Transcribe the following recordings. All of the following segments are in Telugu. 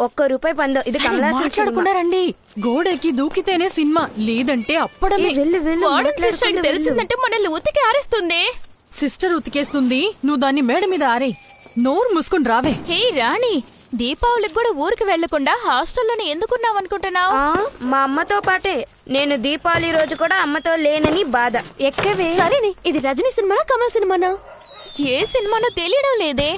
ఒక్క రూపాయి పందో. ఇది మాట్లాడకుండా రండి. గోడకి దూకితేనే సినిమా, లేదంటే అప్పడమే. తెలిసిందంటే మనల్ని ఉతికి ఆరేస్తుంది. సిస్టర్ ఉతికేస్తుంది, నువ్వు దాన్ని మేడ మీద ఆరే. నోరు మూసుకుని రావే. హే రాణి, దీపావళికి కూడా ఊరికి వెళ్లకుండా హాస్టల్లోనే ఎందుకున్నావు అనుకుంటున్నావు? మా అమ్మతో పాటే. నేను దీపావళి రోజు కూడా అమ్మతో లేనని బాధ. ఎక్కవే. సరేనే, ఇది రజనీ సినిమానా కమల్ సినిమానా? ఏ సినిమానో తెలియడం లేదే.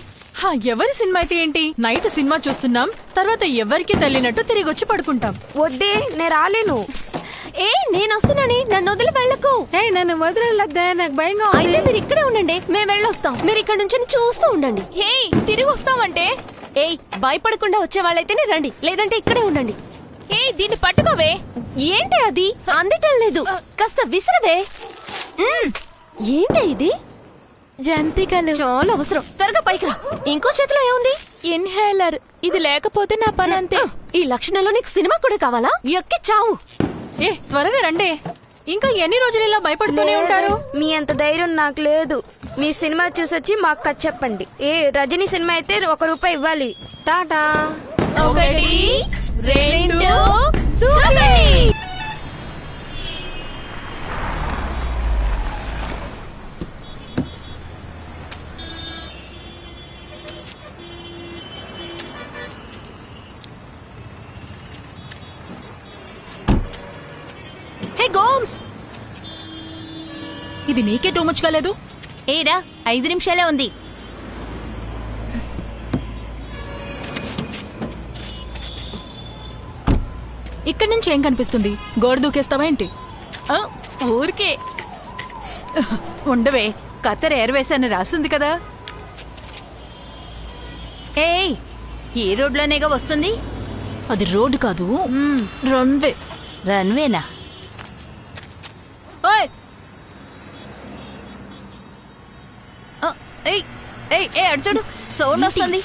ఎవరి సినిమా అయితే ఏంటి? నైట్ సినిమా చూస్తున్నాం, తర్వాత ఎవరికి తెలియనట్టు తిరిగి వచ్చి పడుకుంటాం. వద్దే, నేను రాలేను. నేను వస్తున్నానే, నన్ను వదిలి వెళ్ళకు. నన్ను వదిలేదే, నాకు భయంగా. అయితే మీరు ఇక్కడే ఉండండి, మేము వెళ్ళొస్తాం. మీరు ఇక్కడ నుంచి చూస్తూ ఉండండి. హే, తిరిగి వస్తావంటే? భయపడకుండా వచ్చే వాళ్ళైతేనే రండి, లేదంటే ఇక్కడే ఉండండి. దీన్ని పట్టుకోవే. ఏంటి అది అందటం లేదు, కాస్త విసిరవే. ఏంటి ఇది? జంతికలు. చాలా అవసరం, త్వరగా పైకి రా. ఇంకో చేతిలో ఏముంది? ఇన్హేలర్. ఇది లేకపోతే నా పని అంతే. ఈ లక్షణంలో నీకు సినిమా కూడా కావాలా? ఎక్కి చావు. త్వరగా రండి. ఇంకా ఎన్ని రోజులు ఇలా భయపడుతూనే ఉంటారు? మీ అంత ధైర్యం నాకు లేదు. మీ సినిమా చూసొచ్చి మాకు కథ చెప్పండి. రజనీ సినిమా అయితే ₹1 ఇవ్వాలి. టాటా. 1 2 దూకండి. హే గోమ్స్, ఇది నీకే టూ మచ్ కాలేదు? ఏరా, 5 నిమిషాలే ఉంది. ఇక్కడి నుంచి ఏం కనిపిస్తుంది? గోడ దూకేస్తావా ఏంటి? ఊరికే ఉండవే, ఖతర్ ఎయిర్వేస్ అని రాస్తుంది కదా. ఈ రోడ్లోనేగా వస్తుంది. అది రోడ్డు కాదు, రన్వే. రన్వేనా? అటు చూడు, సౌండ్ వస్తుంది.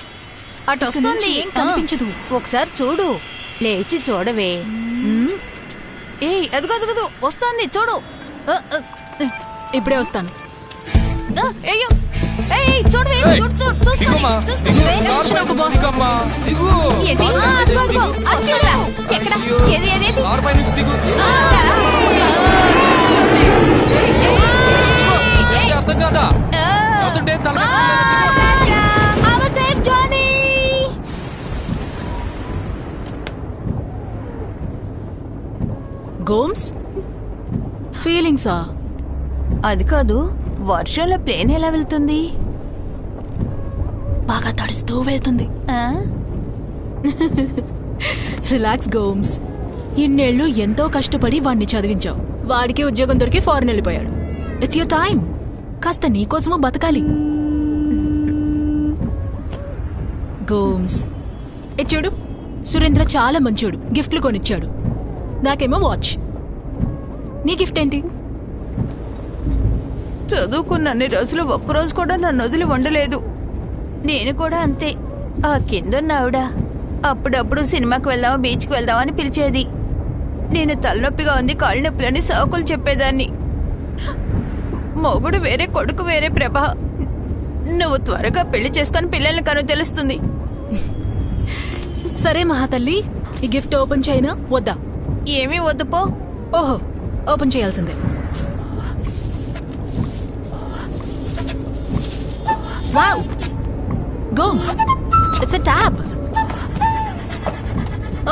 అటు వస్తుంది, కనిపించదు. ఒకసారి చూడు, లేచి చూడవే. అదిగో అదిగో వస్తుంది, చూడు. ఇప్పుడే వస్తాను. అయ్యో, చూడవే, గోమ్స్, ఫీలింగ్సా? అది కాదు, వర్షంలో ప్లేన్ ఎలా వెళ్తుంది? బాగా తడుస్తూ వెళ్తుంది. Relax Gomes. ఇన్నేళ్లు ఎంతో కష్టపడి వాడిని చదివించావు. వాడికి ఉద్యోగం దొరికి ఫారెన్ వెళ్ళిపోయాడు. It's your time. కాస్త నీకోసమో బతకాలి. గోమ్స్, చూడు, సురేంద్ర చాలా మంచోడు, గిఫ్ట్లు కొనిచ్చాడు. నాకేమో వాచ్. నీ గిఫ్ట్ ఏంటి? చదువుకున్నన్ని రోజులు ఒక్కరోజు కూడా నన్ను వదిలి ఉండలేదు. నేను కూడా అంతే. ఆ కిందన్న ఆవిడ అప్పుడప్పుడు సినిమాకి వెళ్దామా, బీచ్కి వెళ్దామా అని పిలిచేది. నేను తలనొప్పిగా ఉంది, కాళ్ళు నొప్పులని సాకులు చెప్పేదాన్ని. మొగుడు వేరే, కొడుకు వేరే. ప్రభా, నువ్వు త్వరగా పెళ్లి చేసుకొని పిల్లల్ని కను తెలుస్తుంది. సరే మహాతల్లి, ఈ గిఫ్ట్ ఓపెన్ చేయనా వద్దా? ఏమీ వద్దు పో. ఓహో, ఓపెన్ చేయాల్సిందే. వావ్ గోమ్స్, ఇట్స్ ఎ ట్యాబ్.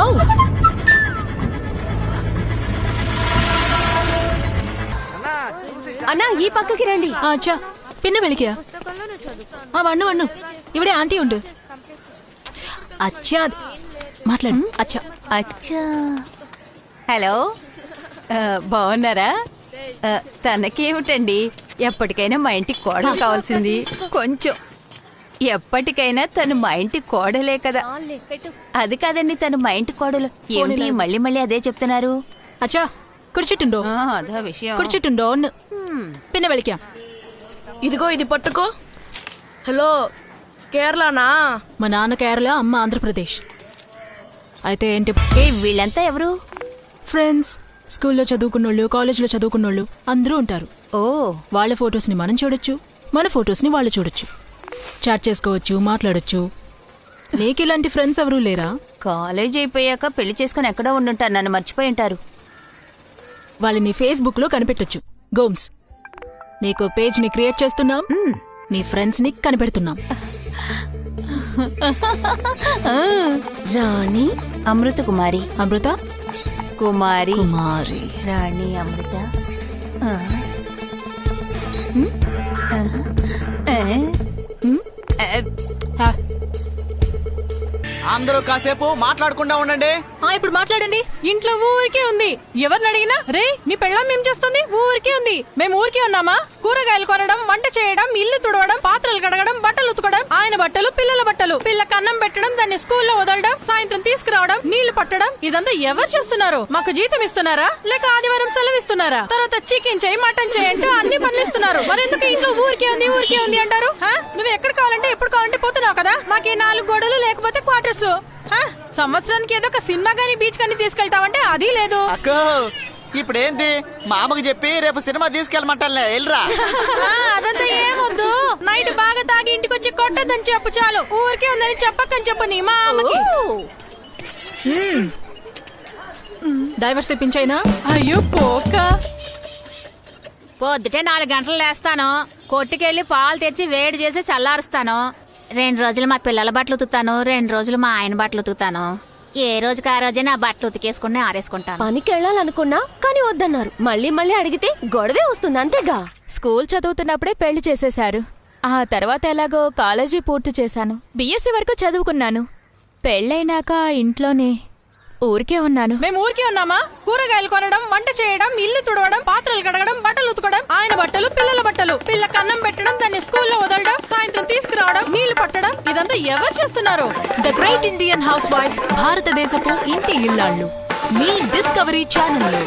ఓ, అన్నా, ఈ పక్కకి రండి. అచ్చా, పిన్న వెళికియా? వన్ను వన్ను, ఇవిడే ఆంటీ ఉండు. అచ్చా, మాట్లాడు. అచ్చా అచ్చా. హలో, బాగున్నారా? తనకేమిటండి, ఎప్పటికైనా మా ఇంటికి కోడలు కావాల్సింది. కొంచెం ఎప్పటికైనా తను మా ఇంటి కోడలే కదా. అది కాదండి, తను మా ఇంటి కోడలు. ఏమిటి మళ్ళీ మళ్ళీ అదే చెప్తున్నారు? అచ్చా, కుర్చుండో అదా విషయం. కుర్చుండో పిన్న వెళికా. ఇదిగో, ఇది పట్టుకో. హలో, కేరళనా? మా నాన్న కేరళ, అమ్మ ఆంధ్రప్రదేశ్. అయితే ఏంటి? వీళ్ళంతా ఎవరు? ఫ్రెండ్స్. స్కూల్లో చదువుకున్నోళ్ళు, కాలేజ్లో చదువుకున్నోళ్ళు అందరూ ఉంటారు. ఓ, వాళ్ళ ఫొటోస్ని మనం చూడొచ్చు, మన ఫొటోస్ని వాళ్ళు చూడొచ్చు. చాట్ చేసుకోవచ్చు, మాట్లాడొచ్చు. నీకు ఇలాంటి ఫ్రెండ్స్ ఎవరూ లేరా? కాలేజ్ అయిపోయాక పెళ్లి చేసుకుని ఎక్కడో ఉండుంటారు, నన్ను మర్చిపోయి ఉంటారు. వాళ్ళని ఫేస్బుక్ లో కనిపెట్టొచ్చు. గోమ్స్, నీకు పేజ్ ని క్రియేట్ చేస్తున్నాం, నీ ఫ్రెండ్స్ ని కనిపెడుతున్నాం. రాణి అమృత కుమారి. అమృత కుమారి. కుమారి. రాణి అమృత. హా. అందరూ కాసేపు మాట్లాడకుండా ఉండండి. ఇప్పుడు మాట్లాడండి. ఇంట్లో ఊరికే ఉంది. ఎవరిని అడిగినా రే మీ పెళ్ళాం ఏం చేస్తుంది? ఊరికే ఉంది. మేము ఊరికే ఉన్నామా? కూరగాయలు కొనడం, వంట చేయడం, ఇల్లు తుడవడం, పాత్రలు కడగడం, బట్టలు ఉతకడం, ఆయన బట్టలు, పిల్లల బట్టలు, పిల్లకి అన్నం పెట్టడం, దాన్ని స్కూల్లో వదలడం, సాయంత్రం తీసుకురావడం, నీళ్లు పట్టడం, ఇదంతా ఎవరు చేస్తున్నారు? మాకు జీతం ఇస్తున్నారా లేక ఆదివారం సెలవు ఇస్తున్నారా? తర్వాత చికెన్ చేయి, మటన్ చేయి అంటూ అన్ని పనులు ఇస్తున్నారు. మరెందుకు ఇంట్లో ఊరికే ఉంది అంటారు? నువ్వు ఎక్కడ కావాలంటే ఎప్పుడు కావాలంటే పోతున్నావు కదా. మాకు 4 గోడలు లేకపోతే క్వార్టర్స్. సంవత్సరానికి ఏదో ఒక సినిమా గానీ బీచ్ కానీ తీసుకెళ్తావంటే అది లేదు. అక్క ఇప్పుడేంటి? మా అమ్మకి చెప్పి రేపు సినిమా తీసుకెళ్ళమంటానులే, వెళ్ళరా. అదంతా ఏమొద్దు. నైట్ బాగా తాగి ఇంటికి వచ్చి కొట్టద్దని చెప్పు చాలు. ఊరికే ఉందని చెప్పకని చెప్పు నీ మా అమ్మకి. డైవర్స్ ఇప్పించైనా? అయ్యో పోక. పొద్దుటే 4 గంటలు లేస్తాను, కొట్టుకెళ్లి పాలు తెచ్చి వేడి చేసి చల్లారుస్తాను. 2 రోజులు మా పిల్లల బట్టలు ఉతుకుతాను, 2 రోజులు మా ఆయన బట్టలు ఉతుకుతాను. ఏ రోజుకి ఆ రోజే నా బట్టలు ఉతికేసుకుని ఆరేసుకుంటాను. పనికి వెళ్ళాలనుకున్నా కానీ వద్దన్నారు. మళ్ళీ అడిగితే గొడవే వస్తుంది, అంతేగా. స్కూల్ చదువుతున్నప్పుడే పెళ్లి చేసేశారు. ఆ తర్వాత ఎలాగో కాలేజీ పూర్తి చేశాను. బిఎస్సీ వరకు చదువుకున్నాను. పెళ్ళైనాక ఇంట్లోనే ఊరికే ఉన్నాను. మేము ఊరికే ఉన్నామా? కూరగాయలు కొనడం, వంట చేయడం, ఇల్లు తుడవడం, పాత్రలు కడగడం, బట్టలు ఉతకడం, ఆయన బట్టలు, పిల్లల బట్టలు, పిల్లకి అన్నం పెట్టడం, దాన్ని స్కూల్లో వదలడం, సాయంత్రం తీసుకురావడం, నీళ్లు పట్టడం, ఇదంతా ఎవరు చేస్తున్నారు? ద గ్రేట్ ఇండియన్ హౌస్ వైఫ్స్, భారతదేశపు ఇంటి ఇల్లాళ్ళు, మీ డిస్కవరీ ఛానల్.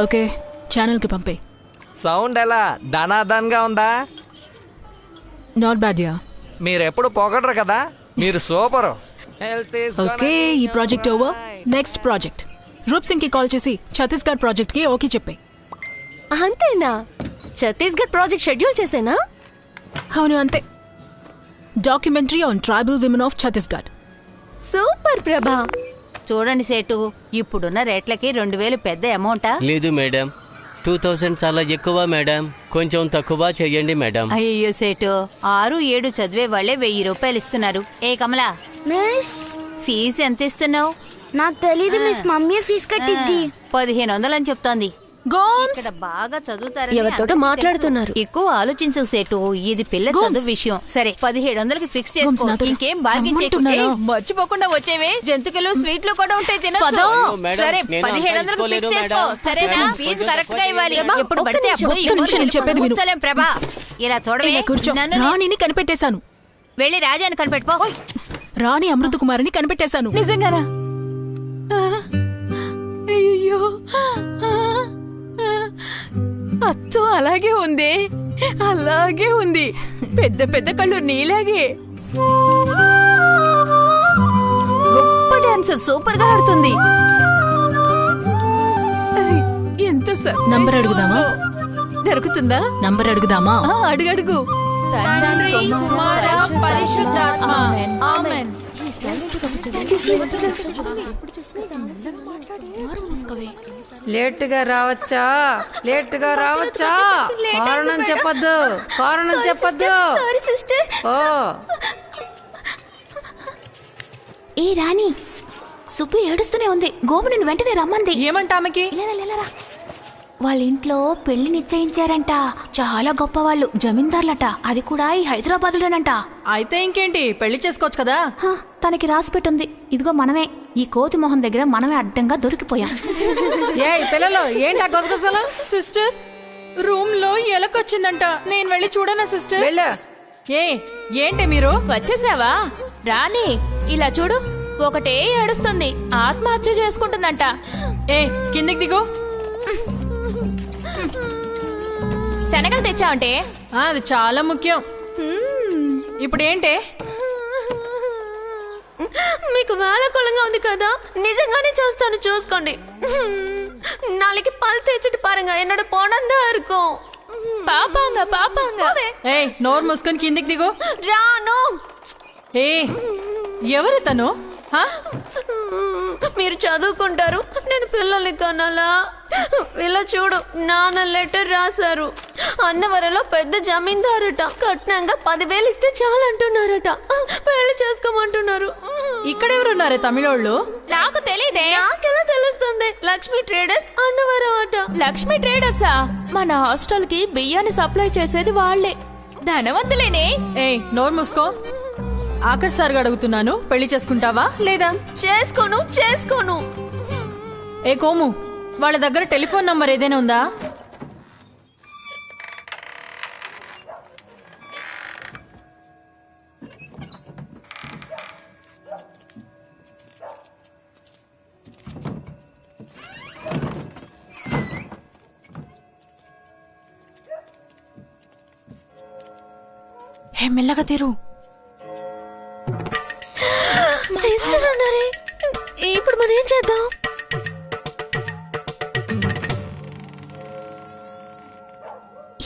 ఓకే, ఛానల్ కి పంపే. సౌండ్ ఎలా ధనాధన్ గా ఉందా? Not bad ya. మీరెప్పుడు పొగడరు కదా, మీరు సూపర్. ఓకే, ఈ project over. Next project. Roop Singh కి కాల్ చేసి ఛత్తీస్గఢ్ ప్రాజెక్ట్ కి ఓకే చెప్పే. అంతేనా? ఛత్తీస్గఢ్ ప్రాజెక్ట్ షెడ్యూల్ చేసేనా? అవును అంతే. Documentary on tribal women of Chhattisgarh. Super Prabha. చూడండి సేటు, ఇప్పుడున్న రేట్లకి 2000 పెద్ద అమౌంటా? లేదు మేడం, 2000 చాలా ఎక్కువ మేడం, కొంచెం తక్కువ చెయ్యండి మేడం. అయ్యో సేటు, 6, 7 చదివే వాళ్ళే 1000 రూపాయలు ఇస్తున్నారు. ఏ కమలా, మిస్ ఫీజు ఎంత ఇస్తున్నావు? నాకు తెలీదు మిస్, మమ్మీ ఫీజు కట్టిద్ది. 1500 అని చెప్తోంది. గోమ్స్, ఇక్కడ బాగా చదువుతారని ఎవరితోటో అందరికీ మాట్లాడుతున్నారు. తెలుసు. ఎక్కువ ఆలోచించు సేటు, ఇది పిల్ల చదువు విషయం. సరే 1700కి ఫిక్స్ చేసుకో. నాతో ఇంకేం బార్గెన్ చేయకుండా రమ్మంటున్నారా? మర్చిపోకుండా వచ్చేవే. జంతికలు, స్వీట్లు కూడా ఉంటాయి, తినొచ్చు. పదో. మేడం, సరే నేను 1700కి ఫిక్స్ మేడం. చేసుకో. సరేనా? మేడం, ఫీజు కొంచెం కరెక్ట్ గా తక్కువ ఇవ్వాలి. చేయండి. ఎప్పుడు ఒక్క పడితే నిమిషం, అబ్బాయి ఒక్క నిమిషం, నేను చెప్పేది విను. కూర్చోలేం ప్రభా. ఇలా చూడవే, కూర్చో. నన్ను రాణిని కనిపెట్టేశాను. వెళ్ళి రాజాని కనిపెట్టుకో. రాణి అమృత కుమారిని కనిపెట్టేశాను. నిజంగానా? అయ్యో, అచ్చో అలాగే ఉంది, అలాగే ఉంది. పెద్ద పెద్ద కళ్ళు నీలాగే. గొప్ప డాన్సర్, సూపర్ గా ఆడుతుంది. ఎంత నంబర్ అడుగుదామా? దొరుకుతుందా? నంబర్ అడుగుదామా? అడుగడుగు. తండ్రి, కుమార, పరిశుద్ధాత్మ. ఆమేన్. లేటుగా రావచ్చా? లేటుగా రావచ్చా? కారణం చెప్పొద్దు, కారణం చెప్పొద్దు. ఓ ఏ రాణి, సుబ్బు ఏడుస్తూనే ఉంది. గోము నిన్ను వెంటనే రమ్మంది. ఏమంటా ఆమెకి? లేరా, వాళ్ళ ఇంట్లో పెళ్లి నిశ్చయించారంట. చాలా గొప్ప వాళ్ళు, జమీందార్లట. అది కూడా ఈ హైదరాబాద్ లోనంట. అయితే ఇంకేంటి, పెళ్లి చేసుకోవచ్చు కదా. తనకి రాసి పెట్టుంది. ఇదిగో మనమే ఈ కోతి మొహం దగ్గర మనమే అడ్డంగా దొరికిపోయాం. ఏ పిల్లలు, ఏంటా గొసగొసలు? సిస్టర్, రూమ్ లో ఎలకొచ్చిందంట. నేను వెళ్ళి చూడనా సిస్టర్? వెళ్ళు. ఏంటి మీరు? వచ్చేసావా? రాణి, ఇలా చూడు. ఒకటే ఏడుస్తుంది, ఆత్మహత్య చేసుకుంటుందంట. కిందికి దిగు. శనగలు తెచ్చావంటే? అది చాలా ముఖ్యం. ఇప్పుడు ఏంటి? మీకు వేళకోళంగా ఉంది కదా, నిజంగానే చూస్తాను, చూసుకోండి. நாளைக்கு பல் தேய்ச்சிட்டு பாருங்க, என்னோட பணம் தான் இருக்கும். పాపాంగా నోరు మూసుకొని కిందికి దిగు. రాను. ఎవరు తను హా? మీరు చదువుకుంటారు, నేను పిల్లల్ని కనాలా? ఇలా చూడు, నాన్న లెటర్ రాశారు. అన్నవరంలో పెద్ద జమీందారట, కట్నంగా 10,000 ఇస్తే చాలంటున్నారట. పెళ్లి చేసుకోమంటున్నారు. ఇక్కడెవరున్నారే తమిళోళ్ళు? నాకు తెలీదే. నాకెలా తెలుస్తుంది? లక్ష్మీ ట్రేడర్స్ అన్నవరం అట. లక్ష్మీ ట్రేడర్సా? మన హాస్టల్ కి బియ్యాన్ని సప్లై చేసేది వాళ్లే. ధనవంతులేనే. ఏయ్ నోరు మూసుకో. ఆకర్ష్ సార్గా అడుగుతున్నాను, పెళ్లి చేసుకుంటావా లేదా? చేసుకోను. ఏ కోము, వాళ్ళ దగ్గర టెలిఫోన్ నంబర్ ఏదైనా ఉందా? హే మెల్లగా తీరు. సిస్టర్ ఉన్నారే, ఇప్పుడు మనం ఏం చేద్దాం?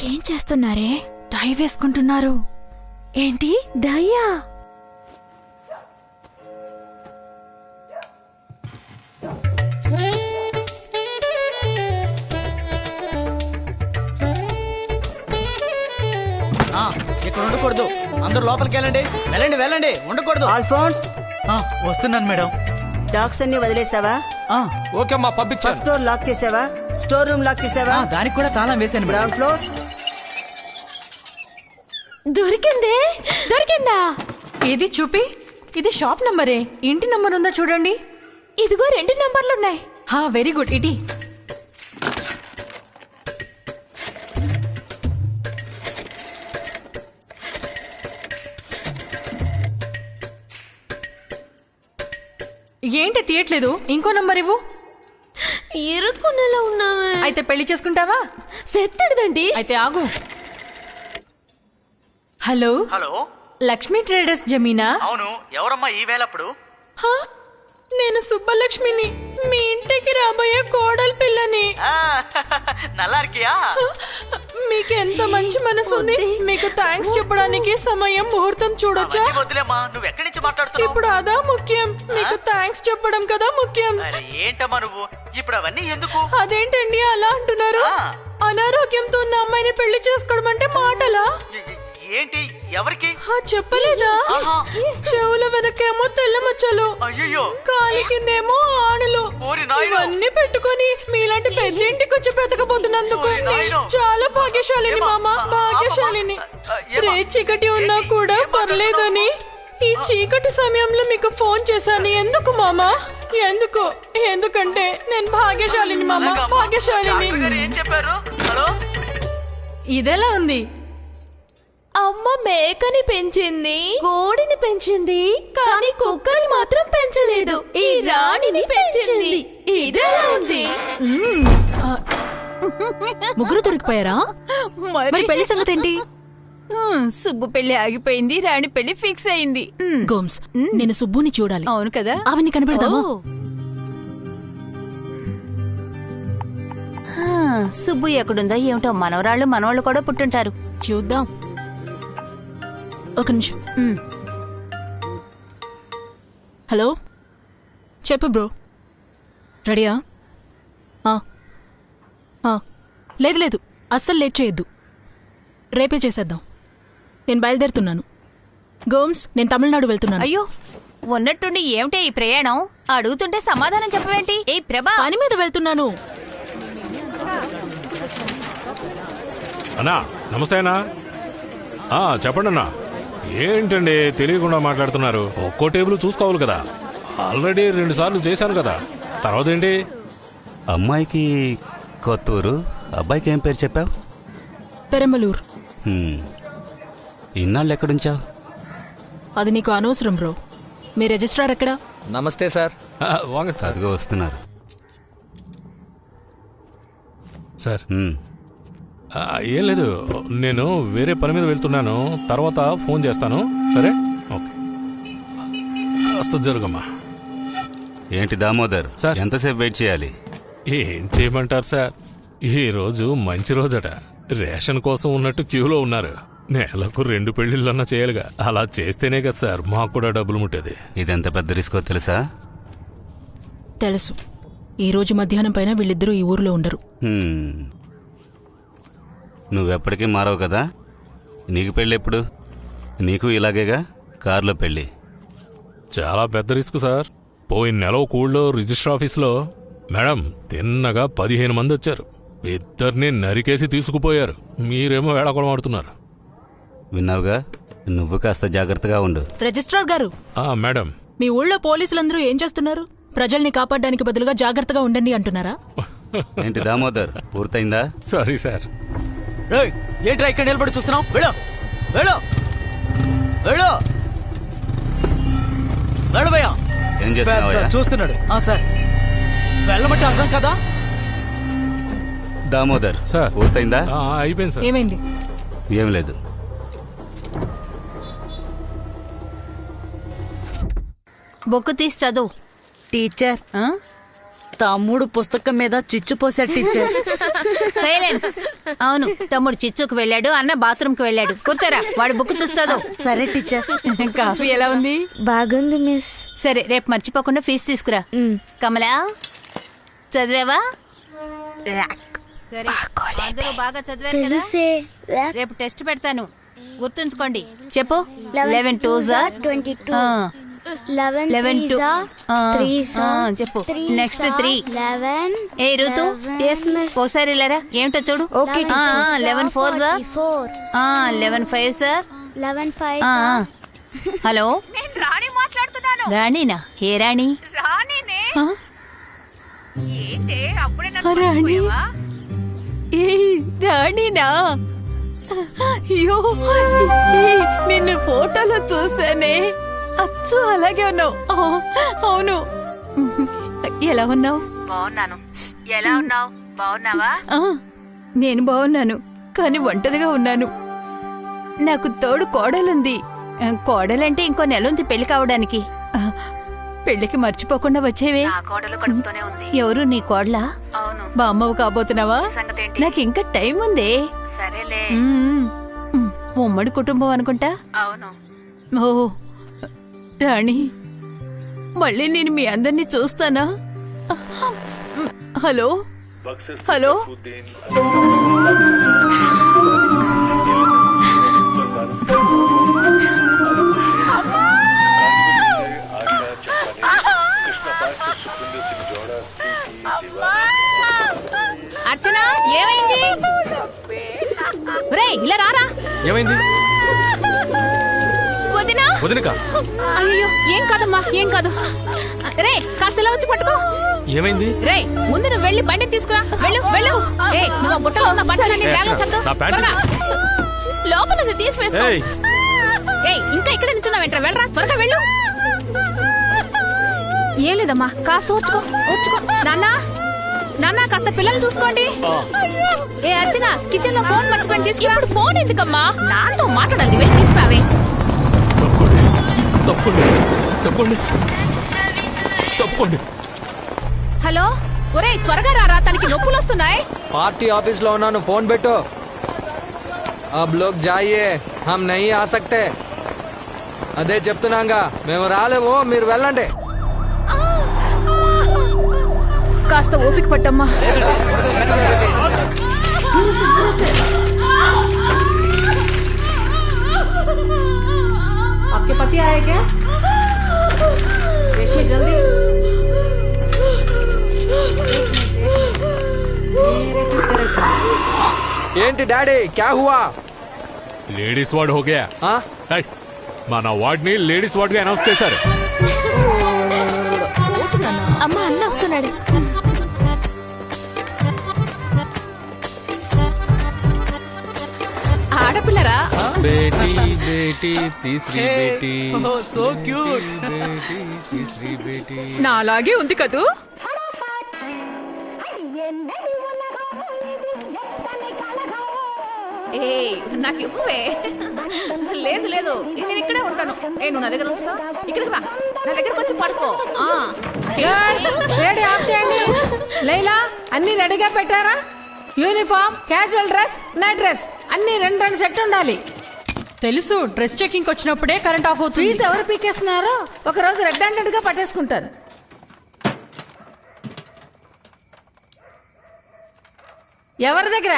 ఏం చేస్తున్నారే? డై వేసుకుంటున్నారు. ఏంటి డయ్యా? ఇక్కడ ఉండకూడదు. అందరూ లోపలికి వెళ్ళండి. వెళ్ళండి. ఉండకూడదు. ఆల్ఫోన్స్, వస్తున్నాను మేడం. డాగ్స్ అన్ని వదిలేసావా? ఓకే అమ్మా, పంపించా. ఫస్ట్ ఫ్లోర్ లాక్ చేసావా? స్టోర్ రూమ్ లాక్ చేసావా? దానికి కూడా తాళం వేసాను. గ్రౌండ్ ఫ్లోర్ దొరికిందా? ఏది చూపి. ఇది షాప్ నంబరే. ఇంటి నంబర్ ఉందా చూడండి. ఇదిగో 2 నంబర్లున్నాయి. హా వెరీ గుడ్. ఇటీ ఏంటి తీయట్లేదు? ఇంకో నంబర్ ఇవ్వు. ఇరుక్కునేలా ఉన్నావే. అయితే పెళ్లి చేసుకుంటావా? సెత్తడిదండి. అయితే ఆగు. హలో, లక్ష్మీ ట్రేడర్స్ జమీనా? అవును. ఎవరమ్మా ఈ వేళప్పుడు? నేను సుబ్బలక్ష్మిని, మీ ఇంటికి రాబోయే కోడలి పిల్లని. నల్లా இருக்கியா? మీకు ఎంత మంచి మనసు ఉంది. మీకు థ్యాంక్స్ చెప్పడానికి సమయం ముహూర్తం చూడొచ్చా? వదిలేమ్మా, నువ్వు ఎక్కడి నుంచి మాట్లాడుతున్నావు? ఇప్పుడు అదా ముఖ్యం. మీకు థ్యాంక్స్ చెప్పడం కదా ముఖ్యం. ఏంటమ్మా నువ్వు ఇప్పుడు అవన్నీ ఎందుకు? అదేంటండి అలా అంటున్నారు? అనారోగ్యంతో ఉన్న అమ్మాయిని పెళ్లి చేసుకోవడం అంటే మాటలా? ఏంటి? ఎవరికి చెప్పలేదా? చెవుల వెనకేమో తెల్ల మచ్చలు, అయ్యో, కాలి కిందేమో ఆనులు. ఇవన్నీ పెట్టుకుని మీలాంటి పెద్ద ఇంటికి వచ్చి బ్రతకబోతున్నందుకు నేను చాలా భాగ్యశాలిని మామ, భాగ్యశాలిని. రే చీకటి ఉన్నా కూడా పర్లేదని ఈ చీకటి సమయంలో మీకు ఫోన్ చేశాను. ఎందుకు మామా? ఎందుకంటే నేను భాగ్యశాలిని మామ, భాగ్యశాలిని. ఏం చెప్పారు? హలో, ఇదెలా ఉంది? అమ్మ మేకని పెంచింది, కోడిని పెంచింది, కానీ కుక్కని మాత్రం పెంచలేదు. ఈ రాణిని పెంచింది. ఇదేలా ఉంది? ముగ్గురు దొరికిపోయారా? మరి పెళ్లి సంగతి ఏంటి? సుబ్బు పెళ్లి ఆగిపోయింది, రాణి పెళ్లి ఫిక్స్ అయింది. గోమ్స్, నేను సుబ్బుని చూడాలి. అవును కదా, అవన్నీ కనబడదామా? సుబ్బు ఎక్కడుందో ఏమిటో. మనవరాళ్ళు కూడా పుట్టుంటారు. చూద్దాం. ఒక నిమిషం. హలో, చెప్పు బ్రో. రెడీయా? లేదు, అస్సలు లేట్ చేయొద్దు. రేపే చేసేద్దాం. నేను బయలుదేరుతున్నాను. గోమ్స్, నేను తమిళనాడు వెళ్తున్నాను. అయ్యో, ఉన్నట్టుండి ఏమిటే ఈ ప్రయాణం? అడుగుతుంటే సమాధానం చెప్పవేంటి? ఏ ప్రభా, పని మీద వెళ్తున్నాను. అన్నా నమస్తే అన్నా. చెప్పండి అన్నా. ఏంటండి తెలియకుండా మాట్లాడుతున్నారు? ఒక్కో టేబుల్ చూసుకోవాలి కదా. ఆల్రెడీ 2 సార్లు చేశాను కదా. తర్వాత ఏంటి? అమ్మాయికి కొత్తూరు, అబ్బాయికి ఏం పేరు చెప్పావు? పెరంబలూరు. ఇన్నాళ్ళు ఎక్కడుంచావు? అది నీకు అనవసరం బ్రో. మీ రిజిస్ట్రార్ ఎక్కడా? నమస్తే సార్. అదిగో వస్తున్నారు సార్. ఏం లేదు, నేను వేరే పని మీద వెళ్తున్నాను. తర్వాత ఫోన్ చేస్తాను. సరే, ఓకే. వస్తా, జరుగమ్మా. ఏంటి దామోదర్ సార్, ఎంతసేపు వెయిట్ చేయాలి? ఏం చేయమంటారు సార్, ఈ రోజు మంచి రోజట. రేషన్ కోసం ఉన్నట్టు క్యూలో ఉన్నారు. నెలకు 2 పెళ్లిళ్ళన్నా చేయాలిగా. అలా చేస్తేనే కదా సార్ మాకు కూడా డబ్బులు ముట్టేది. ఇదెంత పెద్ద రిస్కో తెలుసా? తెలుసు. ఈ రోజు మధ్యాహ్నం పైన వీళ్ళిద్దరూ ఈ ఊర్లో ఉండరు. నువ్వెప్పటికీ మారవు కదా. నీకు పెళ్ళి ఎప్పుడు? నీకు ఇలాగేగా, కారులో పెళ్ళి. చాలా పెద్ద రిస్క్ సార్. పోయిన నెల ఒక ఊళ్ళో రిజిస్టర్ ఆఫీస్లో మేడం తిన్నగా 15 మంది వచ్చారు. 2 నరికేసి తీసుకుపోయారు. మీరేమో వేళాకోళం ఆడుతున్నారు. విన్నావుగా, నువ్వు కాస్త జాగ్రత్తగా ఉండు. రిజిస్ట్రార్ గారు, మేడం మీ ఊళ్ళో పోలీసులందరూ ఏం చేస్తున్నారు? ప్రజల్ని కాపాడడానికి బదులుగా జాగ్రత్తగా ఉండండి అంటున్నారా? ఏంటి దామోదర్, పూర్తయిందా? Sorry sir. ఏంట్రా ఇక్కడ నిలబడి చూస్తున్నావు? వెళ్ళు వెళ్ళు వెళ్ళు వెళ్ళు భయ్యా. ఏం చేస్తున్నావయ్యా? చూస్తున్నాడు సార్. వెళ్ళమంటే అర్థం కదా. దామోదర్ సార్, పూర్తయిందా? అయిపోయింది సార్. ఏమైంది? ఏం లేదు. బుక్ తీసి చదువు. టీచర్, తమ్ముడు పుస్తకం మీద చిచ్చు పోసాడు టీచర్. సైలెన్స్. అవును, తమ్ముడు చిచ్చుకు వెళ్ళాడు, అన్న బాత్రూమ్ కి వెళ్ళాడు. కూర్చోరా, వాడి బుక్ చూసి చదువు. సరే టీచర్. కాఫీ ఎలా ఉంది? బాగుంది మిస్. సరే, రేపు మర్చిపోకుండా ఫీజు తీసుకురా. కమలా, చదివావా? సరే, అందరూ బాగా చదివారు కదా. రేపు టెస్ట్ పెడతాను, గుర్తుంచుకోండి. చెప్పు. 11 2s 22. 11 2 చెప్పు. నెక్స్ట్ 3. ఏ ఋతు, ఒకసారి లేరా, ఏమిటో చూడు. 11 4s 11 5s 11 5. హలో, రాణి మాట్లాడుతున్నాను. రాణినా? ఏ రాణి? రాణినే. ఏంటే అప్పుడే రాణి? రాణినా? అయ్యో, నిన్ను ఫోటోలో చూసానే, అచ్చు అలాగే ఉన్నావు. అవును. ఎలా ఉన్నావు? బాగున్నాను. ఎలా ఉన్నావు? బాగున్నావా? నేను బాగున్నాను, కానీ ఒంటరిగా ఉన్నాను. నాకు తోడు కోడలుంది. కోడలంటే ఇంకో నెల ఉంది పెళ్లి కావడానికి. పెళ్లికి మర్చిపోకుండా వచ్చేవే. ఎవరు నీ కోడలా? బామ్మవు కాబోతున్నావా? నాకు ఇంకా టైం ఉందే. ఉమ్మడి కుటుంబం అనుకుంటా. ఓ రాణి, మళ్ళీ నేను మీ అందరినీ చూస్తానా? హలో హలో, అర్చన, ఏమైంది? రేయ్, ఇలా రారా. ఏమైంది? వదినా. వదినకా? అయ్యో, ఏం కాదమ్మా, ఏం కాదు. రే, కాస్త ఇలా వచ్చి పట్టుకో. ఏమైంది? రే, ముందు నువ్వు వెళ్ళి బండి తీసుకురా. వెళ్ళు వెళ్ళు. ఏ, నువ్వు ఆ బుట్టలో ఉన్న బండి బ్యాగ్లో సర్దు. లోపల తీసివేసుకో. ఏయ్, ఇంకా ఇక్కడ నిల్చున్నావేంట్రా? వెళ్ళరా, త్వరగా వెళ్ళు. ఏం లేదమ్మా, కాస్త ఓర్చుకో ఓర్చుకో. నాన్న కాస్త పిల్లలు చూసుకోండి. ఏ అర్చన, కిచెన్ లో ఫోన్ మర్చిపోయి తీసుకురా. ఇప్పుడు ఫోన్ ఎందుకమ్మా? నాతో మాట్లాడాలి, వెళ్ళి తీసుకురావే. హలో, ఒరే త్వరగా రారా, తనకి నొప్పులు వస్తున్నాయి. పార్టీ ఆఫీస్ లో ఉన్నాను, ఫోన్ పెట్టు. अब लोग जाइए, हम नहीं आ सकते. అదే చెప్తున్నాగా, మేము రాలేము, మీరు వెళ్ళండి. కాస్త ఓపిక పట్టమ్మా. आपके पति आए क्या? रेशमी जल्दी. ఏంటి డాడీ, క్యా హువా? లేడీస్ వార్డ్ హో గయా. మన వార్డ్ ని లేడీస్ వార్డ్ గా అనౌన్స్ చేశారు. అమ్మ, అన్న వస్తున్నాడు. ఆడపిల్లరా? బేటీ బేటీ తీసరి బేటీ. So cute. బేటీ తీసరి బేటీ. నాలాగే ఉంది కదూ. ఏ, నాకు ఇవ్వవే. లేదు లేదు, నేను ఇక్కడే ఉంటాను. నువ్వు నా దగ్గర వస్తా. ఇక్కడికి రా, నా దగ్గరకు వచ్చి పడుకో. రెడీ ఆఫ్ చేయండి. లైలా, అన్ని రెడీగా పెట్టారా? Uniform, casual dress, night dress అన్ని 2 సెట్ ఉండాలి. తెలుసు, డ్రెస్ చెకింగ్ వచ్చినప్పుడే కరెంట్ ఆఫ్ అవుతుంది. ఫీజు ఎవరు పీకేస్తున్నారో ఒక రోజు రెడ్ హ్యాండెడ్ గా పట్టేసుకుంటారు. ఎవరి దగ్గర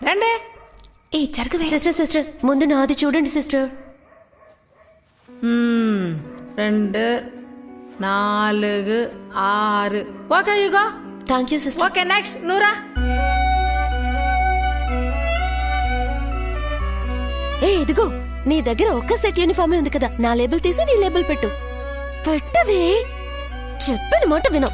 రండి. ఏ జరగవే సిస్టర్ ముందు నాది చూడండి సిస్టర్. 2 4 6 ఓకే యుగో. Thank you sister. Okay next Noora. ఏ ఇదిగో నీ దగ్గర ఒక్క సెట్ యూనిఫామే ఉంది కదా, నా లేబుల్ తీసి నీ లేబుల్ పెట్టు. పెట్టవే, చెప్పిన మాట విను.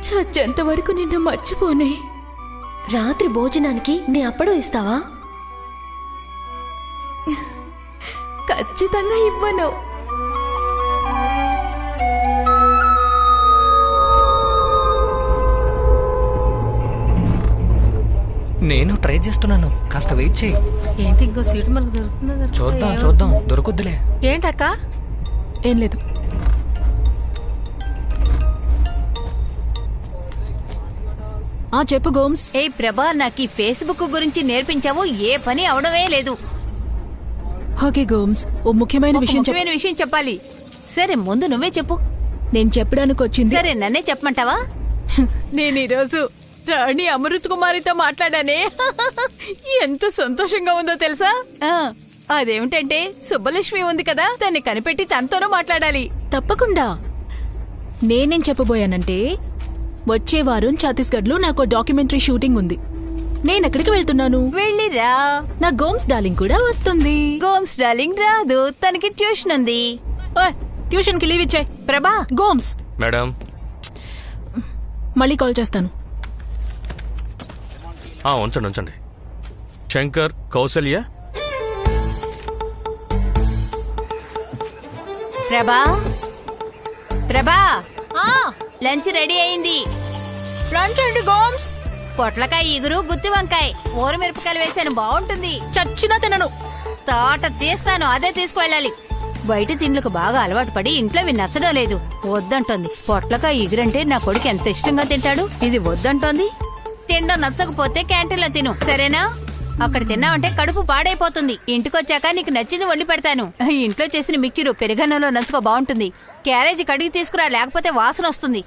చచ్చేంతవరకు నిన్ను మర్చిపోనే. రాత్రి భోజనానికి నీ అప్పడం ఇస్తావా? ఖచ్చితంగా ఇవ్వను. నేను ట్రై చేస్తున్నాను, కాస్త వెయిట్ చేయి. ఏంటి ఇంకో సీటు మనకు దొరుకుతుందా? చూద్దాం దొరుకుద్దిలే. ఏంటక్క? ఏం లేదు. చెప్పు గోమ్స్. ఏ ప్రభా, నాకు ఈ ఫేస్బుక్ గురించి నేర్పించావు, ఏ పని అవడమే లేదు. ఓకే గోమ్స్, ఓ ముఖ్యమైన విషయం చెప్పాలి. సరే ముందు నువ్వే చెప్పు. నేను చెప్పడానికి వచ్చింది. సరే నన్నే చెప్పమంటావా? నేను ఈరోజు రాణి అమృత్ కుమారితో మాట్లాడానే. ఎంత సంతోషంగా ఉందో తెలుసా? అదేమిటంటే సుబ్బలక్ష్మి ఉంది కదా, దాన్ని కనిపెట్టి తనతోనూ మాట్లాడాలి. తప్పకుండా. నేనేం చెప్పబోయానంటే, వచ్చే వారం ఛత్తీస్గఢ్ లో నాకు డాక్యుమెంటరీ షూటింగ్ ఉంది. నేను ఎక్కడికి వెళ్తున్నాను? వెళ్ళిరా. నా గోమ్స్ డార్లింగ్ కూడా వస్తుంది. గోమ్స్ డార్లింగ్ రాదు, తనకి ట్యూషన్ ఉంది. ట్యూషన్ కి లీవ్ ఇచ్చాయి. ప్రభా, గోమ్స్ మేడం మళ్ళీ కాల్ చేస్తాను. ఉంచండి. శంకర్, కౌసల్య. ప్రభా లంచ్ రెడీ అయింది. లంచ్ ఏంటి గోమ్స్? పొట్లకాయ ఇగురు, గుత్తి వంకాయ, ఊరమిరపకాయలు వేసాను, బాగుంటుంది. చచ్చినా తినను. తోట తీస్తాను, అదే తీసుకువెళ్ళాలి. బయట తిండ్లకు బాగా అలవాటు పడి ఇంట్లో ఇవి నచ్చడం లేదు, వద్దంటోంది. పొట్లకాయ ఇగురంటే నా కొడుకు ఎంత ఇష్టంగా తింటాడు, ఇది వద్దంటోంది. తిండం నచ్చకపోతే క్యాంటీన్లో తిను, సరేనా? అక్కడ తిన్నావంటే కడుపు పాడైపోతుంది. ఇంటికొచ్చాక నీకు నచ్చింది వండి పెడతాను. ఇంట్లో చేసిన మిక్చరు పెరుగన్నంలో నంచుకో, బాగుంటుంది. క్యారేజీ కడిగి తీసుకురా, లేకపోతే వాసన వస్తుంది.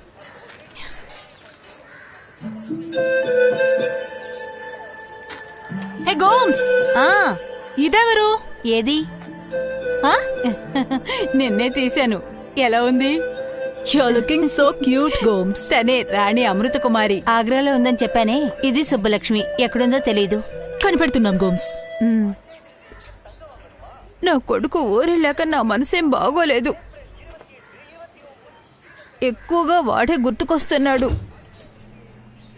హే గోమ్స్, ఇదెవరు? ఏది? నిన్నే తీశాను. ఎలా ఉంది? You're looking so cute, Gomes. తనే రాణి అమృత కుమారి, ఆగ్రాలో ఉందని చెప్పానే. ఇది సుబ్బలక్ష్మి, ఎక్కడుందో తెలీదు. కనిపెడుతున్నాం గోమ్స్. నా కొడుకు ఊరెళ్ళాక నా మనసేం బాగోలేదు. ఎక్కువగా వాడే గుర్తుకొస్తున్నాడు.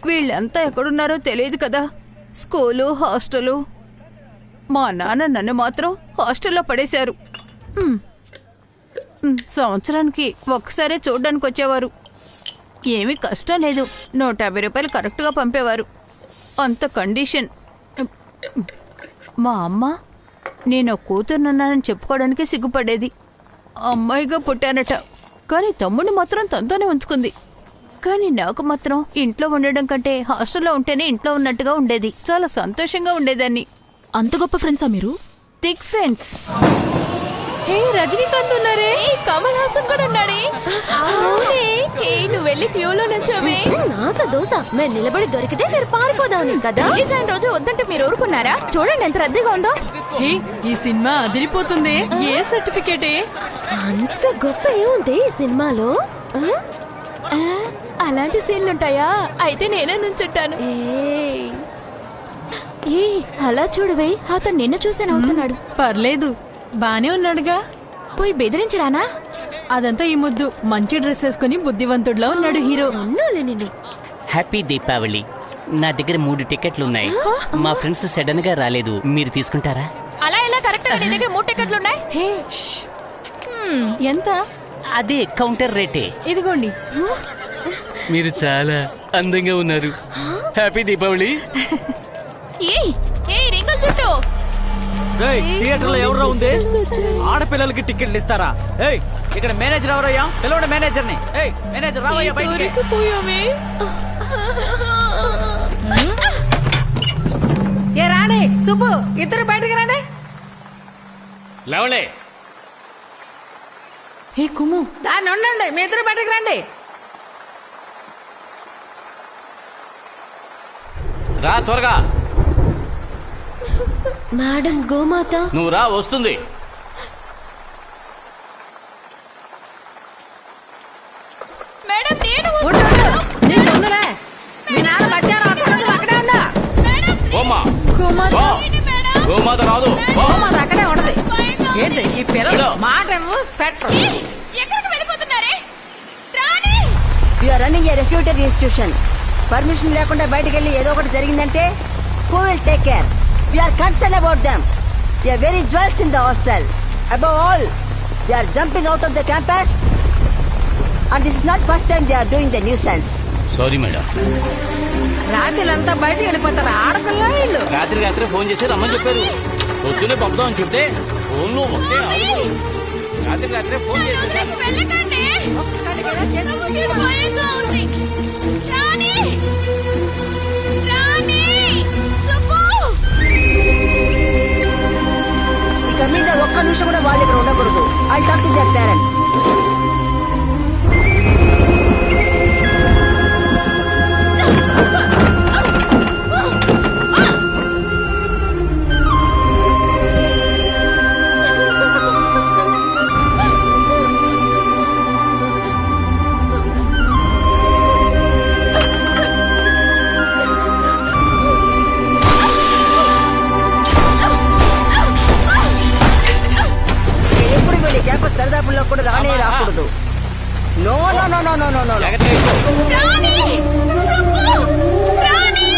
వీళ్ళంతా ఎక్కడున్నారో తెలియదు కదా, స్కూలు, హాస్టలు. మా నాన్న నన్ను మాత్రం హాస్టల్లో పడేశారు. సంవత్సరానికి ఒక్కసారే చూడ్డానికి వచ్చేవారు. ఏమీ కష్టం లేదు, 150 రూపాయలు కరెక్ట్గా పంపేవారు. అంత కండిషన్. మా అమ్మ నేను కూతురున్నానని చెప్పుకోవడానికి సిగ్గుపడేది. అమ్మాయిగా పుట్టానట, కానీ తమ్ముడిని మాత్రం తనతోనే ఉంచుకుంది. కానీ నాకు మాత్రం ఇంట్లో ఉండడం కంటే హాస్టల్లో ఉంటేనే ఇంట్లో ఉన్నట్టుగా ఉండేది. చాలా సంతోషంగా ఉండేదాన్ని. అంత గొప్ప ఫ్రెండ్సా మీరు? Thick friends. హే, రజనీకాంత్ ఉన్నారే, కమల్ హాసన్ కూడా ఉన్నాడే. నువ్వు వెళ్ళి క్యూలో నుంచోవే. దోశ మేము నిలబడి దొరికితే మీరు పారిపోదాం కదా. రిలీజ్ అయిన రోజు వద్దంటే మీరు ఊరుకున్నారా? చూడండి ఎంత రద్దీగా ఉందో. ఈ సినిమా అదిరిపోతుంది. ఏ సర్టిఫికేటే? అంత గొప్ప ఏముంది ఈ సినిమాలో? అలాంటి సీన్లుంటాయా? అయితే నేనే నుంచుంటాను. అలా చూడవే, అతను నిన్ను చూసే నవ్వుతున్నాడు. పర్లేదు, బానే ఉన్నాడుగా. పోయి బెదిరించరానా? అదంతా ఈ ముద్దు మంచి డ్రెస్ వేసుకుని బుద్ధివంతుడిలో ఉన్నాడు హీరో. హ్యాపీ దీపావళి. నా దగ్గర 3 టికెట్లు ఉన్నాయి. మా ఫ్రెండ్స్ సడన్ గా రాలేదు, మీరు తీసుకుంటారా? అలా ఎలా? కరెక్ట్ గా నీ దగ్గర 3 టికెట్లు ఉన్నాయి. ఎంత? అదే కౌంటర్ రేటే. ఇదిగోండి. మీరు చాలా అందంగా ఉన్నారు. హ్యాపీ దీపావళి. థియేటర్ లో ఎవరో ఉంది ఆడపిల్లలకి టికెట్లు ఇస్తారా? ఏయ్ ఇక్కడ మేనేజర్ ఎవరయ్యా? పిలవండి మేనేజర్ ని. ఏయ్ మేనేజర్ రావయ్యా బయటికి. ఏ రాణి సుబ్బు ఇద్దరు బయటకు రాండి. లేవండి. ఏ కుమ్ము దాన్ని ఉండండి, మీ ఇద్దరు బయటకు రండి. రా త్వరగా. మేడం గోమాత. నువ్వు రా, వస్తుంది. మేడం నేను నీకు ఉందిలే. మీ నాన్న మధ్యాహ్నం వస్తాడు, అక్కడే ఉండా. గోమా గోమాత. గోమాత రాదు. గోమాత అక్కడే ఉండదు. ఏంటి ఈ పిల్లలు మాట పెట్టరు. ఎక్కడికి వెళ్ళిపోతున్నారే? Rani you are running a reformatory institution. Permission లేకుండా బయటికి వెళ్ళి ఏదో ఒకటి జరిగిందంటే who will take care? We are concerned about them. They are very jewels in the hostel. Above all, they are jumping out of the campus. And this is not first time they are doing the nuisance. Sorry madam. రాత్రిలంతా బయటకు వెళ్ళిపోతారు ఆడపిల్ల వీళ్ళు. రాత్రి ఫోన్ చేసి రమ్మని చెప్పారు. పొద్దునే పంపుదామని చెప్తే ఫోన్లో ఒకటే అరుపులు. రాత్రి ఫోన్ చేసేసాను. వెళ్ళకండి. భయంగా ఉంది. రాణి రాణి సుబ్బు. ఇక మీద ఒక్క నిమిషం కూడా వాళ్ళు ఇక్కడ ఉండకూడదు. I'll talk to their parents. ఎప్పుడు వెళ్ళి క్యాంపస్ దరిదాపుల్లో కూడా రానే రాకూడదు. No no no no no no no. Rani Subbu. Rani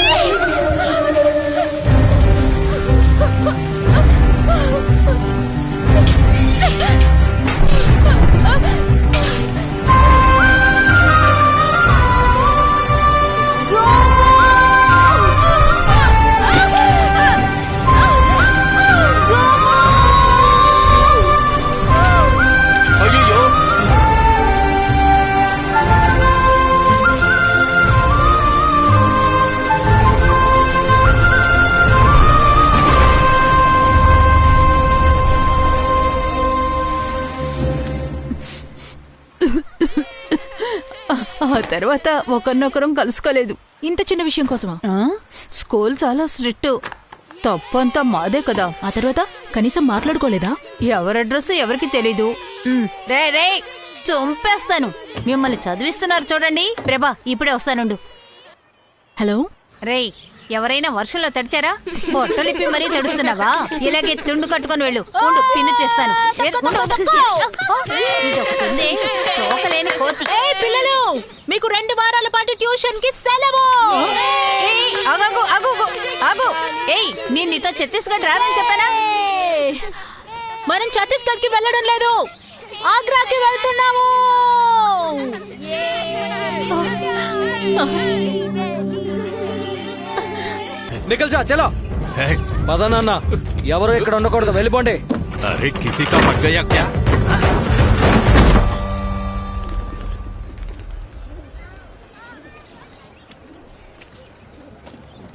అయ్యో ఆ తర్వాత ఒకరినొకరం కలుసుకోలేదు. ఇంత చిన్న విషయం కోసమా? స్కూల్ చాలా స్ట్రిక్ట్. తప్పంతా మాదే కదా. ఆ తర్వాత కనీసం మాట్లాడుకోలేదా? ఎవరి అడ్రస్ ఎవరికి తెలీదు. రే రే చంపేస్తాను. మిమ్మల్ని చదివిస్తున్నారు చూడండి. ప్రభా ఇప్పుడే వస్తానుండు. హలో రే ఎవరైనా వర్షంలో తడిచారా? పొట్టలిప్పి మరీ తడుస్తున్నావా? ఇలాగే తుండు కట్టుకొని వెళ్ళు. ఉండు పిన్ను తెస్తాను. ఇదొకటి తోకలేని కోతి. పిల్లలు మీకు 2 వారాల పాటు ట్యూషన్ కి సెలవు. ఆగు. ఏయ్ నేను నీతో ఛత్తీస్గఢ్ రానని చెప్పానా? మనం ఛత్తీస్గఢ్ కి వెళ్ళడం లేదు, ఆగ్రాకి వెళ్తున్నాము. నికల్ జా చలో. పద నాన్న, ఎవరు ఇక్కడ ఉండకూడదు, వెళ్ళిపోండి. అరే కిసి కా పట్ గయా క్యా?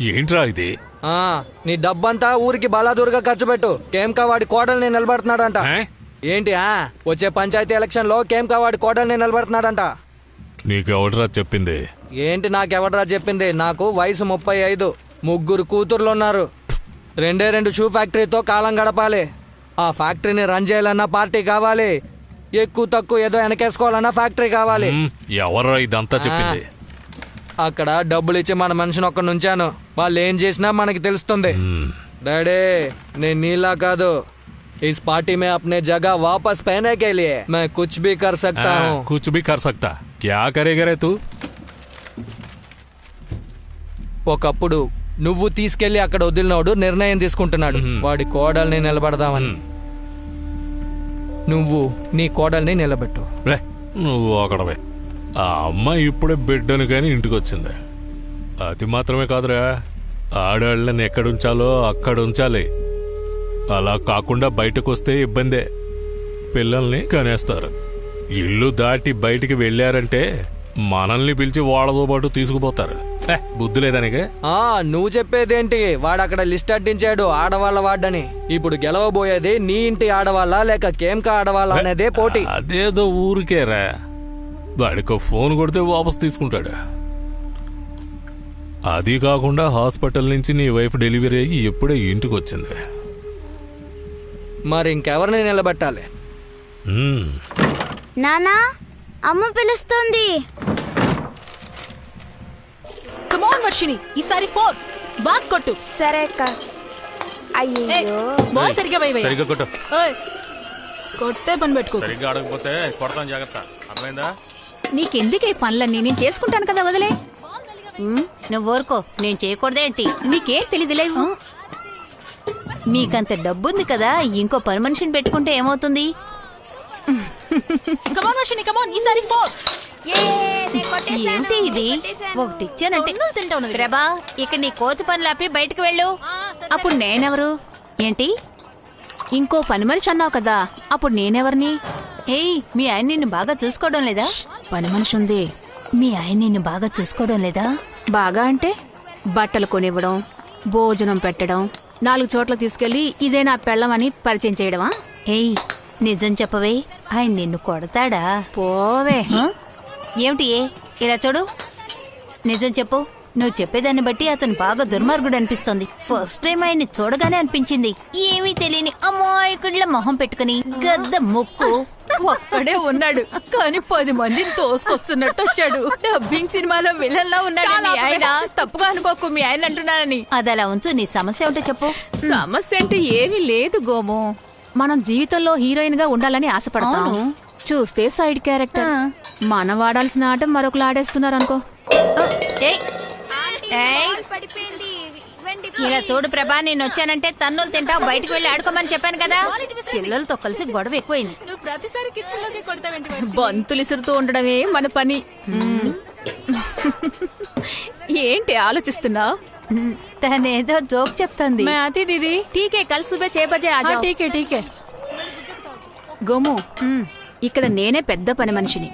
ఏంట్రా ఇది? నీ డబ్బంతా ఊరికి బలాదూరుగా ఖర్చు పెట్టు. కేంకా వాడి కోడల్ని నిలబడుతున్నాడంట. ఏంటి వచ్చే పంచాయతీ ఎలక్షన్ లో కేంకా వాడి కోడల్ని నిలబడుతున్నాడంట. నీకెవడరా చెప్పింది? ఏంటి నాకెవడరా చెప్పింది? నాకు వయసు 35, 3 కూతుర్లున్నారు. 2 షూ ఫ్యాక్టరీతో కాలం గడపాలి. ఆ ఫ్యాక్టరీని రన్ చేయాలన్నా పార్టీ కావాలి. ఎక్కువ తక్కువ ఏదో వెనకేసుకోవాలన్నా ఫ్యాక్టరీ కావాలి. ఎవరా ఇదంతా చెప్పింది? అక్కడ డబ్బులు ఇచ్చి మన మనిషిని ఒక్క నుంచాను. వాళ్ళు ఏం చేసినా మనకి తెలుస్తుంది. డాడీ నేను నీలా కాదు. इस पार्टी में अपने जगह वापस पहने के लिए मैं कुछ भी कर सकता हूँ. कुछ भी कर सकता? क्या करेगा रे तू? ఒకప్పుడు నువ్వు తీసుకెళ్లి అక్కడ వదిలినోడు నిర్ణయం తీసుకుంటున్నాడు వాడి కోడల్ని నిలబడదామని. నువ్వు నీ కోడల్ని నిలబెట్టు. నువ్వు అక్కడవే. ఆ అమ్మాయి ఇప్పుడే బిడ్డను కానీ ఇంటికి వచ్చింది. అది మాత్రమే కాదురా, ఆడవాళ్ళని ఎక్కడుంచాలో అక్కడ ఉంచాలి. అలా కాకుండా బయటకు వస్తే ఇబ్బందే. పిల్లల్ని కనేస్తారు. ఇల్లు దాటి బయటికి వెళ్ళారంటే మనల్ని పిలిచి వాళ్ళతో పాటు తీసుకుపోతారు. బుద్ధి లేదానికే? నువ్వు చెప్పేదేంటి? వాడక్కడ లిస్ట్ అంటించాడు ఆడవాళ్ళ వాడని. ఇప్పుడు గెలవబోయేది నీ ఇంటి ఆడవాళ్ళ లేక కేంకా ఆడవాళ్ళ అనేదే పోటీ. అదేదో ఊరికేరా, వాడికి ఫోన్ కొడితే వాపస్ తీసుకుంటాడు. అది కాకుండా హాస్పిటల్ నుంచి నీ వైఫ్ డెలివరీ అయ్యి ఎప్పుడే ఇంటికి వచ్చింది. మరి ఇంకెవరిని నిలబెట్టాలి? నానా, అమ్మ పిలుస్తుంది. కమాన్ వర్షిని, ఈసారి ఫోన్ బాగా కొట్టు. సరే అక్క. అయ్యో, బాల్ సరిగ్గా వేయవే. సరిగ్గా కొట్టు. కొట్టే పని పెట్టుకో. సరిగ్గా అడగకపోతే కొడతాం, జాగ్రత్త. అర్థమైందా? నీకెందుకే పనులన్నీ? నేను చేసుకుంటాను కదా, వదిలే. నువ్వు ఊరుకో, నేను చేయకూడదేంటి? నీకేం తెలియదులేవు. మీకంత డబ్బుంది కదా, ఇంకో పని మనిషిని పెట్టుకుంటే ఏమవుతుంది? కమాన్ వర్షిని, కమాన్, ఈసారి ఫోన్. ఏంటి ఇది? ఒకటి ఇచ్చానంటే ప్రభా, ఇక నీ కోతి పనులు ఆపి బయటకు వెళ్ళు. అప్పుడు నేనెవరు? ఏంటి? ఇంకో పని మనిషి అన్నావు కదా, అప్పుడు నేనెవరిని? ఏయ్, మీ ఆయన నిన్ను బాగా చూసుకోవడం లేదా? పని మనిషి ఉంది. మీ ఆయన నిన్ను బాగా చూసుకోవడం లేదా? బాగా అంటే బట్టలు కొనివ్వడం, భోజనం పెట్టడం, 4 చోట్ల తీసుకెళ్లి ఇదే నా పెళ్ళమని పరిచయం చేయడమా? ఏయ్, నిజం చెప్పవే, ఆయన నిన్ను కొడతాడా? పోవే. ఏమిటి ఇలా చూడు, నిజం చెప్పు. నువ్వు చెప్పేదాన్ని బట్టి అతను బాగా దుర్మార్గుడు అనిపిస్తోంది. ఫస్ట్ టైం ఆయన్ని చూడగానే అనిపించింది ఏమీ తెలియని అమాయకుడిలా మొహం పెట్టుకుని గద్ద ముక్కు. ఒక్కడే ఉన్నాడు కానీ 10 మందిని తోసుకొస్తున్నట్టు వచ్చాడు. డబ్బింగ్ సినిమాలో విలన్లా ఉన్నాడు మీ ఆయన. తప్పుగా అనుకోకు, మీ ఆయన అంటున్నానని. అది అలా ఉంచు. నీ సమస్య ఏమిటో చెప్పు. సమస్య అంటే ఏమీ లేదు గోము. మనం జీవితంలో హీరోయిన్ గా ఉండాలని ఆశపడతాం. చూస్తే సైడ్ క్యారెక్టర్. మనం వాడాల్సిన ఆట మరొకరు ఆడేస్తున్నారు అనుకో. ఇలా చూడు ప్రభా, నేను వచ్చానంటే తన్నులు తింటావు. బయటకు వెళ్ళి ఆడుకోమని చెప్పాను కదా. పిల్లలతో కలిసి గొడవ ఎక్కువైంది. ప్రతిసారి కిచెన్ లోకి కొడతావేంటి? బంతులు ఇసురుతూ ఉండడమే మన పని. ఏంటి ఆలోచిస్తున్నావు? తనేదో జోక్ చెప్తుంది. దీది టీకే కల్ సుబే 6 బజే ఆ జాओ. టీకే గోము, ఇక్కడ నేనే పెద్ద పని మనిషిని.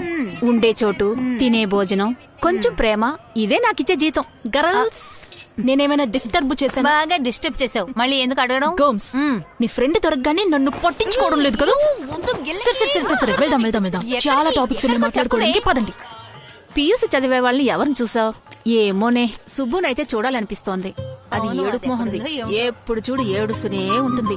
ఉండే చోటు, తినే భోజనం, కొంచెం ప్రేమ, ఇదే నాకిచ్చే జీతం. గర్ల్స్, నేనేమైనా డిస్టర్బ్ చేశాను? బాగా డిస్టర్బ్ చేసావు. మళ్ళీ ఎందుకు అడగడం? గోమ్స్, నీ ఫ్రెండ్ దొరకగానే నన్ను పట్టించుకోవడం లేదు కదా. సరే వెళ్దాం. చాలా టాపిక్స్ ఉన్నాయి మాట్లాడుకోవడానికి, పదండి. పియూసీ చదివే వాళ్ళని ఎవరిని చూసావు? ఏమోనే, సుబ్బునైతే చూడాలనిపిస్తోంది. అది ఏడుపు మొహంది. ఎప్పుడు చూడు ఏడుస్తూనే ఉంటుంది.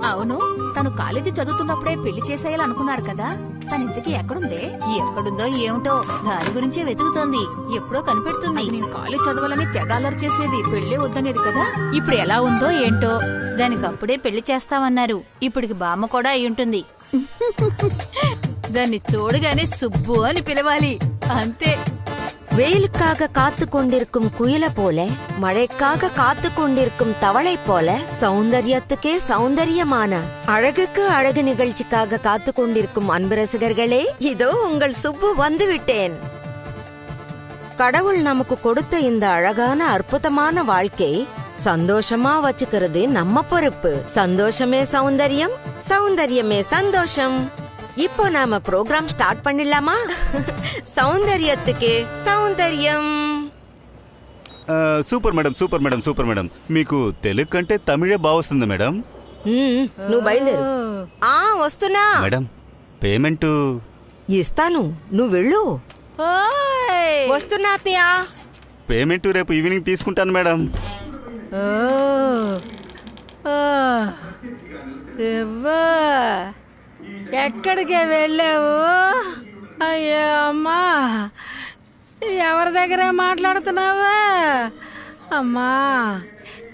అవును, తను కాలేజీ చదువుతున్నప్పుడే పెళ్లి చేసేయాలనుకున్నారు కదా. తను ఇంతకీ ఎక్కడుందే? ఎక్కడుందో ఏమిటో, దాని గురించే వెతుకుతోంది. ఎప్పుడో కనిపెడుతుంది. నేను కాలేజ్ చదవాలని తెగాలరు చేసేది, పెళ్లి వద్దనేది కదా. ఇప్పుడు ఎలా ఉందో ఏంటో. దానికి అప్పుడే పెళ్లి చేస్తామన్నారు. ఇప్పటికి బామ్మ కూడా అయి ఉంటుంది. దాన్ని చూడగానే సుబ్బు అని పిలవాలి, అంతే. வெயிலுக்காக காத்து கொண்டிருக்கும் குயில போல, மழைக்காக காத்து கொண்டிருக்கும் தவளை போல, சௌந்தரியத்துக்கே சௌந்தரியமான அழகுக்கு அழகு நிகழ்ச்சிக்காக காத்து கொண்டிருக்கும் அன்பு ரசிகர்களே, இதோ உங்கள் சுப்பு வந்து விட்டேன். கடவுள் நமக்கு கொடுத்த இந்த அழகான அற்புதமான வாழ்க்கை சந்தோஷமா வச்சுக்கிறது நம்ம பொறுப்பு. சந்தோஷமே சௌந்தரியம், சௌந்தரியமே சந்தோஷம். இப்போ நாம ப்ரோக்ராம் ஸ்டார்ட் பண்ணிடலாமா? సౌందర్యత్తుకే సౌందర్యం. Super madam. మీకు తెలుగు కంటే తమిళే బాగుస్తుంది మేడం. నువ్వు బయలుదేరు. వస్తున్నా మేడం. పేమెంట్ ఇస్తాను, నువ్వు వెళ్ళు. వస్తున్నా అత్తయ్య. పేమెంట్ రేపు ఈవినింగ్ తీసుకుంటాను మేడం. ఎక్కడికే వెళ్ళావు? అయ్యో అమ్మా, ఎవరి దగ్గర మాట్లాడుతున్నావా? అమ్మా,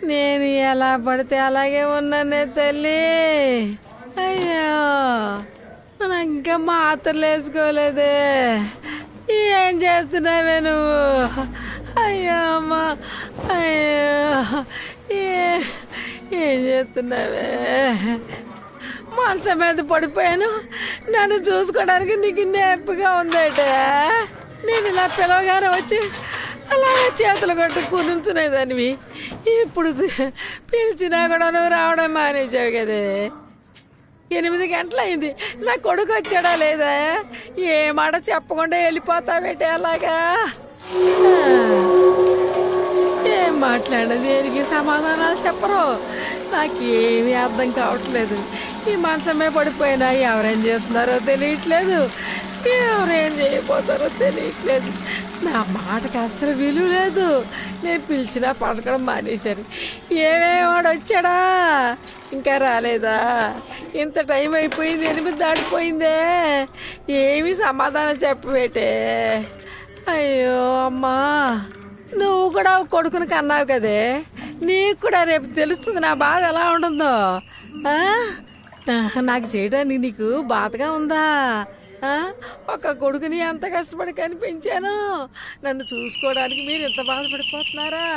నేను ఎలా పడితే అలాగే ఉన్నానే తల్లి. అయ్యో, మనం ఇంకా మాత్రలు వేసుకోలేదే. ఏం చేస్తున్నావే నువ్వు? అయ్యో అమ్మా, అయ్యో, ఏం చేస్తున్నావే? మంచం మీద పడిపోయాను. నన్ను చూసుకోవడానికి నీకు నొప్పిగా ఉందట. నేను ఇలా పిలవగానే వచ్చి అలా చేతులు కట్టు నిల్చునేదానివి. ఇప్పుడు పిలిచినా కూడా నువ్వు రావడం మానేసావు కదే. 8 గంటలైంది, నా కొడుకు వచ్చాడా లేదా? ఏ మాట చెప్పకుండా వెళ్ళిపోతావేటే అలాగా? ఏం మాట్లాడినా దేనికి సమాధానాలు చెప్పరు. నాకేమీ అర్థం కావట్లేదు. ఈ మంచమే పడిపోయినా ఎవరేం చేస్తున్నారో తెలియట్లేదు, ఎవరేం చేయబోతారో తెలియట్లేదు. నా మాటకు అస్సలు విలువ లేదు. నేను పిలిచినా పడకడం మానేశారు. ఏమేవాడు వచ్చాడా? ఇంకా రాలేదా? ఇంత టైం అయిపోయింది, 8 దాటిపోయిందే. ఏమీ సమాధానం చెప్పబేటే. అయ్యో అమ్మా, నువ్వు కూడా కొడుకుని కన్నావు కదే, నీకు కూడా రేపు తెలుస్తుంది నా బాధ ఎలా ఉంటుందో. నాకు చేయడానికి నీకు బాధగా ఉందా? ఒక కొడుకుని ఎంత కష్టపడి కనిపించాను, నన్ను చూసుకోవడానికి మీరు ఎంత బాధపడిపోతున్నారా?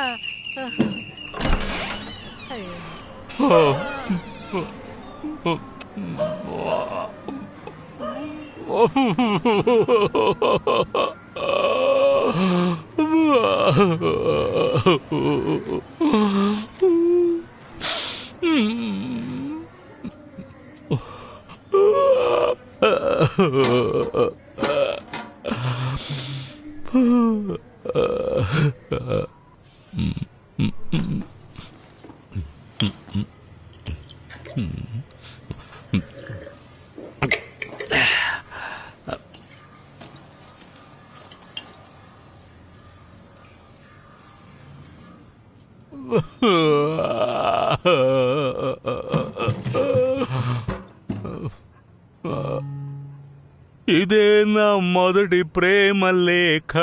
ఇదే నా మొదటి ప్రేమ లేఖ,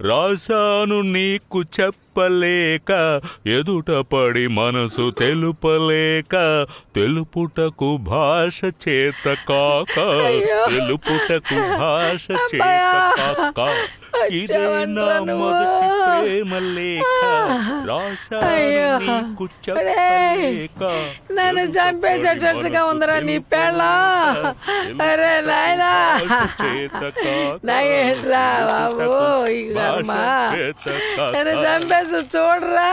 రాశాను నీకు చెప్పలేక, ఎదుట పడి మనసు తెలుపలేక, తెలుపుటకు భాష చేత కాక, తెలుపుటకు భాష చేత కాక. ఇదే నా మొదటి ప్రేమ లేఖ, రాశాను నీకు చెప్పలేక. నన్ను చంపేసేటట్టుగా ఉందరా నీ పెళ్ళ. అరే నాయనా, నాకేంట్రా బాబు ఈ కర్మ, నన్ను చంపేసి చూడరా.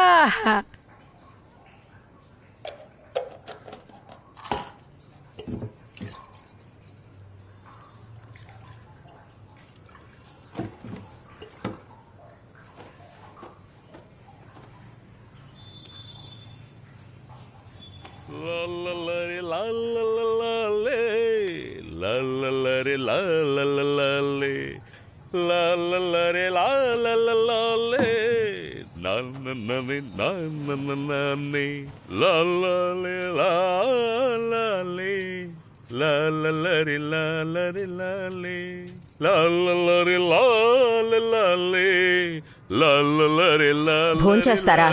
భోంచేస్తారా?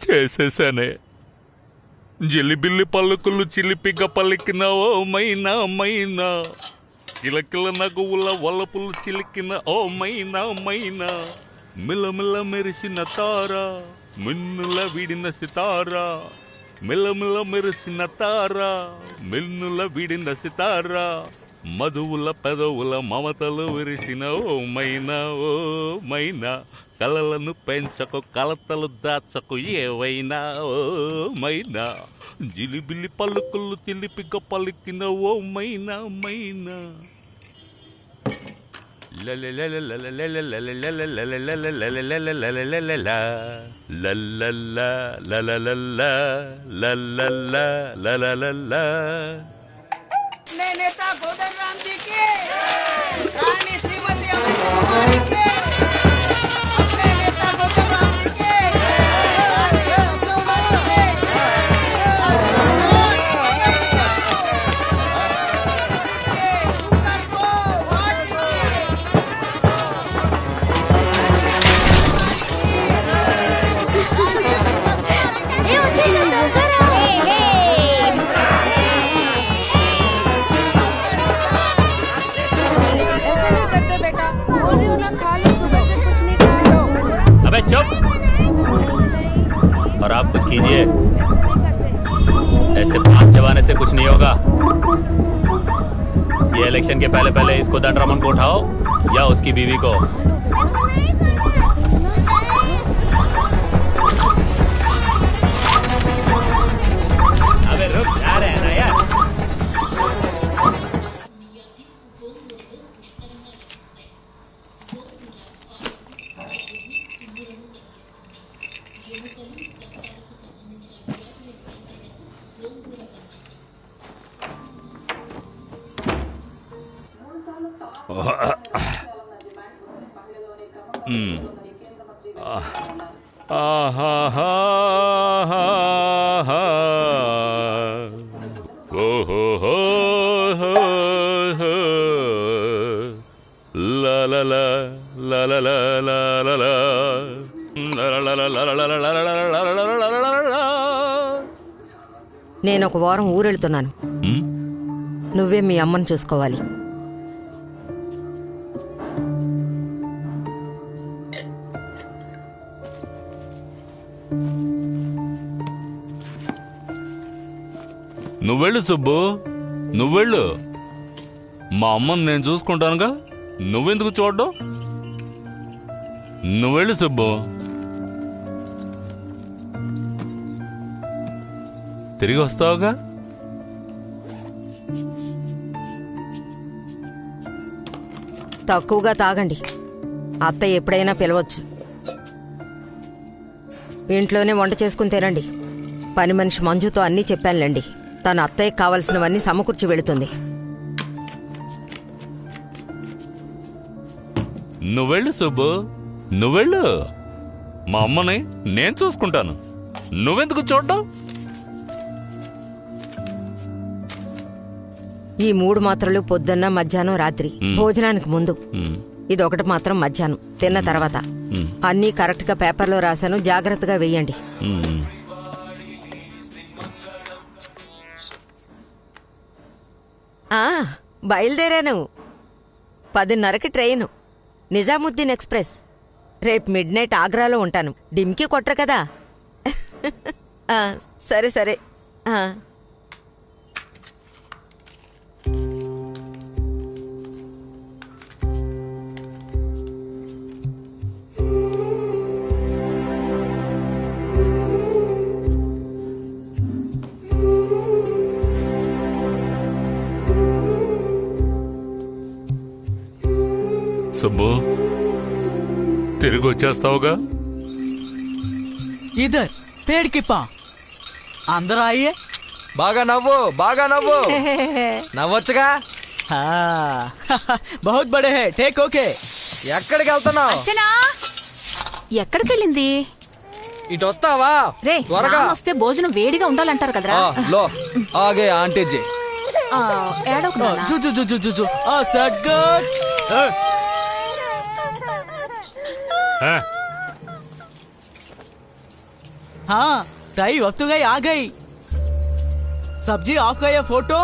చేసేసానే. జిలిబిల్లి పలుకులు చిలిపిగా పలికిన ఓ మైనా మైనా, కిలకిల నగువుల వలపులు చిలికిన ఓ మైనా మైనా, మిలమిల మెరిసిన తారా, మిన్నుల విడిన సితారా, మిలమిల మెరిసిన తారా, మిన్నుల విడిన సితారా, మధువుల పెదవుల మమతలు విరిసిన ఓ మైనా ఓ మైనా, కలలను పెంచకు కలతలు దాచకు ఏవైనా ఓ మైనా, జిలిబిలి పలుకులు చిలిపిగా పలికిన ఓ మైనా మైనా. नेता गोदर राम जी की, रानी श्रीमती अमृत कुमारी की, अपने नेता गोदर राम जी की, अबे चुप, और आप कुछ कीजिए, ऐसे बात चबाने से कुछ नहीं होगा। ये इलेक्शन के पहले पहले इसको दंडरामन को उठाओ या उसकी बीवी को। अबे रुक जा रहे हैं ना यार। నేను ఒక వారం ఊరెళ్తున్నాను. నువ్వే మీ అమ్మని చూసుకోవాలి. నువ్వెళ్ళు సుబ్బు, నువ్వెళ్ళు. మా అమ్మని నేను చూసుకుంటానుగా, నువ్వెందుకు చూడ్డం? నువ్వెళ్ళు సుబ్బు. తిరిగి వస్తావుగా? తక్కువగా తాగండి. అత్తయ్య ఎప్పుడైనా పిలవచ్చు. ఇంట్లోనే వంట చేసుకుని తినండి. పని మనిషి మంజుతో అన్నీ చెప్పానులేండి. తన అత్తయ్యకి కావలసినవన్నీ సమకూర్చి వెళుతుంది. నువ్వెళ్ళు సుబ్బు, నువ్వెళ్ళు. మా అమ్మని నేను చూసుకుంటాను, నువ్వెందుకు చూడ్డం? ఈ 3 మాత్రలు పొద్దున్న, మధ్యాహ్నం, రాత్రి భోజనానికి ముందు. ఇదొకటి మాత్రం మధ్యాహ్నం తిన్న తర్వాత. అన్నీ కరెక్ట్గా పేపర్లో రాశాను, జాగ్రత్తగా వెయ్యండి. బయలుదేరాను. 10:30కి ట్రైను, నిజాముద్దీన్ ఎక్స్ప్రెస్. రేపు మిడ్నైట్ ఆగ్రాలో ఉంటాను. డిమ్కి కొట్టరు కదా. సరే సరే. సుబ్బు, తిరిగి వచ్చేస్తావుగా? ఇదర్ పేడ్ పా అందరూ అయ్యే. బాగా నవ్వు, బాగా నవ్వు. నవ్వొచ్చుగా. బహుత్ బడే హై, టేక్ ఓకే. ఎక్కడికి వెళ్తున్నావు? ఎక్కడికి వెళ్ళింది? ఇటు వస్తావా? రే త్వరగా వస్తే భోజనం వేడిగా ఉండాలంటారు కదరా. లో ఆగే ఆంటీజీ. हाँ ताई अब तो गई आ गई. सब्जी ऑफ गई है फोटो.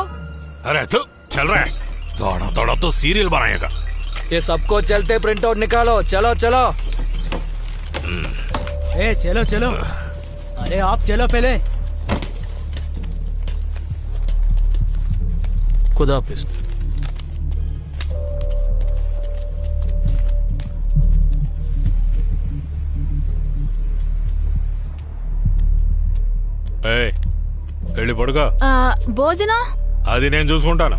अरे तो चल रहा है, थोड़ा थोड़ा तो सीरियल बनाएगा. ये सबको चलते प्रिंट आउट निकालो. चलो चलो. ए चलो चलो. अरे आप चलो पहले. खुदा हाफिज. వెళ్ళి పడుకో. భోజనం అది నేను చూసుకుంటాను.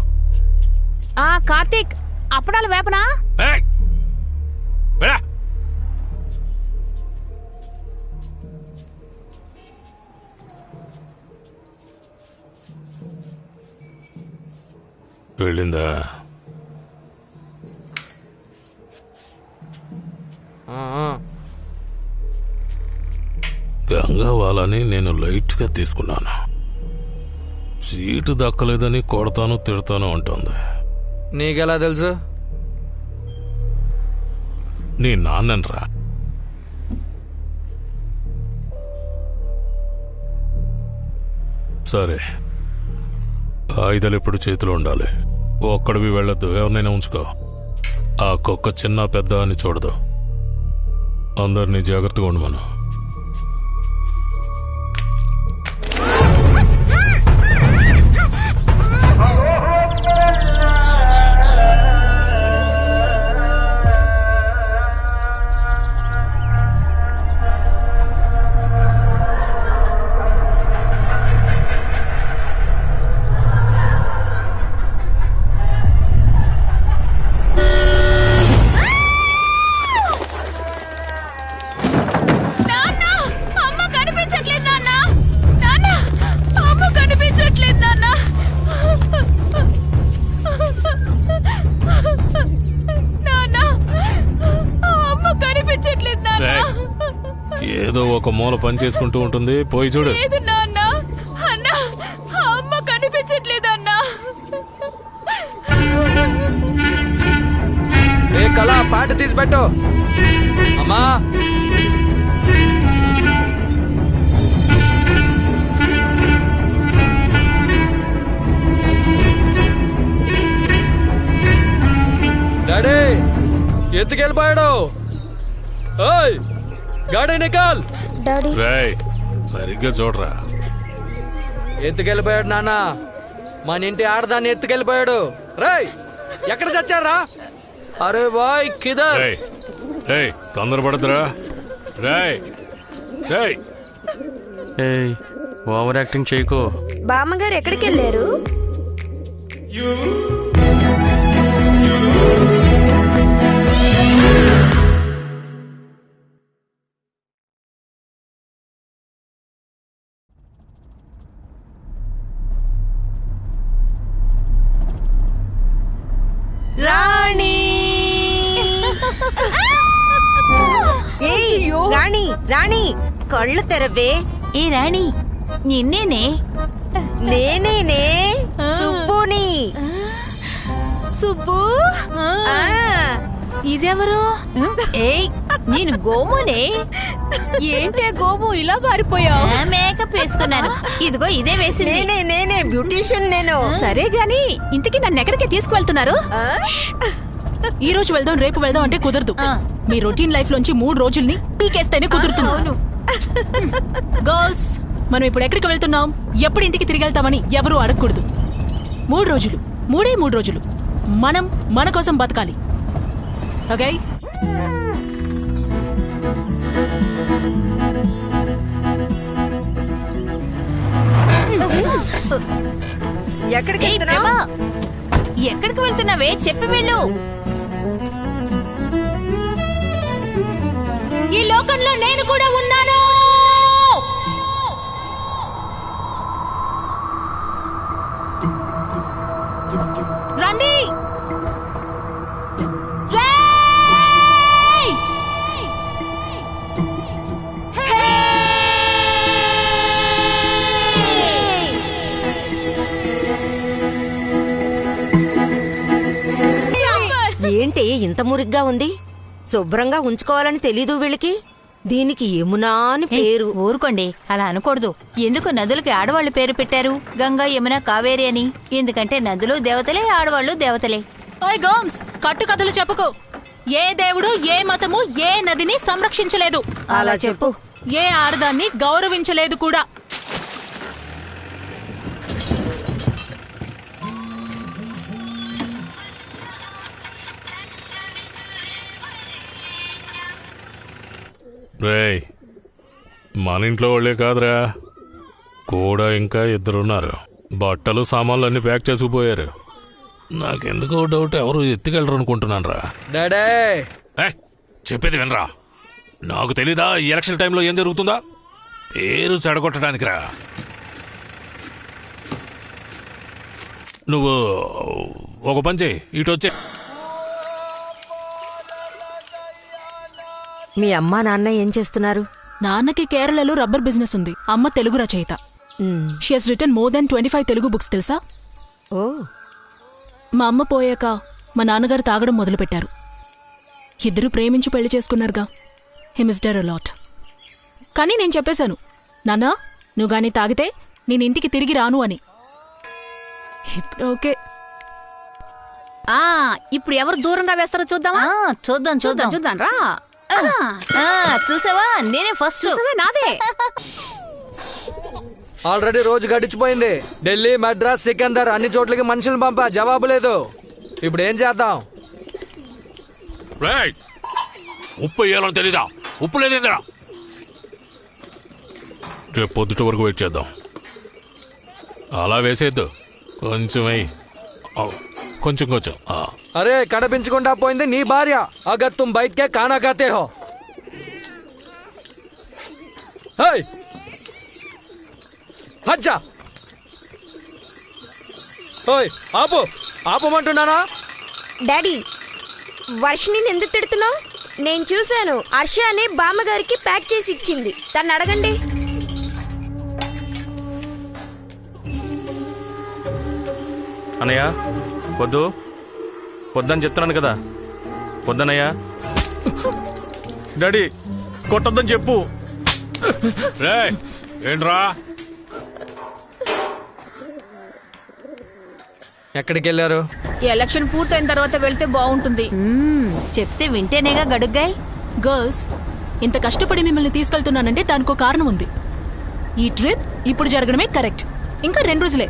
కార్తీక్, అప్పడాలు వేపనా? వెళ్ళిందా? గంగావాలని నేను లైట్ గా తీసుకున్నాను. సీటు దక్కలేదని కొడతాను తిడతాను అంటుంది. నీకెలా తెలుసు? నీ నాన్నరా. సరే, ఆయుధాలు ఎప్పుడు చేతిలో ఉండాలి. ఒక్కడివి వెళ్ళొద్దు, ఎవరినైనా ఉంచుకో. ఆ కుక్క చిన్న పెద్ద అని చూడదు. అందరినీ జాగ్రత్తగా ఉండమను. ఒక మూల పని చేసుకుంటూ ఉంటుంది. పోయి చూడు. లేదు నాన్న, అన్న అమ్మ కనిపించట్లేదు అన్న. ఏ కళ పాట తీసి పెట్టు. అమ్మా డాడీ ఎత్తుకెళ్ళిపోయాడు. ఓయ్ గాడి నికాల్. డాడీ రేయ్ సరిగ్గా చూడరా. ఎత్తుకెళ్ళిపోయాడు నాన్న. మన ఇంటి ఆడదాన్ని ఎత్తుకెళ్ళిపోయాడు. రేయ్ ఎక్కడ చచ్చారా? అరే బాయ్ కిదర్. రేయ్ తొందరపడదురా. రేయ్ రేయ్ ఏయ్ ఓవర్ యాక్టింగ్ చేయకో. బామ్మగారు ఎక్కడికి వెళ్ళారు? రాణి ఏయ్ రాణి రాణి కళ్ళు తెరవే. ఏ రాణి నిన్నేనే. నేనేనే సుబ్బుని. సుబ్బు ఇదెవరు? ఏయ్ నేను గోమునే. ఏంటే గోము ఇలా పారిపోయావు? మేకప్ వేసుకున్నాను. ఇదిగో ఇదే వేసింది. నేనే బ్యూటీషియన్ నేను. సరే గాని ఇంతకీ నన్ను ఎక్కడికి తీసుకువెళ్తున్నారు? ఈ రోజు వెళ్దాం రేపు వెళ్దాం అంటే కుదరదు. మీ రొటీన్ లైఫ్ లోంచి 3 రోజుల్ని పీకేస్తేనే కుదురుతుంది. గర్ల్స్ మనం ఇప్పుడు ఎక్కడికి వెళ్తున్నాం, ఎప్పుడు ఇంటికి తిరిగి వెళ్తామని ఎవరూ అడగకూడదు. 3 రోజులు, 3 రోజులు మనం మన కోసం బతకాలి. ఓకే? ఎక్కడికి వెళ్తున్నావు? ఎక్కడికి వెళ్తున్నావే చెప్పి వెళ్ళు. ఈ లోకంలో నేను కూడా ఉన్నాను. రండి. ఏంటి ఇంత మురిగ్గా ఉంది? శుభ్రంగా ఉంచుకోవాలని తెలీదు వీళ్ళకి. దీనికి యమునా అని పేరు. ఊరుకోండి, అలా అనకూడదు. ఎందుకు నదులకి ఆడవాళ్ళు పేరు పెట్టారు? గంగా, యమున, కావేరి అని. ఎందుకంటే నదులు దేవతలే, ఆడవాళ్ళు దేవతలే. ఓయ్ గోమ్స్, కట్టు కథలు చెప్పుకో. ఏ దేవుడు ఏ మతము ఏ నదిని సంరక్షించలేదు. అలా చెప్పు. ఏ ఆడదాన్ని గౌరవించలేదు కూడా. రేయ్ మన ఇంట్లో వాళ్ళే కాదురా, కూడా ఇంకా 2 ఉన్నారు. బట్టలు సామాన్లు అన్ని ప్యాక్ చేసుకుపోయారు. నాకెందుకో డౌట్, ఎవరు ఎత్తుకెళ్ళరు అనుకుంటున్నాను రా. డాడీ చెప్పేది వినరా. నాకు తెలీదా ఈ ఎలక్షన్ టైంలో ఏం జరుగుతుందా? పేరు చెడగొట్టడానికి రా. నువ్వు ఒక పని చేయి, ఇటు వచ్చే. మీ అమ్మా నాన్న ఏం చేస్తున్నారు? నాన్నకి కేరళలో రబ్బర్ బిజినెస్ ఉంది. అమ్మ తెలుగు రచయిత. She has written more than 25 Telugu books తెలుసా? ఓ. మా అమ్మ పోయాక మా నాన్నగారు తాగడం మొదలుపెట్టారు. ఇద్దరు ప్రేమించి పెళ్లి చేసుకున్నారుగా. హి మిస్డ్ హర్ అ లాట్. కానీ నేను చెప్పేశాను, నాన్నా నువ్వు గానీ తాగితే నేను ఇంటికి తిరిగి రాను అని. ఇప్పుడు ఓకే. ఇప్పుడు ఎవరు దూరంగా వేస్తారో చూద్దామా? చూద్దాం చూద్దాం చూద్దాం రా. చూసావా, నేనే ఫస్ట్. నాదే. ఆల్రెడీ రోజు గడిచిపోయింది. ఢిల్లీ, మద్రాస్, సికందర్ అన్ని చోట్లకి మనుషులు పంపా, జవాబు లేదు. ఇప్పుడు ఏం చేద్దాం? ఉప్పు వేయాలని తెలీదా? ఉప్పు లేదేంద్రా. రేపు పొద్దుట వరకు వెయిట్ చేద్దాం. అలా వేసేద్దు, కొంచెం కొంచెం కొంచెం. అరే కడపించకుండా పోయింది నీ భార్య. అగర్ తుమ్ బయటకే ఖానా ఖాతే హో. హజ్జా ఓయ్ ఆపు, ఆపమంటున్నానా? డాడీ వర్షిని ఎందుకు తిడుతున్నావు? నేను చూశాను. హర్ష అని బామ్మగారికి ప్యాక్ చేసి ఇచ్చింది. తను అడగండి. అన్నయ్య వద్దు వద్దని చెప్తున్నాను కదా. వద్దనయ్యా. డాడీ కొట్టొద్దని చెప్పు. ఏంట్రా ఎక్కడికి వెళ్ళారు? ఎలక్షన్ పూర్తయిన తర్వాత వెళ్తే బాగుంటుంది. చెప్తే వింటేనేగా గడుగ్గాయ్. గర్ల్స్, ఇంత కష్టపడి మిమ్మల్ని తీసుకెళ్తున్నానంటే దానికో కారణం ఉంది. ఈ ట్రిప్ ఇప్పుడు జరగడమే కరెక్ట్. ఇంకా 2 రోజులే,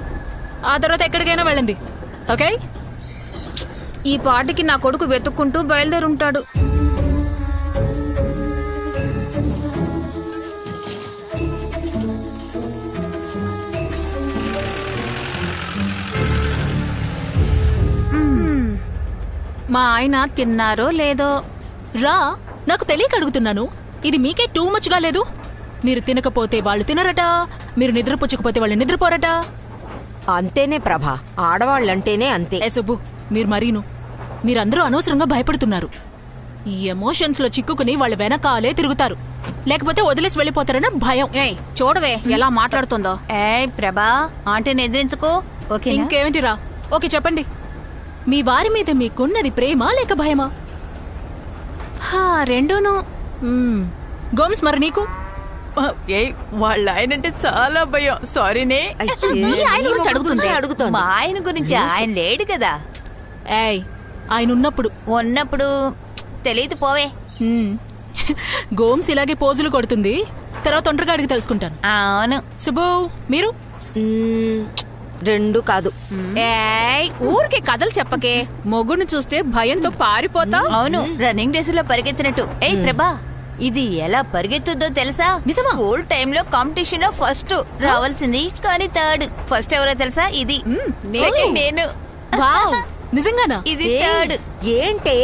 ఆ తర్వాత ఎక్కడికైనా వెళ్ళండి. ఓకే? ఈ పాటికి నా కొడుకు వెతుక్కుంటూ బయలుదేరుంటాడు. మా ఆయన తిన్నారో లేదో. రా, నాకు తెలియక అడుగుతున్నాను. ఇది మీకే టూ మచ్గా లేదు? మీరు తినకపోతే వాళ్ళు తినరట, మీరు నిద్రపుచ్చకపోతే వాళ్ళు నిద్రపోరట. అంతేనే ప్రభా, ఆడవాళ్ళంటేనే అంతే. సుబ్బు, మీరు మరీను. మీరందరూ అనవసరంగా భయపడుతున్నారు. ఈ ఎమోషన్స్ లో చిక్కుకుని వాళ్ళ వెనకాలే తిరుగుతారు, లేకపోతే వదిలేసి వెళ్ళిపోతారన్న భయం. చూడవే ఎలా మాట్లాడుతుందో. ప్రభా, ఆంటీని ఎదిరించుకో. ఇంకేమిటిరా? ఓకే చెప్పండి, మీ వారి మీద మీకున్నది ప్రేమ లేక భయమా? రెండూను. గోమ్స్, మరి నీకు? వాళ్ళ ఆయనంటే చాలా భయం. సారీనే. అడుగుతుంది. మా ఆయన గురించి ఆయన లేడు కదా. ఆయన ఉన్నప్పుడు తెలియదు పోవే. గోమ్స్ ఇలాగే పోజులు కొడుతుంది, తర్వాత ఒంటరిగాడికి తెలుసుకుంటాను. అవును. సుబ్బు, మీరు? 2 కాదు. ఊరికే కథలు చెప్పకే. మొగుడిని చూస్తే భయంతో పారిపోతా. అవును, రన్నింగ్ రేస్ లో పరిగెత్తినట్టు. ప్రభా, ఇది ఎలా పరిగెత్తుద్దో తెలుసా? స్కూల్ టైంలో కాంపిటీషన్ లో ఫస్ట్ రావాల్సింది, కానీ థర్డ్. ఫస్ట్ ఎవరో తెలుసా? ఇది. నేను. నిజంగానా? ఇది థర్డ్. ఏంటే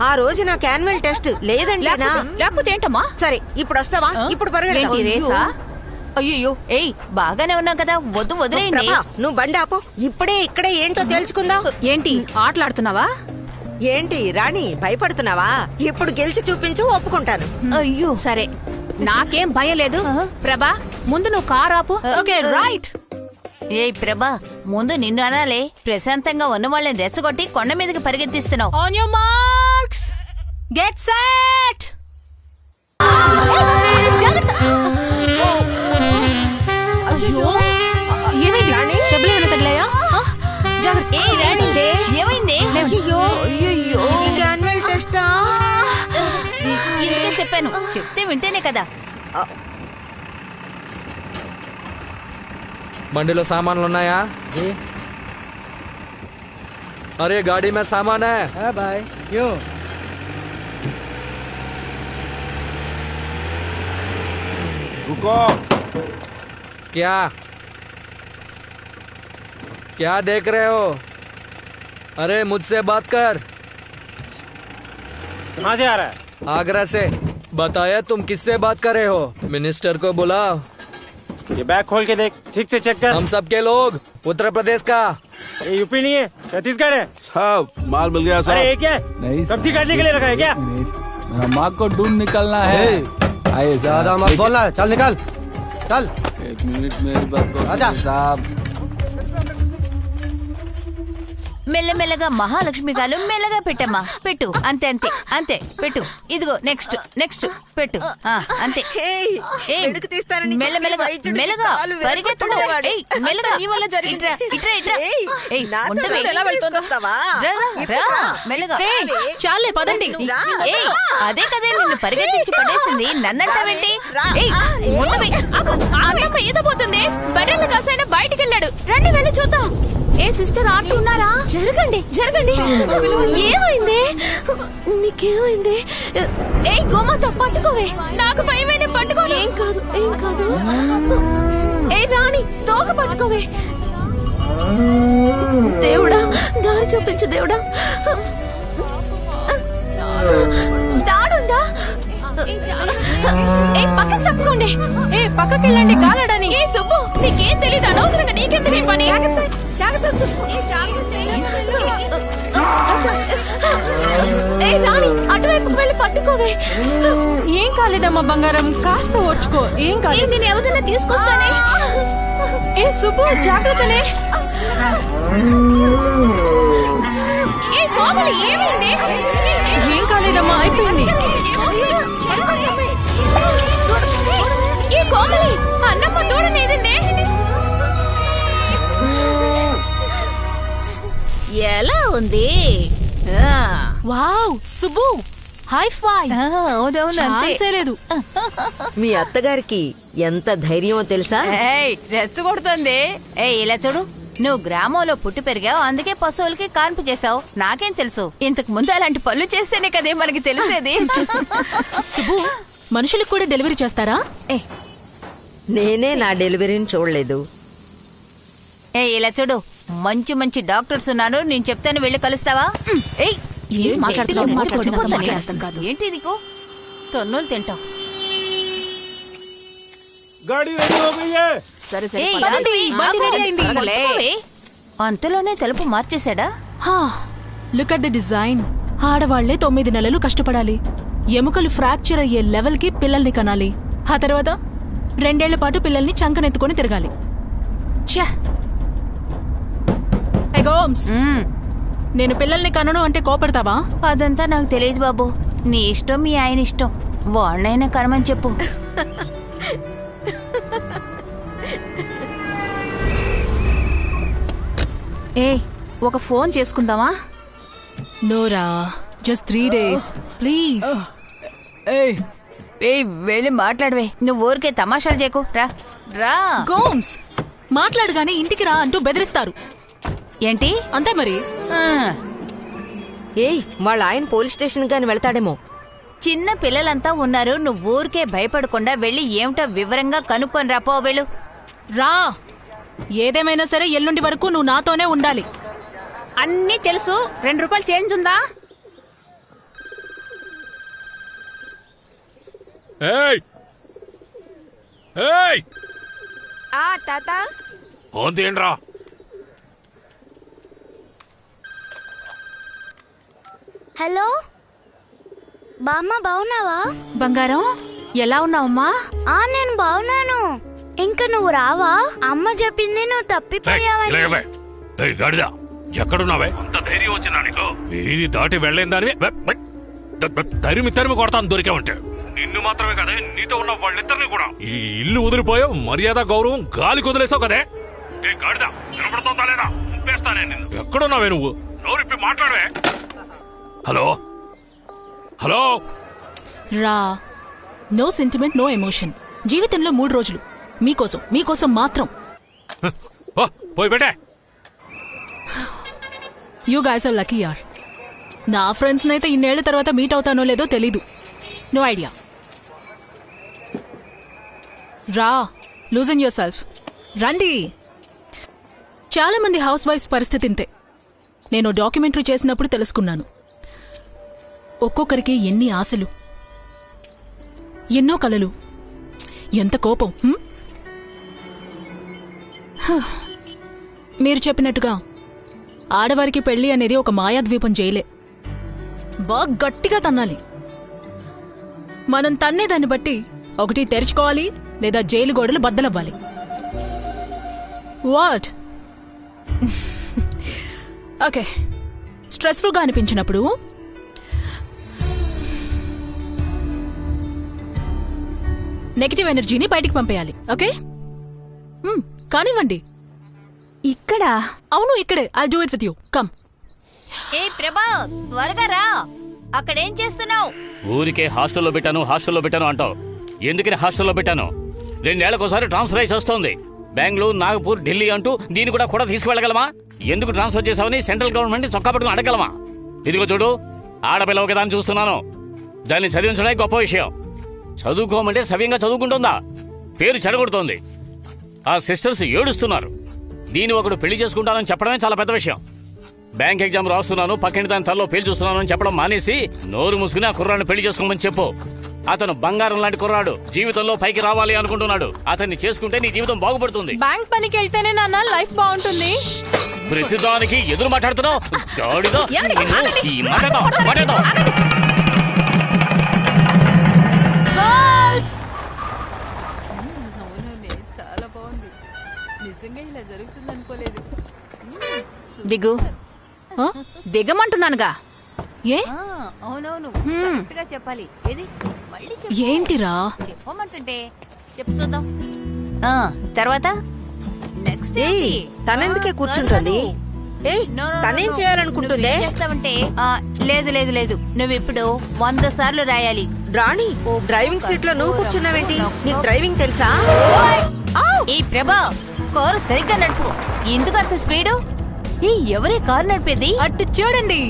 ఆ రోజు నాకు యాన్యువల్ టెస్ట్ లేదంటేనా? లేకపోతే ఏంటమ్మా? సరే, ఇప్పుడు వస్తావా? ఇప్పుడు పరిగెడతా. అయ్యో, బాగానే ఉన్నావు కదా, వద్దు వదిలేయండి. నువ్వు బండి ఆపు. ఇప్పుడే ఇక్కడే ఏంటో తెలుసుకుందాం. ఏంటి ఆటలాడుతున్నావా? ఏంటి రాణి, భయపడుతున్నావా? ఇప్పుడు గెలిచి చూపించు, ఒప్పుకుంటాను. అయ్యో సరే, నాకేం భయం లేదు. ప్రభా, ముందు నువ్వు కార్ ఆపు. Okay, right. ప్రభా, ముందు నిన్ను అనాలే. ప్రశాంతంగా ఉన్న వాళ్ళని రెచ్చగొట్టి కొండ మీదకి పరిగెత్తిస్తున్నావు. On your marks, get set. అయ్యో, ఏమైంది? దెబ్బలు ఏమైనా తగిలాయా? ఏమైంది? యాన్యువల్ టెస్టా? ఇందుకే చెప్పాను, చెప్తే వింటేనే కదా. బండిలో సామాన్లు ఉన్నాయా? अरे गाड़ी में सामान है भाई। क्यों? रुको। क्या क्या देख रहे हो? अरे मुझसे बात कर। कहाँ से आ रहा है? आगरा से। बताया तुम किससे बात कर रहे हो? मिनिस्टर को बुलाओ। ये बैग खोल के देख, ठीक से चेक कर। हम सबके लोग उत्तर प्रदेश का। ये यूपी नहीं है, छत्तीसगढ़ है। साहब माल मिल गया साहब। अरे ये क्या है? सब्जी काटने के लिए रखा है क्या? माँ को ढूंढ निकलना है। आइए ज्यादा मत बोलना, चल निकल चल। 1 मिनट मेरी बात को साहब। మెల్లమెల్లగా మహాలక్ష్మి గారు మెల్లగా పెట్టమ్మా, పెట్టు. అంతే అంతే అంతే, పెట్టు. ఇదిగో నెక్స్ట్ నెక్స్ట్ పెట్టు. అంతే. మెల్లమెల్లగా మెల్లగా పరిగెత్తు. మెల్లగా ఇట్రా ఇట్రా ఇట్రా. మెల్లగా. చాలే పదండి. అదే కదే నిన్ను పరిగెత్తించి పడేసింది, నన్నంటావేంటి? అన్నమ్మ ఈత పోతుంది. బర్రెల కాసైనా బయటికి వెళ్ళాడు. రండి వెళ్ళి చూద్దాం. ఏ సిస్టర్, ఆర్చి ఉన్నారా? జరగండి జరగండి. ఏమైంది? నీకేమైంది? ఏ గోమాత, పట్టుకోవే. నాకు భయమైనా పట్టుకో. ఏం కాదు ఏం కాదు. ఏ రాణి, తోక పట్టుకోవే. దేవుడా, దారి చూపించు దేవుడా. దాడుందా? ఏ పక్కకు తప్పుకోండి. ఏ పక్కకి వెళ్ళండి, కాలడని. ఏ సుబ్బు, నీకేం తెలీదు, అనవసరంగా నీకెందుకు ఈ పని? జాగ్రత్త చూసుకో. ఏ రాణి, అటువైపుకు వెళ్ళి పట్టుకోవే. ఏం కాలేదమ్మా బంగారం, కాస్త ఓర్చుకో. ఏం కాలేదు. నేను ఎవరైనా తీసుకొస్తానే. ఏ సుబ్బు, జాగ్రత్తనే. ఏ కోమలి, ఏమైంది? ఏం కాలేదమ్మా, అయిపోయింది. ఏ కోమలి, అన్నమ్మ దూడ నీదిందే. ఎలా ఉంది? వావ్ సుబ్బు, హై ఫై. లేదు. మీ అత్తగారికి ఎంత ధైర్యమో తెలుసా? రెచ్చగొడుతుంది. ఇలా చూడు, నువ్వు గ్రామంలో పుట్టి పెరిగావు, అందుకే పశువులకి కాన్పు చేసావు. నాకేం తెలుసు? ఇంతకు ముందు అలాంటి పనులు చేస్తేనే కదే మనకి తెలిసేది. సుబ్బు, మనుషులకు కూడా డెలివరీ చేస్తారా? నేనే నా డెలివరీని చూడలేదు. ఇలా చూడు, మంచి మంచి డాక్టర్స్ ఉన్నారు, నేను చెప్తాను, వెళ్ళి కలుస్తావా? ఏంటి నీకు తొన్నులు తింటావు? गाड़ी रेडी हो गई है। సరే సరే, ఏయ్, బండి రెడీ అయింది. అంతలోనే తలుపు మార్చేశాడా? Look at the design. ఆడవాళ్లే 9 నెలలు కష్టపడాలి, ఎముకలు ఫ్రాక్చర్ అయ్యే లెవెల్ కి పిల్లల్ని కనాలి, ఆ తర్వాత 2 ఏళ్ల పాటు పిల్లల్ని చంకనెత్తుకొని తిరగాలి. గోమ్స్, నేను పిల్లల్ని కనను అంటే కోపడతావా? అదంతా నాకు తెలియదు బాబు, నీ ఇష్టం, మీ ఆయన ఇష్టం, వాళ్ళైనా కనమని చెప్పు. ఒక ఫోన్ చేసుకుందామా? నోరా, జస్ట్ 3 days ప్లీజ్. వెళ్ళి మాట్లాడవే, నువ్వు ఊరికే తమాషాలు చేయకు. రా రా. గోమ్స్, మాట్లాడగానే ఇంటికి రా అంటూ బెదిరిస్తారు. ఏంటి? అంతే మరి. ఏయ్, వాళ్ళ ఆయన పోలీస్ స్టేషన్ గాని వెళ్తాడేమో. చిన్న పిల్లలంతా ఉన్నారు, నువ్వు ఊరికే భయపడకుండా వెళ్ళి ఏమిటో వివరంగా కనుక్కొని రాపో. వెళ్ళు. రా. ఏదేమైనా సరే ఎల్లుండి వరకు నువ్వు నాతోనే ఉండాలి. అన్నీ తెలుసు. 2 రూపాయలు చేంజ్ ఉందా? తాత ఏంట్రా? హలో బామ్మ, బావున్నావా? బంగారం, ఎలా ఉన్నావమ్మా? నేను బావున్నాను. ఇంకా నువ్వు రావా? అమ్మ చెప్పింది నువ్వు తప్పిపోయావని. ఎక్కడున్నావే? అంత ధైర్యం వచ్చినా నీకు? వీధి దాటి వెళ్ళేం దానివి తరిమి తరిమి కొడతాను దొరికే ఉంటే. నిన్ను మాత్రమే కదే, నీతో ఉన్న వాళ్ళిద్దరిని కూడా. ఈ ఇల్లు వదిలిపోయావు, మర్యాద గౌరవం గాలి కుదిలేసావు కదే. గాడిదా, వినపడుతుందా లేదా? పంపేస్తానే నిన్ను. ఎక్కడున్నావే నువ్వు? నోరిప్పి మాట్లాడవే. Hello hello. రా. No sentiment, no emotion. జీవితంలో 3 రోజులు మీకోసం, మీకోసం మాత్రం. పోయి పెట్టే. యూ గైస్ ఆర్ లక్కీ యార్. నా ఫ్రెండ్స్ నైతే ఇన్నేళ్ల తర్వాత మీట్ అవుతానో లేదో తెలీదు. No idea. రా, లూజన్ యువర్ సెల్ఫ్. రండి. చాలా మంది హౌస్ వైఫ్స్ పరిస్థితి ఇంతే. నేను డాక్యుమెంటరీ చేసినప్పుడు తెలుసుకున్నాను. ఒక్కొక్కరికి ఎన్ని ఆశలు, ఎన్నో కలలు, ఎంత కోపం. మీరు చెప్పినట్టుగా ఆడవారికి పెళ్లి అనేది ఒక మాయాద్వీపం జైలే. బాగా గట్టిగా తన్నాలి. మనం తన్నేదాన్ని బట్టి ఒకటి తెరుచుకోవాలి, లేదా జైలు గోడలు బద్దలవ్వాలి. వాట్? ఓకే, స్ట్రెస్ఫుల్గా అనిపించినప్పుడు నెగటివ్ ఎనర్జీని బయటికి పంపేయాలి. ఓకే, కానివ్వండి. ఇక్కడ? అవును, ఇక్కడే. I'll do it with you. Come. ఏ ప్రభా, త్వరగా రా. అక్కడేం చేస్తున్నావు? ఊరికే హాస్టల్లో పెట్టాను అంటావు. ఎందుకని హాస్టల్లో పెట్టాను? 2 ఏళ్లకోసారి ట్రాన్స్ఫర్ అయి వస్తోంది. బెంగళూరు, నాగపూర్, ఢిల్లీ అంటూ దీన్ని కూడా తీసుకువెళ్ళగలమా? ఎందుకు ట్రాన్స్ఫర్ చేసావని సెంట్రల్ గవర్నమెంట్ చొక్కా పట్టుకుని అడగలమా? ఇదిగో చూడు, ఆడపిల్ల ఒక దాన్ని చూస్తున్నాను. దాన్ని చదివించడానికి గొప్ప విషయం. చదువుకోమంటే సవ్యంగా చదువుకుంటుందా? పేరు చెడగొడుతోంది. ఆ సిస్టర్స్ ఏడుస్తున్నారు. దీన్ని ఒకడు పెళ్లి చేసుకుంటానని చెప్పడమే చాలా పెద్ద విషయం. బ్యాంక్ ఎగ్జామ్ రాస్తున్నాను, పక్కింటి దాని తల్లో పేరు చూస్తున్నాను అని చెప్పడం మానేసి నోరు మూసుకుని ఆ కుర్రాడిని పెళ్లి చేసుకోమని చెప్పు. అతను బంగారం లాంటి కుర్రాడు, జీవితంలో పైకి రావాలి అనుకుంటున్నాడు. అతన్ని చేసుకుంటే నీ జీవితం బాగుపడుతుంది. బ్యాంక్ పనికి వెళ్తేనే నాన్న లైఫ్ బాగుంటుంది. ప్రతిదానికి ఎదురు మాట్లాడుతున్నావు. నిజంగా ఇలా జరుగుతుంది అనుకోలేదు. దిగు. దిగమంటున్నానుగా. ఏ అవునవును కరెక్ట్గా చెప్పాలి. ఏది మళ్ళీ ఏంటిరా చెప్పమంటుంటే చెప్పు చూద్దాం. తర్వాత నెక్స్ట్ తనెందుకే కూర్చుంటుంది? తనేం చేయాలనుకుంటుందే? చేస్తావంటే లేదు లేదు లేదు, నువ్వు ఇప్పుడు 100 సార్లు రాయాలి. రాణి, డ్రైవింగ్ సీట్ లో నువ్వు కూర్చున్నావేంటి? నీకు డ్రైవింగ్ తెలుసా? ఈ ప్రభా, కారు సరిగ్గా నడుపు. ఎందుకు అంత స్పీడు? ఎవరే కారు నడిపేది? అటు చూడండి.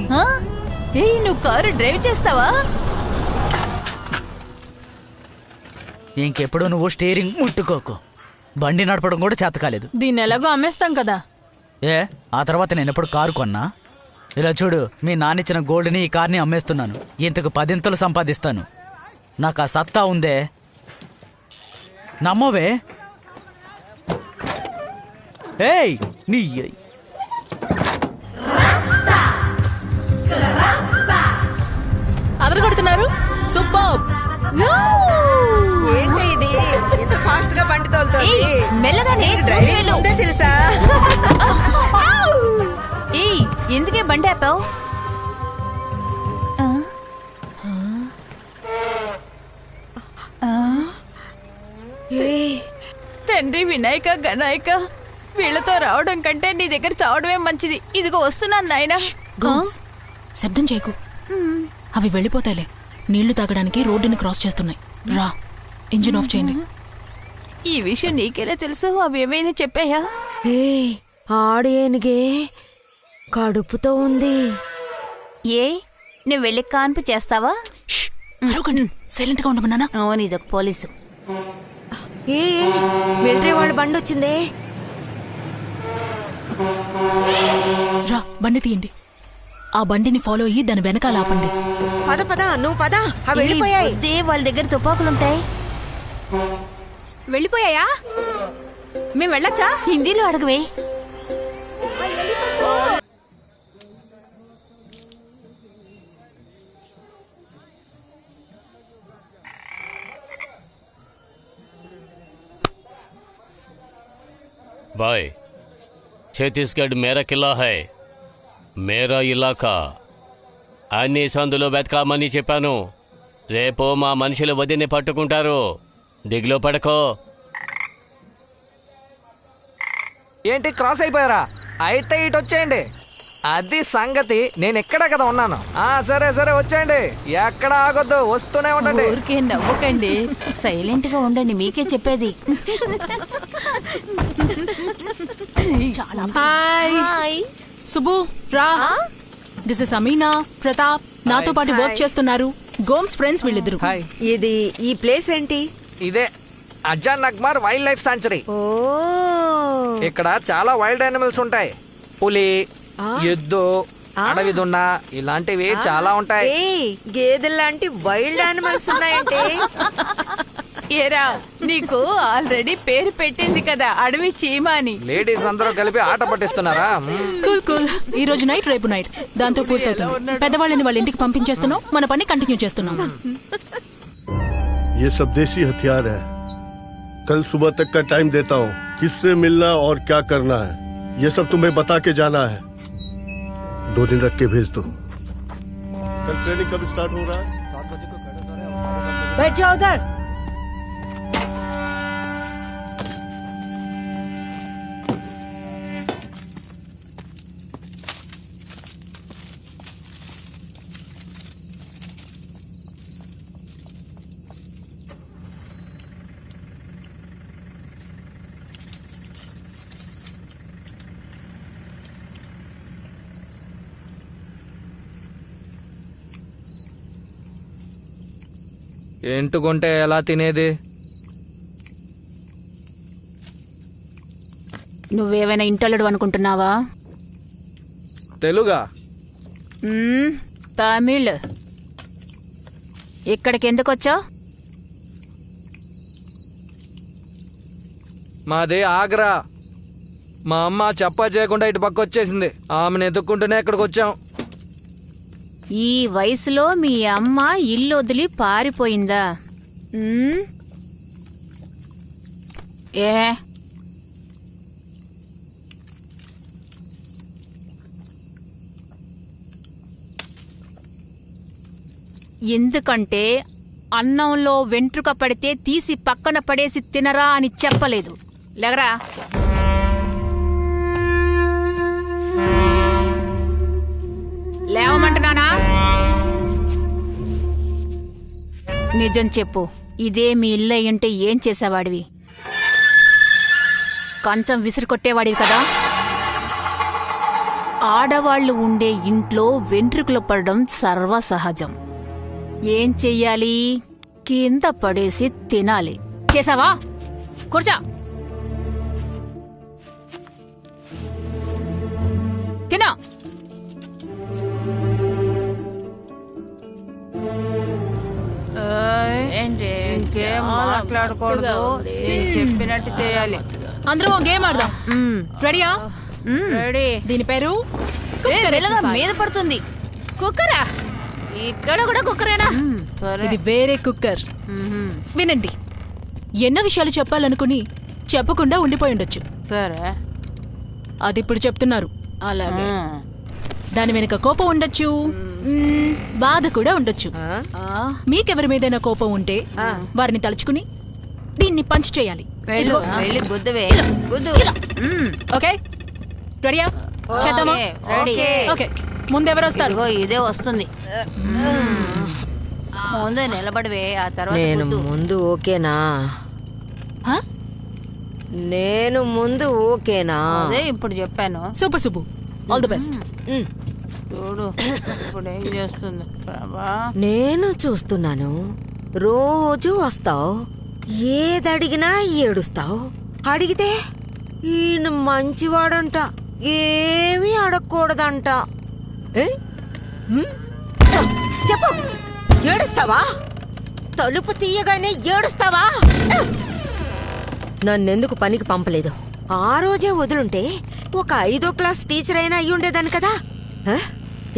నువ్వు కారు డ్రైవ్ చేస్తావా? ఇంకెప్పుడు నువ్వు స్టీరింగ్ ముట్టుకోకు. బండి నడపడం కూడా చేత కాలేదు. దీన్ని ఎలాగో అమ్మేస్తాం కదా. ఆ తర్వాత నేను ఎప్పుడు కారు కొన్నా? ఇలా చూడు, మీ నాన్నిచ్చిన గోల్డ్ని ఈ కార్ని అమ్మేస్తున్నాను. ఇంతకు 10 సంపాదిస్తాను. నాకు ఆ సత్తా ఉందే, నమ్మవే? ఏయ్ నీ అదరగొడుతున్నారు. సూపర్. ఏంటి ఇది ఇంత ఫాస్ట్ గా బండి తోలుతోంది? మెల్లగానే డ్రైవింగ్ ఉందే తెలుసా? ఎందుకే బండి ఆపావు? తండ్రి వినాయక గణాయక, వీళ్ళతో రావడం కంటే నీ దగ్గర చావడమే మంచిది. ఇదిగో వస్తున్నాను నాయనా. శబ్దం చేయకు, అవి వెళ్ళిపోతాయిలే. నీళ్లు తాగడానికి రోడ్డుని క్రాస్ చేస్తున్నాయి. రా, ఇంజిన్ ఆఫ్ చేయండి. ఈ విషయం నీకెలా తెలుసు? అవి ఏమైనా చెప్పాయా? ఆడేనుగే కడుపుతో ఉంది. నువ్వు వెళ్ళి కాన్పు చేస్తావా? సైలెంట్ గా ఉండమన్నానా? అవును, ఇదొక పోలీసు. మిలిటరీ వాళ్ళ బండి వచ్చిందే. రా, బండి తీయండి. ఆ బండిని ఫాలో అయ్యి దాని వెనకాల ఆపండి. పద పద, నువ్వు పద. అవి వెళ్ళిపోయాయి. వాళ్ళ దగ్గర తుపాకులుంటాయి. వెళ్ళిపోయాయా? మేము వెళ్ళొచ్చా? హిందీలో అడగవే. బాయ్, ఛత్తీస్గఢ్ మేరా కిల్లా హై, మేరా ఇలాకా. అన్ని సందులో వెతకామని చెప్పాను. రేపు మా మనుషులు వదిని పట్టుకుంటారు. దిగులో పడకో. ఏంటి క్రాస్ అయిపోయారా? అయితే ఇటు వచ్చేయండి. అది సంగతి. నేను ఎక్కడ కదా ఉన్నాను. సరే సరే వచ్చేయండి. ఎక్కడ ఆగొద్దు, వస్తూనే ఉండండి. ఊరికే నవ్వకండి, సైలెంట్ గా ఉండండి. మీకే చెప్పేది. హాయ్ సుబ్బు, రా. దిస్ ఇస్ అమీనా, ప్రతాప్ నాతో పాటు వర్క్ చేస్తున్నారు. గోమ్స్ ఫ్రెండ్స్ వీళ్ళిద్దరు. ఇది ఈ ప్లేస్ ఏంటి? ఇదే అజాన్ నగ్మార్ వైల్డ్ లైఫ్ సాంచురీ. ఇక్కడ చాలా వైల్డ్ యానిమల్స్ ఉంటాయి. పులి, ఎద్దు, అడవి దున్న ఇలాంటివి చాలా ఉంటాయి. గేదెల్లాంటి వైల్డ్ యానిమల్స్ ఉన్నాయంటే? ఏరా, నీకు ఆల్రెడీ పేరు పెట్టింది కదా, అడవి చీమ అని. లేడీస్ అందరూ కలిపి ఆట పట్టిస్తున్నారా? Cool cool. ఈ రోజు నైట్, రేపు నైట్ దాంతో పూర్తవుతుంది. పెద్దవాళ్ళని వాళ్ళ ఇంటికి పంపించేస్తున్నాం, మన పని కంటిన్యూ చేస్తున్నాం. ये सब देसी हथियार है. कल सुबह तक का टाइम देता हूँ. किससे मिलना और क्या करना है ये सब तुम्हें बता के जाना है. 2 दिन रख के भेज दो. कल ट्रेनिंग कब स्टार्ट हो रहा है? 7 बजे को. बैठ जाओ उधर. ఎంటుకుంటే ఎలా తినేది? నువ్వేమైనా ఇంటోళ్ళడు అనుకుంటున్నావా? తెలుగా? తమిళ్. ఇక్కడికి ఎందుకు వచ్చావు? మాది ఆగ్రా. మా అమ్మ చెప్పా చేయకుండా ఇటు పక్క వచ్చేసింది. ఆమెను ఎత్తుక్కుంటూనే ఇక్కడికి వచ్చాం. ఈ వయసులో మీ అమ్మ ఇల్లు వదిలి పారిపోయిందా? ఎందుకంటే అన్నంలో వెంట్రుక పడితే తీసి పక్కన పడేసి తినరా అని చెప్పలేదు. లేగరా. లేవమంటున్నానా? నిజం చెప్పు, ఇదే మీ ఇల్లు అయ్యుంటే ఏం చేసేవాడివి? కంచం విసిరికొట్టేవాడివి కదా. ఆడవాళ్లు ఉండే ఇంట్లో వెంట్రుకలు పడడం సర్వసహజం. ఏం చెయ్యాలి? కింద పడేసి తినాలి. చేసావా? కూర్చో. తినా. ఇంకేం మాట్లాడకూడదు, చెప్పినట్టు చేయాలి. అందరూ గేమ్ ఆడదాం. రెడీయా? రెడీ. దీని పేరు మీద పడుతుంది. కుక్కరా? ఇక్కడ కూడా కుక్కరేనా? ఇది వేరే కుక్కర్. వినండి, ఎన్నో విషయాలు చెప్పాలనుకుని చెప్పకుండా ఉండిపోయి ఉండొచ్చు. సరే, అది ఇప్పుడు చెప్తున్నారు. అలాగే. దాని వెనుక కోపం ఉండొచ్చు, బాధ కూడా ఉండొచ్చు. మీకెవరి మీదైనా కోపం ఉంటే వారిని తలుచుకుని దీన్ని పంచ్ చేయాలి. ఓకే, రెడీయా? చేద్దామా? ఓకే, ముందెవరు వస్తారు? ఇదే వస్తుంది. ముందే నిలబడివే, ఆ తర్వాత నేను ముందు ఓకేనా? నేను ముందు ఓకేనా? అదే ఇప్పుడు చెప్పాను. Super Subbu, all the best. చూడు ఇప్పుడు ఏం చేస్తుంది ప్రభా. నేను చూస్తున్నాను. రోజు వస్తావు, ఏదడిగినా ఏడుస్తావు. అడిగితే ఈయన మంచివాడంట, ఏమీ అడగకూడదంట. చెప్పు, ఏడుస్తావా? తలుపు తీయగానే ఏడుస్తావా? నన్నెందుకు పనికి పంపలేదు? ఆ రోజే వదులుంటే ఒక 5వ క్లాస్ టీచర్ అయినా అయ్యి ఉండేదాన్ని కదా.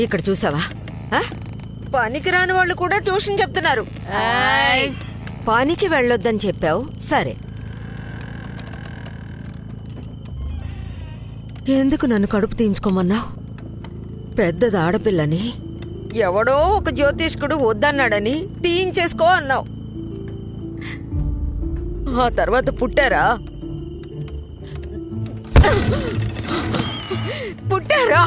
ఇక్కడ చూసావా, పనికి రాని వాళ్ళు కూడా ట్యూషన్ చెప్తున్నారు. పనికి వెళ్ళొద్దని చెప్పావు, సరే. ఎందుకు నన్ను కడుపు తీయించుకోమన్నావు? పెద్దది ఆడపిల్లని, ఎవడో ఒక జ్యోతిష్కుడు వద్దన్నాడని తీయించేసుకో అన్నావు. ఆ తర్వాత పుట్టారా? పుట్టారా?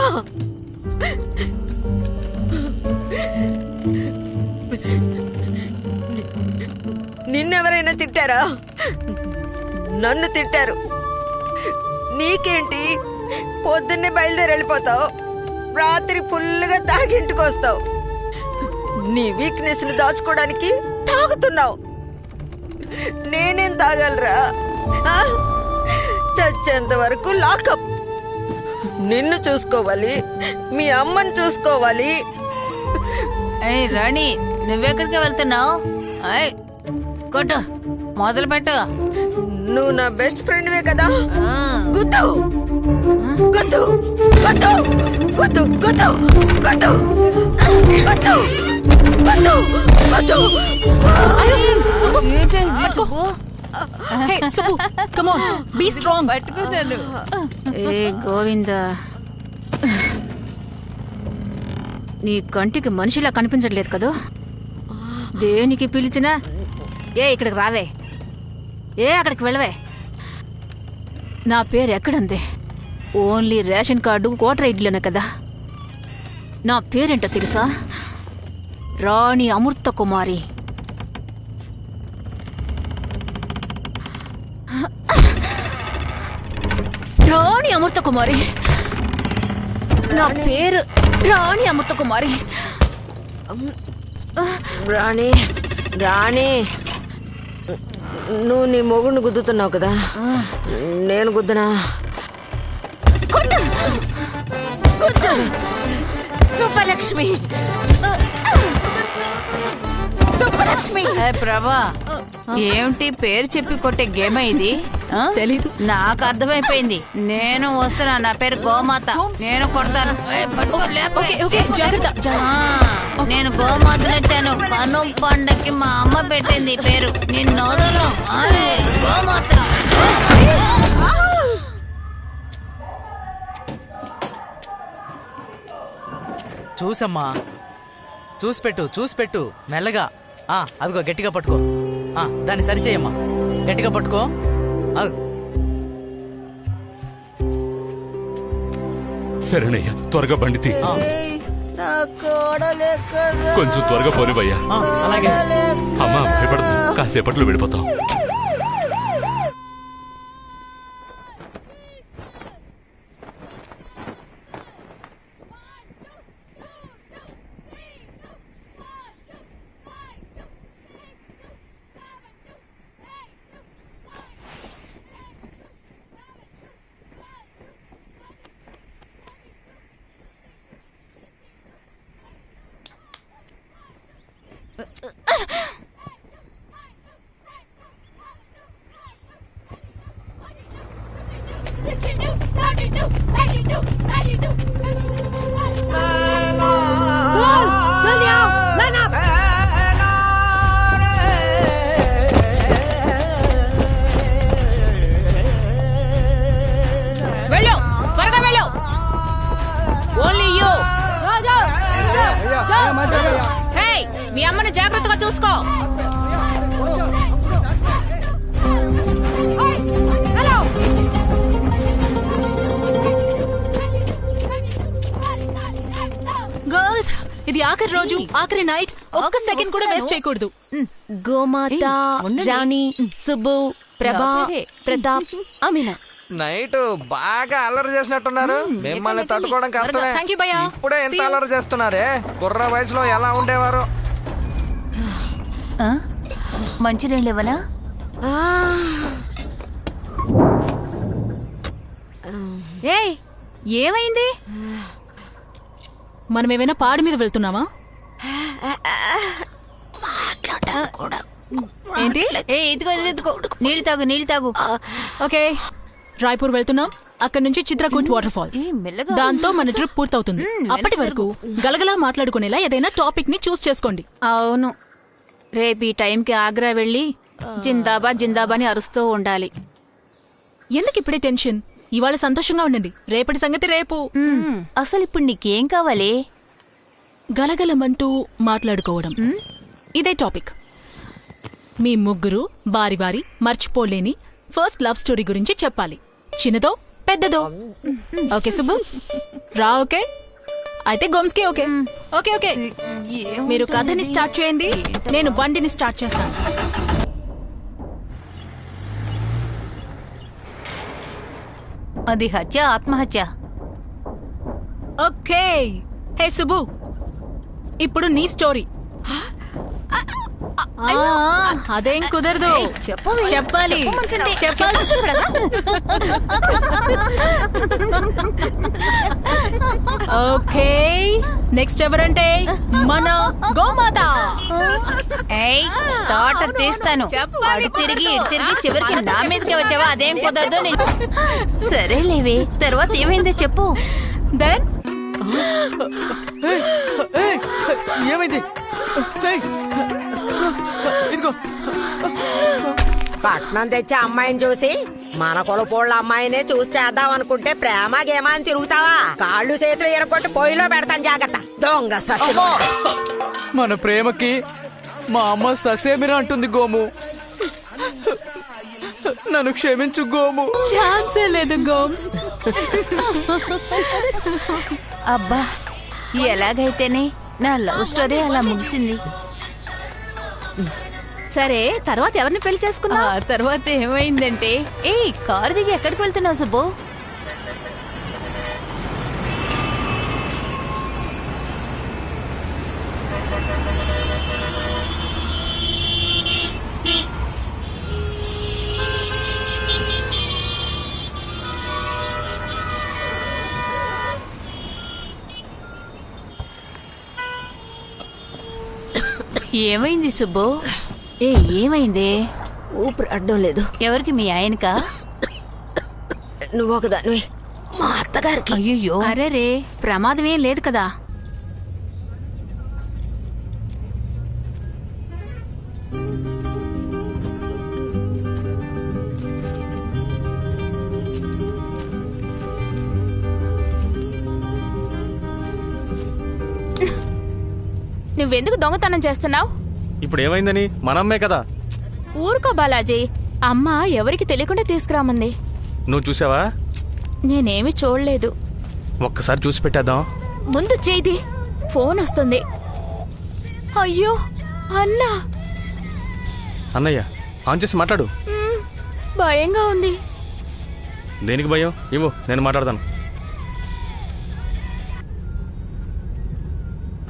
నిన్నెవరైనా తిట్టారా? నన్ను తిట్టారు. నీకేంటి, పొద్దున్నే బయలుదేరి వెళ్ళిపోతావు, రాత్రి ఫుల్గా తాగింటికి వస్తావు. నీ వీక్నెస్ ని దాచుకోవడానికి తాగుతున్నావు. నేనేం తాగలరా? చచ్చేంత వరకు లాకప్. నిన్ను చూసుకోవాలి, మీ అమ్మని చూసుకోవాలి. రాణి, నువ్వెక్కడికి వెళ్తున్నావు? కొట్టు, మొదలు పెట్టు. నువ్వు నా బెస్ట్ ఫ్రెండ్వే కదా. గుద్దు గుద్దు గుద్దు గుద్దు గుద్దు గుద్దు గుద్దు గుద్దు గుద్దు. Be strong. పట్టుకున్నాను. ఏ గోవిందా, నీ కంటికి మనిషిలా కనిపించట్లేదు కదా. దేనికి పిలిచినా ఏ ఇక్కడికి రావే, ఏ అక్కడికి వెళ్ళవే. నా పేరు ఎక్కడుంది? ఓన్లీ రేషన్ కార్డు, ఓటర్ ఐడిలోనే కదా. నా పేరేంటో తెలుసా? రాణి అమృత కుమారి. రాణి అమృత కుమారి, నా పేరు రాణి అమృత కుమారి. రాణి, రాణి, నువ్వు నీ మొగుడిని గుద్దుతున్నావు కదా, నేను గుద్దనా? సుబ్బలక్ష్మి, సుబ్బలక్ష్మి. ప్రభా, ఏమిటి పేరు చెప్పి కొట్టే గేమ్ ఇది? తెలీదు. నాకు అర్థమైపోయింది. నేను వస్తున్నా, నా పేరు గోమాత. నేను కొడతాను. నేను గోమాతను వచ్చాను. కను పండకి మా అమ్మ పెట్టింది పేరు. నిన్ను వదలను. గోమాత. చూసమ్మా, చూసి పెట్టు మెల్లగా. అదిగో గట్టిగా పట్టుకో. దాన్ని సరిచేయమ్మా, గట్టిగా పట్టుకో. సరేనయ్యా, త్వరగా బండి తీ. కొంచెం త్వరగా పోనివయ్యా. అమ్మా భయపడదు, కాసేపట్లో వెళ్ళిపోతాం. వెళ్ళు, త్వరగా వెళ్ళు. Only you. హే, మీ అమ్మని జాగ్రత్తగా చూసుకో. గర్ల్స్, ఇది ఆఖరి రోజు, ఆఖరి నైట్. ఒక్క సెకండ్ కూడా వేస్ట్ చేయకూడదు. గోమాత, రాణి, సుబ్బు, ప్రభా, ప్రతాప్, అమీనా. నైట్ బాగా అల్లరి చేసినట్టున్నారు. మిమ్మల్ని తట్టుకోవడం కష్టమే. ఇప్పుడే ఎంత అల్లరి చేస్తున్నారే. కుర్ర వయసులో ఎలా ఉండేవారు? మంచినీళ్ళు ఇవ్వనా? ఏయ్, ఏమైంది? మనం ఏమైనా పాడు మీద వెళ్తున్నావా? ఏంటి? ఇదిగో నీళ్ళు తాగు. ఓకే, రాయ్పూర్ వెళ్తున్నాం. అక్కడి నుంచి చిత్రకూట్ వాటర్ ఫాల్స్. దాంతో మన ట్రిప్ పూర్తవుతుంది. అప్పటి వరకు గలగలా మాట్లాడుకునేలా ఏదైనా టాపిక్ ని చూస్ చేసుకోండి. అవును, రేపు ఈ టైంకి ఆగ్రా వెళ్ళి జిందాబాద్ జిందాబాద్ అని అరుస్తూ ఉండాలి. ఎందుకు ఇప్పుడే టెన్షన్? ఇవాళ సంతోషంగా ఉండండి, రేపటి సంగతి రేపు. అసలు ఇప్పుడు నీకేం కావాలి? గలగలమంటూ మాట్లాడుకోవడం, ఇదే టాపిక్. మీ ముగ్గురు బారి బారి మర్చిపోలేని ఫస్ట్ లవ్ స్టోరీ గురించి చెప్పాలి. చిన్నదో పెద్దదో. ఓకే సుబ్బు రా. ఓకే అయితే గోమ్స్కి ఓకే. ఓకే ఓకే, మీరు కథని స్టార్ట్ చేయండి, నేను బండిని స్టార్ట్ చేస్తాను. అది హత్య, ఆత్మహత్య. ఓకే, హే సుబ్బు, ఇప్పుడు నీ స్టోరీ. అదేం కుదరదు, చెప్పాలి. ఓకే, నెక్స్ట్ ఎవరంటే మన గోమాత. తోట తీస్తాను. అటు తిరిగి ఇటు తిరిగి చివరికి నా మీదకి వచ్చావా? అదేం కుదరదు. సరేలేవే, తర్వాత ఏమైందో చెప్పు. దెన్ ఏమైంది? ఇదిగో పట్నం తెచ్చే అమ్మాయిని చూసి మన కొలపోళ్ళ అమ్మాయినే చూసి చేద్దాం అనుకుంటే ప్రేమ గేమా అని తిరుగుతావా? కాళ్ళు చేతులు ఎరగొట్టి పొయ్యిలో పెడతాను, జాగ్రత్త. దొంగ సత్యం. మన ప్రేమకి మా అమ్మ ససేమిరా అంటుంది. గోము, నన్ను క్షమించు గోము. ఛాన్సే లేదు గోమ్స్. అబ్బా, ఎలాగైతేనే నా లవ్ స్టోరీ అలా ముగిసింది. సరే, తర్వాత ఎవరిని పెళ్లి చేసుకున్నా? తర్వాత ఏమైందంటే, కారు దిగి ఎక్కడికి వెళ్తున్నావు సుబ్బు? ఏమైంది సుబ్బు? ఏమైంది? ఊపిరి అడ్డం లేదు. ఎవరికి? మీ ఆయనకా? నువ్వు ఒకదానివి, మా అత్తగారికి. అయ్యో, అరే రే, ప్రమాదం ఏం లేదు కదా? నువ్వెందుకు దొంగతనం చేస్తున్నావు? ఇప్పుడు ఏమైందని? మనమ్మే కదా. ఊరుకో బాలాజీ, అమ్మ ఎవరికి తెలియకుండా తీసుకురామంది. నువ్వు చూసావా? నేనేమి చూడలేదు. ఒక్కసారి చూసి పెట్టేద్దాం. ముందు చేయి, ఫోన్ వస్తుంది. అయ్యో అన్నా. అన్నయ్య ఆన్ చేసి మాట్లాడు. భయంగా ఉంది. దేనికి భయం? ఇవ్వు, నేను మాట్లాడతాను.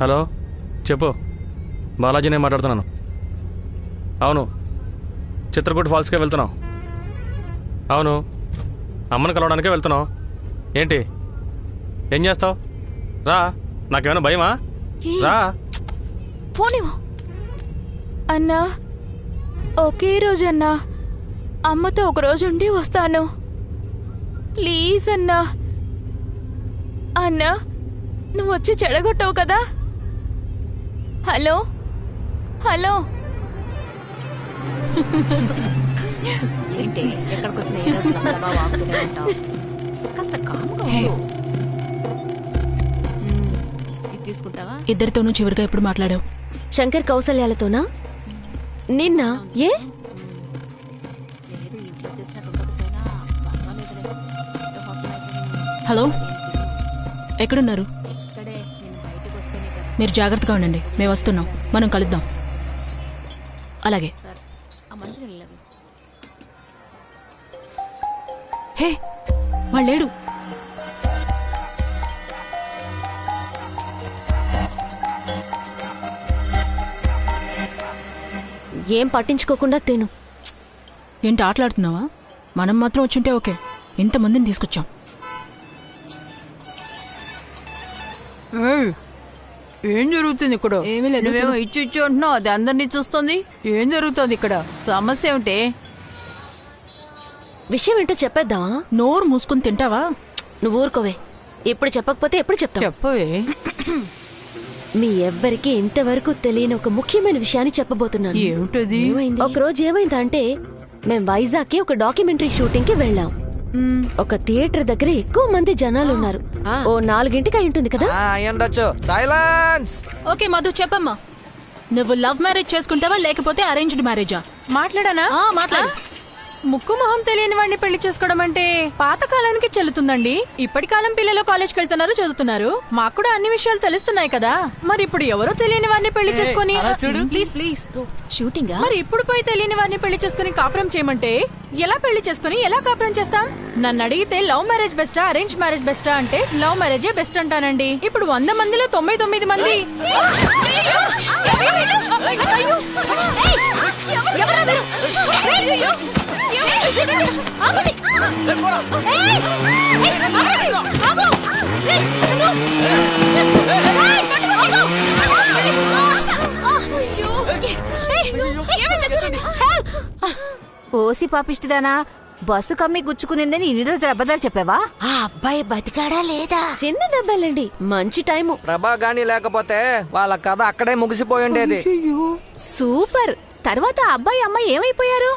హలో, చెప్పు. బాలాజీ, నేను మాట్లాడుతున్నాను. అవును, చిత్రకూట ఫాల్స్కే వెళ్తున్నావు. అవును, అమ్మను కలవడానికే వెళ్తున్నావు. ఏంటి, ఏం చేస్తావు? రా, నాకేమైనా భయమా? రా. ఫోన్ ఇవ్వు. అన్నా, ఒకే రోజు అన్నా, అమ్మతో ఒక రోజు ఉండి వస్తాను. ప్లీజ్ అన్నా. అన్నా, నువ్వు వచ్చి చెడగొట్టావు కదా. Hello hello. ఏంటి ఎక్కడికి వచ్చిన కాస్త కాముగా ఇది తీసుకుంటావా? ఇద్దరితోనూ చివరిగా ఎప్పుడు మాట్లాడావు? శంకర్ కౌసల్యాలతోనా? నిన్న. ఏ? హలో, ఎక్కడున్నారు? మీరు జాగ్రత్తగా ఉండండి, మేము వస్తున్నాం. మనం కలుద్దాం. అలాగే. హే, వాళ్ళేడు. ఏం పట్టించుకోకుండా తిను. ఏంటి ఆటలాడుతున్నావా? మనం మాత్రం వచ్చుంటే ఓకే, ఇంతమందిని తీసుకొచ్చాం. ఏం జరుగుతుంది ఇక్కడ? ఏమీ లేదు. నువ్వేమో ఇచ్చి ఉంటున్నావు, అది అందరినీ చూస్తుంది. ఏం జరుగుతుంది ఇక్కడ? సమస్య ఏమిటి? విషయం ఏంటో చెప్పేద్దా? నోరు మూసుకుని తింటావా? నువ్వు ఊరుకోవే. ఇప్పుడు చెప్పకపోతే ఎప్పుడు చెప్తా? చెప్పవే. మీ ఎవ్వరికి ఇంతవరకు తెలియని ఒక ముఖ్యమైన విషయాన్ని చెప్పబోతున్నాను. ఏమిటది? ఒకరోజు ఏమైందంటే, మేం వైజాగ్ కి ఒక డాక్యుమెంటరీ షూటింగ్ కి వెళ్ళాం. ఒక థియేటర్ దగ్గర ఎక్కువ మంది జనాలు ఉన్నారు. ఓ 4 అయి ఉంటుంది కదా. సైలెన్స్. ఓకే మధు, చెప్పమ్మా. నువ్వు లవ్ మ్యారేజ్ చేసుకుంటావా లేకపోతే అరేంజ్డ్ మ్యారేజా? మాట్లాడానా? మాట్లాడు. ముక్కు మొహం తెలియని వాడిని పెళ్లి చేసుకోవడం అంటే పాత కాలానికి చెల్లుతుందండి. ఇప్పటి కాలం పిల్లలు కాలేజ్కి వెళ్తున్నారు, చదువుతున్నారు. మాకు కూడా అన్ని విషయాలు తెలుస్తున్నాయి కదా. మరి ఇప్పుడు ఎవరో తెలియని వాడిని పెళ్లి చేసుకుని ప్లీజ్ ప్లీజ్ షూటింగ్. మరి ఇప్పుడు పోయి తెలియని వాడిని పెళ్లి చేసుకుని కాపురం చేయమంటే ఎలా పెళ్లి చేసుకుని ఎలా కాపురం చేస్తాం? నన్ను అడిగితే లవ్ మ్యారేజ్ బెస్టా అరేంజ్ మ్యారేజ్ బెస్టా అంటే లవ్ మ్యారేజే బెస్ట్ అంటానండి. ఇప్పుడు 100 మందిలో 99 మంది ఓసి పాపిష్టిదానా, బస్సు కమ్మి గుచ్చుకునిందని ఇన్ని రోజులు అబద్ధాలు చెప్పావా? ఆ అబ్బాయి బతికాడా లేదా? చిన్న దెబ్బలండి, మంచి టైము. ప్రభా గాని లేకపోతే వాళ్ళ కథ అక్కడే ముగిసిపోయి ఉండేది. సూపర్. తర్వాత అబ్బాయి అమ్మాయి ఏమైపోయారు?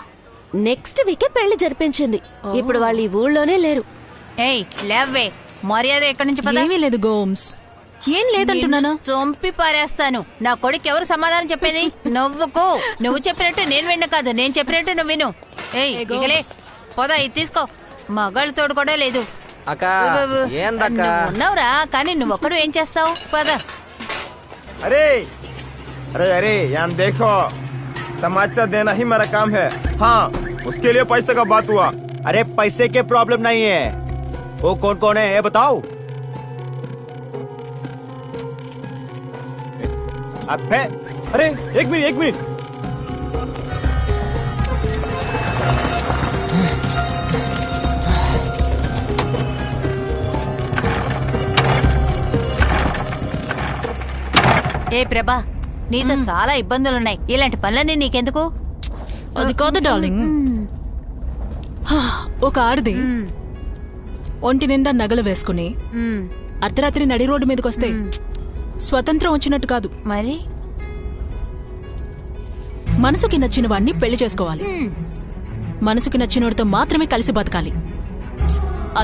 నెక్స్ట్ వీకే పెళ్లి జరిపించింది. ఇప్పుడు వాళ్ళు ఈ ఊళ్ళోనే లేరు. ఏయ్ లేవే, మర్యాద ఎక్కడి నుంచి పద. ఏమీ లేదు గోమ్స్. ఏం లేదంటున్నానా? చంపి పారేస్తాను. నా కొడుకు ఎవరు సమాధానం చెప్పేది? నువ్వుకు. నువ్వు చెప్పినట్టు నేను విన్ను కాదు, నేను చెప్పినట్టు నువ్వు విను. ఏయ్ ఇగలే, పోదా, ఇది తీసుకో. మగాళ్ళు తోడు కూడా లేదు. అక్క ఏందక్క? ఉన్నావురా, కానీ నువ్వు ఒక్కడు ఏం చేస్తావు? పద. अरे अरे अरे यहाँ देखो, समाचार देना ही मेरा काम है। हाँ, उसके लिए पैसे का बात हुआ। अरे पैसे के प्रॉब्लम नहीं है। वो कौन कौन है ये बताओ। अबे अरे एक मिनट ఏ ప్రభా, నీతో చాలా ఇబ్బందులున్నాయి. ఇలాంటి పనులన్నీ నీకెందుకు? అది కాదు డార్లింగ్. ఒక ఆడది ఒంటి నిండా నగలు వేసుకుని అర్ధరాత్రి నడి రోడ్డు మీదకి వస్తే స్వతంత్రం వచ్చినట్టు కాదు. మరి మనసుకి నచ్చిన వాడిని పెళ్లి చేసుకోవాలి. మనసుకి నచ్చినోడితో మాత్రమే కలిసి బతకాలి.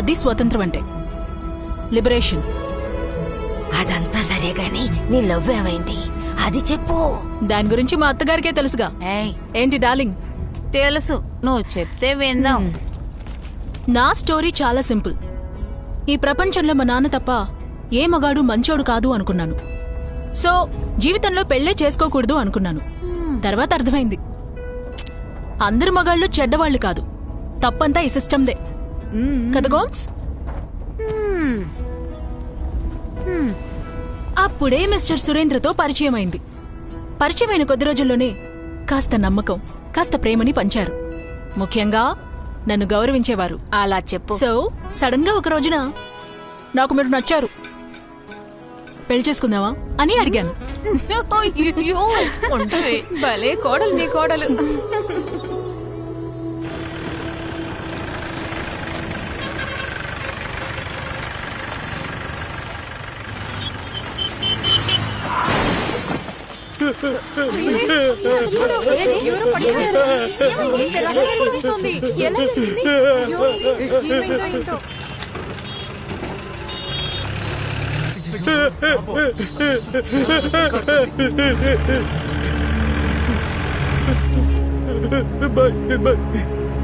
అది స్వతంత్రం అంటే. లిబరేషన్. అదంతా సరే గాని నీ లవ్ ఏమైంది? అది చెప్పు. దాని గురించి మా అత్తగారికే తెలుసుగా. ఏంటి డార్లింగ్? తెలుసు, నువ్వు చెప్తే విందాం. నా స్టోరీ చాలా సింపుల్. ఈ ప్రపంచంలో మా నాన్న తప్ప ఏ మగాడు మంచోడు కాదు అనుకున్నాను. సో జీవితంలో పెళ్లే చేసుకోకూడదు అనుకున్నాను. తర్వాత అర్థమైంది, అందరు మగాళ్ళు చెడ్డవాళ్లు కాదు, తప్పంతా ఈ సిస్టమ్దే కదా గోన్స్. అప్పుడే మిస్టర్ సురేంద్రతో పరిచయం అయింది. పరిచయమైన కొద్ది రోజుల్లోనే కాస్త నమ్మకం, కాస్త ప్రేమని పంచారు. ముఖ్యంగా నన్ను గౌరవించేవారు. అలా చెప్పు. సో సడన్ గా ఒక రోజున నాకు మీరు నచ్చారు, పెళ్లి చేసుకుందామా అని అడిగాను. భలే కోడలు నీ కోడలు.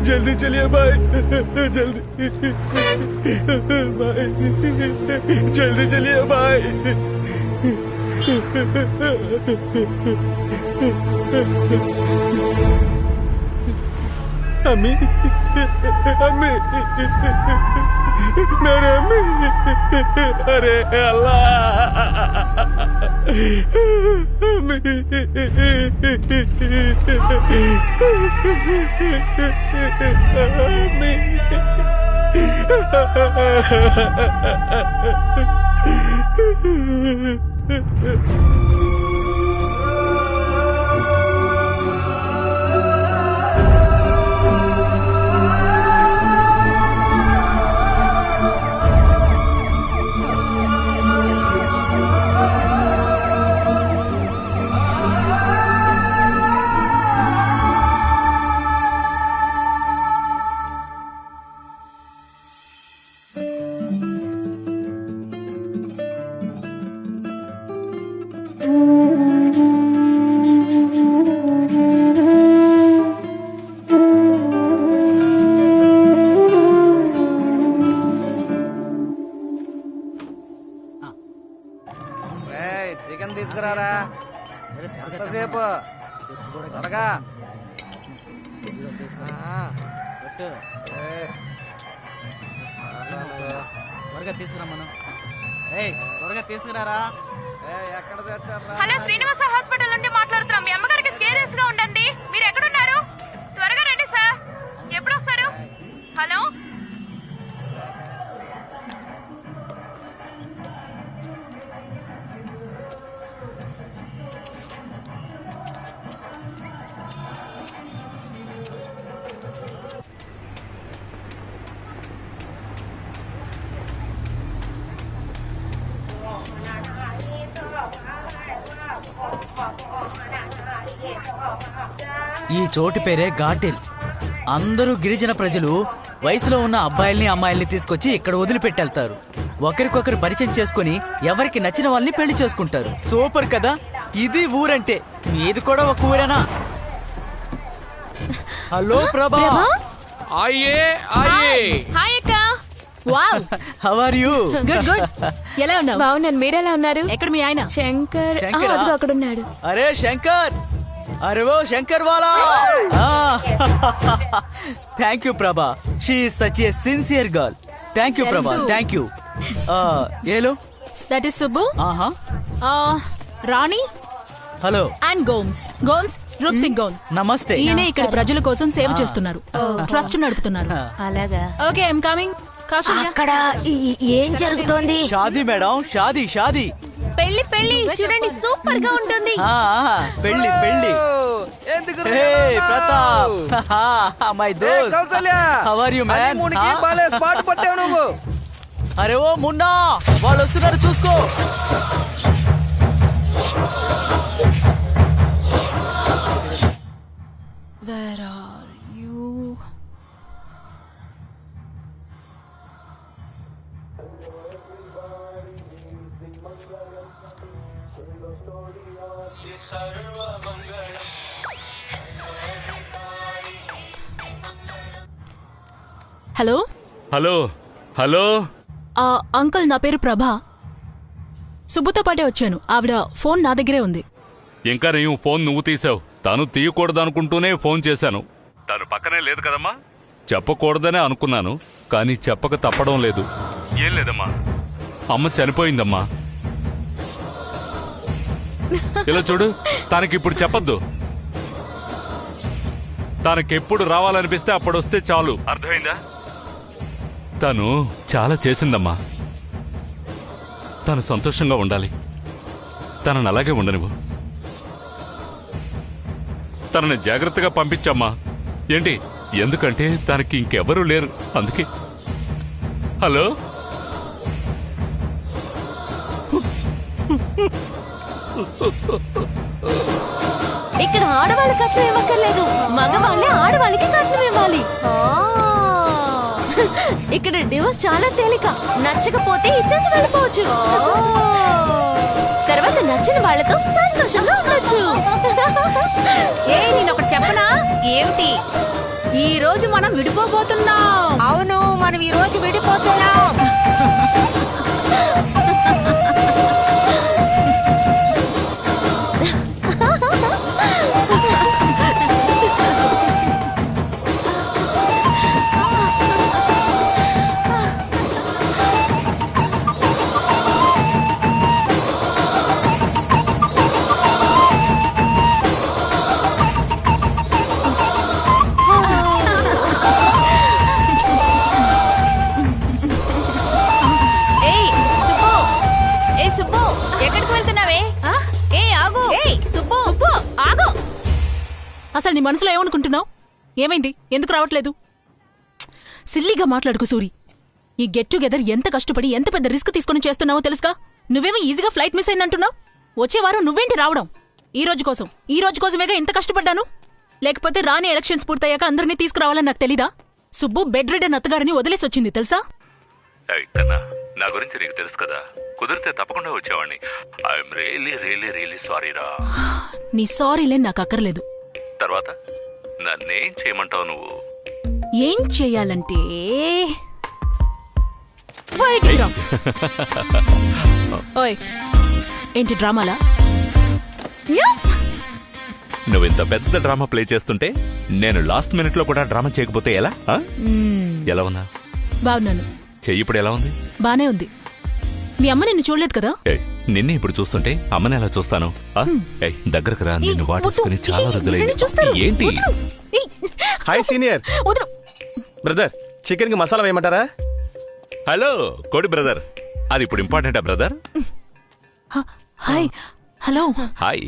जल्दी चलिए भाई, जल्दी भाई, जल्दी चलिए भाई. अम्मी, अम्मी, मेरे अम्मी, अरे अल्लाह, अम्मी, చికెన్ తీసుకురారా. ఎంతసేపు? త్వరగా త్వరగా తీసుకురా మనం. త్వరగా తీసుకురారా. ఎక్కడ చేస్తారా? హలో, శ్రీనివాస హాస్పిటల్ నుండి మాట్లాడుతున్నాం. మీ అమ్మగారికి సీరియస్ గా ఉండండి. మీరు ఎక్కడున్నారు? త్వరగా రండి సార్. ఎప్పుడు వస్తారు? హలో, ఈ చోటు పేరే ఘాటిల్. అందరూ గిరిజన ప్రజలు వయసులో ఉన్న అబ్బాయిల్ని అమ్మాయిల్ని తీసుకొచ్చి ఇక్కడ వదిలిపెట్టెళ్తారు. ఒకరికొకరు పరిచయం చేసుకుని ఎవరికి నచ్చిన వాళ్ళని పెళ్లి చేసుకుంటారు. సూపర్ కదా, ఇది ఊరంటే. మీది కూడా ఒక ఊరేనా? హలో ప్రభా. హాయ్ అక్క. Wow, how are you? Good good. ఎలా ఉన్నావు? బాగున్నాను. మీరెలా ఉన్నారు? ఎక్కడ మీ ఆయన? శంకర్ శంకరా? అదిగో అక్కడ ఉన్నాడు. అరే శంకర్, అరే ఓ శంకర్ వాలా. Thank you Prabha, she is such a sincere girl. Thank you Prabha, thank you. Hello that is Subbu. ఆహా. Rani hello. And Gomes. Gomes Roop Singh gone. నమస్తే. ఈయన ఇక్కడ ప్రజల కోసం సేవ చేస్తున్నారు, ట్రస్ట్ నడుపుతున్నారు. అలాగా. Okay, I'm coming. అక్కడ ఏం జరుగుతోంది? షాదీ మేడం, షాదీ షాదీ. పెళ్లి పెళ్లి చూడండి, సూపర్ గా ఉంటుంది. పెళ్లి పెళ్లి. హే ప్రతాప్, మై దోస్త్. How are you man? Spot పట్టావు నువ్వు. అరే ఓ మున్నా, వాళ్ళు వస్తున్నారు చూసుకో. Where are you? Hello hello hello uncle, నా పేరు ప్రభా. సుబ్బుతో పాటే వచ్చాను. ఆవిడ ఫోన్ నా దగ్గరే ఉంది. ఇంకా నీవు ఫోన్ నువ్వు తీసావు. తను తీయకూడదనుకుంటూనే ఫోన్ చేశాను. తను పక్కనే లేదు కదమ్మా. చెప్పకూడదనే అనుకున్నాను, కానీ చెప్పక తప్పడం లేదు. ఏం లేదమ్మా, అమ్మ చనిపోయిందమ్మా. ఇలా చూడు, తనకిప్పుడు చెప్పొద్దు. తనకెప్పుడు రావాలనిపిస్తే అప్పుడు వస్తే చాలు, అర్థమైందా? తను చాలా చేసిందమ్మా. తను సంతోషంగా ఉండాలి. తనని అలాగే ఉండనివ్వు. తనని జాగ్రత్తగా పంపించమ్మా. ఏంటి? ఎందుకంటే తనకి ఇంకెవరూ లేరు, అందుకే. హలో, ఇక్కడ ఆడవాళ్ళ కట్నం ఇవ్వక్కర్లేదు, మగవాళ్ళే ఆడవాళ్ళకి కట్నం ఇవ్వాలి. ఇక్కడ డివోర్స్ చాలా తేలిక. నచ్చకపోతే ఇచ్చేసి వెళ్ళిపోవచ్చు. తర్వాత నచ్చిన వాళ్ళతో సంతోషంగా ఉండొచ్చు. నేను ఒకటి చెప్పనా? ఏమిటి? ఈ రోజు మనం విడిపోబోతున్నాం. అవును, మనం ఈ రోజు విడిపోతున్నాం. అసలు నీ మనసులో ఏమనుకుంటున్నావు? ఏమైంది? ఎందుకు రావట్లేదు? సిల్లీగా మాట్లాడుకు సూరి. ఈ గెట్ టుగెదర్ ఎంత కష్టపడి ఎంత పెద్ద రిస్క్ తీసుకుని చేస్తున్నావో తెలుసుగా. నువ్వేమో ఈజీగా ఫ్లైట్ మిస్ అయిందంటున్నావు. వచ్చేవారం నువ్వేంటి రావడం? ఈ రోజు కోసమేగా ఇంత కష్టపడ్డాను. లేకపోతే రాని ఎలక్షన్స్ పూర్తయ్యాక అందరినీ తీసుకురావాలని నాకు తెలీదా? సుబ్బు బెడ్ రిడెన్ అత్తగారిని వదిలేసి వచ్చింది తెలుసా? నా గురించి నీకు తెలుసు కదా. కుదిరితే తప్పకుండా వచ్చేవాడిని. I'm really really really sorry రా. నీ సారీలే నాకు అక్కర్లేదు. తర్వాత నన్నేం చేయమంటావు నువ్వు? ఏం చెయ్యాలంటే బయటికి రా. ఓయ్, ఏంటి డ్రామాలా? నువ్వు ఇంత పెద్ద డ్రామా ప్లే చేస్తుంటే నేను లాస్ట్ మినిట్ లో కూడా డ్రామా చేయకపోతే ఎలా? ఎలా ఉన్నా? బాగున్నాను. చెయ్యి ఇప్పుడు ఎలా ఉంది? బానే ఉంది. మీ అమ్మ నిన్ను చూడలేదు కదా? నిన్నే ఇప్పుడు చూస్తుంటే అమ్మని ఎలా చూస్తాను? దగ్గరకు రా, నిన్ను వాటేసుకుని చాలా రోజులైంది. ఏంటి? హాయ్ సీనియర్ బ్రదర్, చికెన్ కి మసాలా వేయమంటారా? హలో కోడి బ్రదర్, అది ఇప్పుడు ఇంపార్టెంటా బ్రదర్? హాయ్. హలో. హాయ్.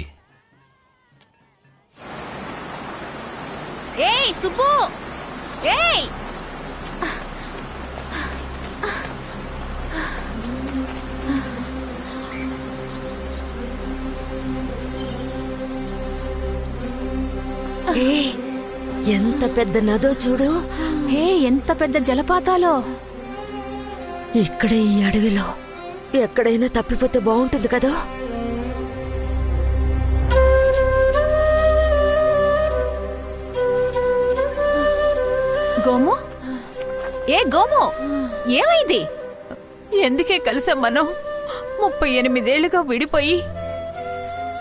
ఏయ్ సుబ్బు, ఏయ్ ఎంత పెద్ద నదో చూడు. ఎంత పెద్ద జలపాతాలో. ఇక్కడ ఈ అడవిలో ఎక్కడైనా తప్పిపోతే బాగుంటుంది కదా. గోము, గోము, ఏమైంది? ఎందుకే కలిసాం మనం? 38 ఏళ్లుగా విడిపోయి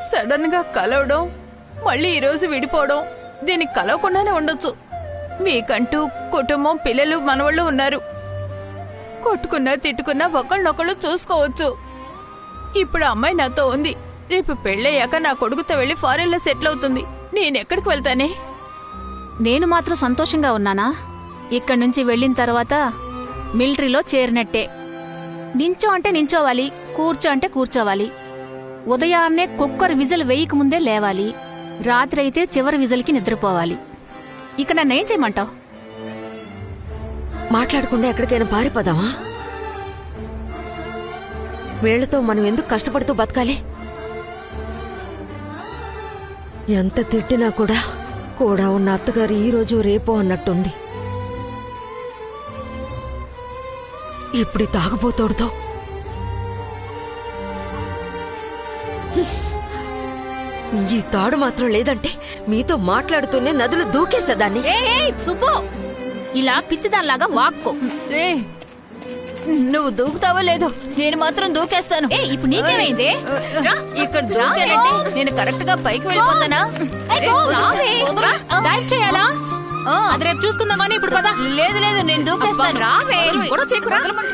సడన్ గా కలవడం, మళ్ళీ ఈరోజు విడిపోవడం. దీనికి కలవకుండానే ఉండొచ్చు. మీకంటూ కుటుంబం, పిల్లలు, మనవాళ్ళు ఉన్నారు. కొట్టుకున్నా తిట్టుకున్నా ఒకళ్ళనొకళ్ళు చూసుకోవచ్చు. ఇప్పుడు అమ్మాయి నాతో ఉంది. రేపు పెళ్ళయ్యాక నా కొడుకుతో వెళ్లి ఫారెన్ లో సెటిల్ అవుతుంది. నేనెక్కడికి వెళ్తానే? నేను మాత్రం సంతోషంగా ఉన్నానా? ఇక్కడి నుంచి వెళ్ళిన తర్వాత మిలిటరీలో చేరినట్టే. నించో అంటే నించోవాలి, కూర్చో అంటే కూర్చోవాలి. ఉదయాన్నే కుక్కర్ విజిల్ వేయక ముందే లేవాలి. రాత్రి అయితే చివరి విజిల్కి నిద్రపోవాలి. ఇక నన్నేం చేయమంటావు? మాట్లాడకుండా ఎక్కడికైనా పారిపోదామా? వీళ్లతో మనం ఎందుకు కష్టపడుతూ బతకాలి? ఎంత తిట్టినా కూడా ఉన్న అత్తగారు ఈ రోజు రేపో అన్నట్టుంది. ఇప్పుడు తాగబోతోడుతో ఈ తాడు మాత్రం లేదంటే మీతో మాట్లాడుతూనే నదులు దూకేసేదాన్ని. సుబ్బు, ఇలా పిచ్చిదానిలాగా వాక్కో. నువ్వు దూకుతావో లేదో నేను మాత్రం దూకేస్తాను. ఇప్పుడు నీకేమైంది? ఇక్కడ దూకానంటే నేను కరెక్ట్ గా పైకి వెళ్ళిపోతానా? డైవ్ చేయాలా? అది రేపు చూసుకుందాం కానీ ఇప్పుడు పద. లేదు లేదు, నేను దూకేస్తాను.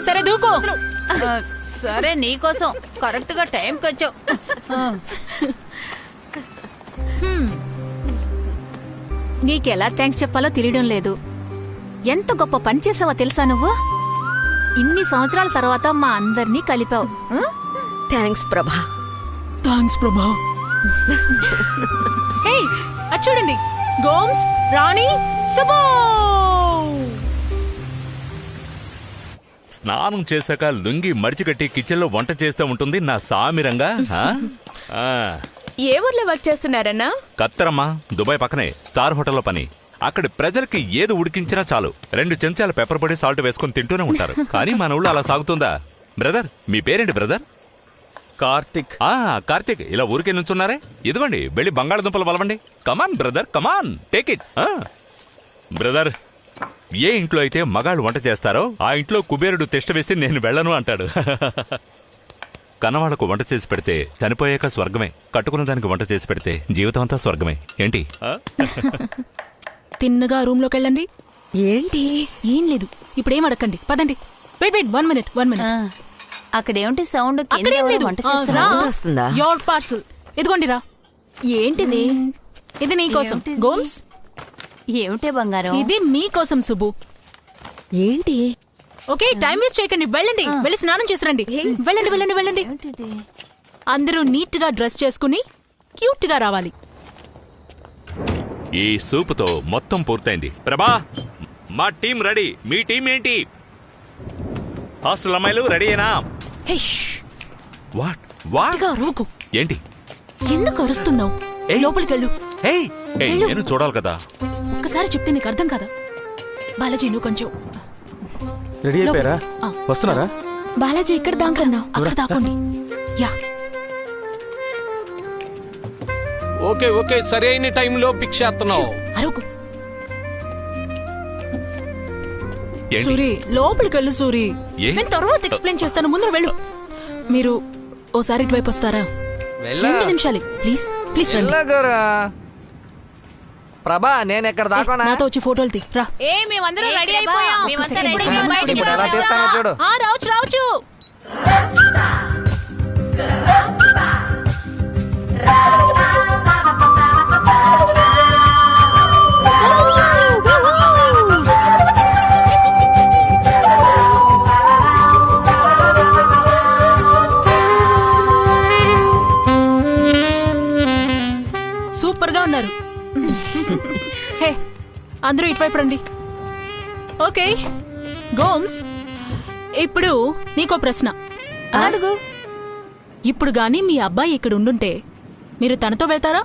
సరే దూకో. సరే, నీకోసం కరెక్ట్ గా టైంకి వచ్చావు. నీకెలా థ్యాంక్స్ చెప్పాలో తెలియడం లేదు. ఎంత గొప్ప పని చేసావో తెలుసా నువ్వు? ఇన్ని సంవత్సరాల తర్వాత మా అందరినీ కలిపావు. థ్యాంక్స్ ప్రభా. థ్యాంక్స్ ప్రభా. హే, అది చూడండి, గోమ్స్, రాణి, సుబ్బు. స్నానం చేశాక లుంగి మడిచికట్టి కిచెన్ లో వంట చేస్తూ ఉంటుంది నా సామిరంగా. ఏ ఊర్లో వర్క్ చేస్తున్నారన్నా? కత్తరమ్మా, దుబాయ్ పక్కనే స్టార్ హోటల్లో పని. అక్కడి ప్రజలకి ఏది ఉడికించినా చాలు 2 చెంచాల పెప్పర్ పొడి సాల్ట్ వేసుకుని తింటూనే ఉంటారు. కానీ మన ఊళ్ళో అలా సాగుతుందా? బ్రదర్, మీ పేరేంటి బ్రదర్? కార్తిక్. కార్తిక్, ఇలా ఊరికే నుంచున్నారే? ఇదిగోండి, వెళ్ళి బంగాళదుంపలు వలవండి. Come on brother, come on, take it. Brother, ఏ ఇంట్లో అయితే మగాళ్ళు వంట చేస్తారో ఆ ఇంట్లో కుబేరుడు తిష్ట వేసి నేను వెళ్ళను అంటాడు. కన్నవాళ్లకు వంట చేసి పెడితే చనిపోయాక స్వర్గమే, కట్టుకున్న దానికి వంట చేసి పెడితే జీవితం అంతా స్వర్గమే. ఏంటి? తిన్నగా రూమ్ లోకి వెళ్ళండి. ఏంటి? ఏం లేదు, ఇప్పుడు ఏం అడగండి, పదండి. Wait 1 minute. అక్కడేమిటి సౌండ్? యోర్ పార్సల్ ఇదిగోండి రా. ఏంటిది? ఇది నీకోసం గోమ్స్. ఏమిటే బంగారం? ఇది మీకోసం సుబ్బు. ఏంటి? ఓకే, టైం వేస్ట్ చేయకండి, వెళ్ళండి, వెళ్ళి స్నానం చేసిరండి. వెళ్ళండి వెళ్ళండి వెళ్ళండి. అందరూ నీట్ గా డ్రెస్ చేసుకుని క్యూట్ గా రావాలి. ఈ సూపుతో మొత్తం పూర్తయింది. ప్రభా, మా టీం రెడీ. మీ టీం ఏంటి? హాస్టల్ అమ్మాయిలు రెడీయేనా? ఏంటి? ఎందుకు అరుస్తున్నావు? లోపలికెళ్ళు. నేను చూడాలి కదా. ఒక్కసారి చెప్తే నీకు అర్థం కదా. బాలాజీ, నువ్వు కొంచెం రెడీ అయిపోయారా? వస్తున్నారా? బాలాజీ, ఇక్కడ దాకా అక్కడ దాకోండి. యా, ఓకే ఓకే, సరైన టైంలో పిక్ చేస్తున్నావు. అరుగు. సూరి, లోపలికెళ్ళు సూరి. నేను తర్వాత ఎక్స్ప్లెయిన్ చేస్తాను, ముందు వెళ్ళు. మీరు ఓసారి ఇటువైపు వస్తారా? 2 నిమిషాలే, ప్లీజ్ ప్లీజ్ రండి. ప్రభా, నేను ఎక్కడ దాకా నాతో వచ్చి ఫోటోలు తీ రా. మేమందరం రెడీ అయిపోయాం. చూడు. రావచ్చు రావచ్చు. సూపర్ గా ఉన్నారు. హే, అందరూ ఇటువైపు రండి. ఓకే గోమ్స్, ఇప్పుడు నీకో ప్రశ్న అడుగు. ఇప్పుడు గాని మీ అబ్బాయి ఇక్కడ ఉండుంటే మీరు తనతో వెళ్తారా,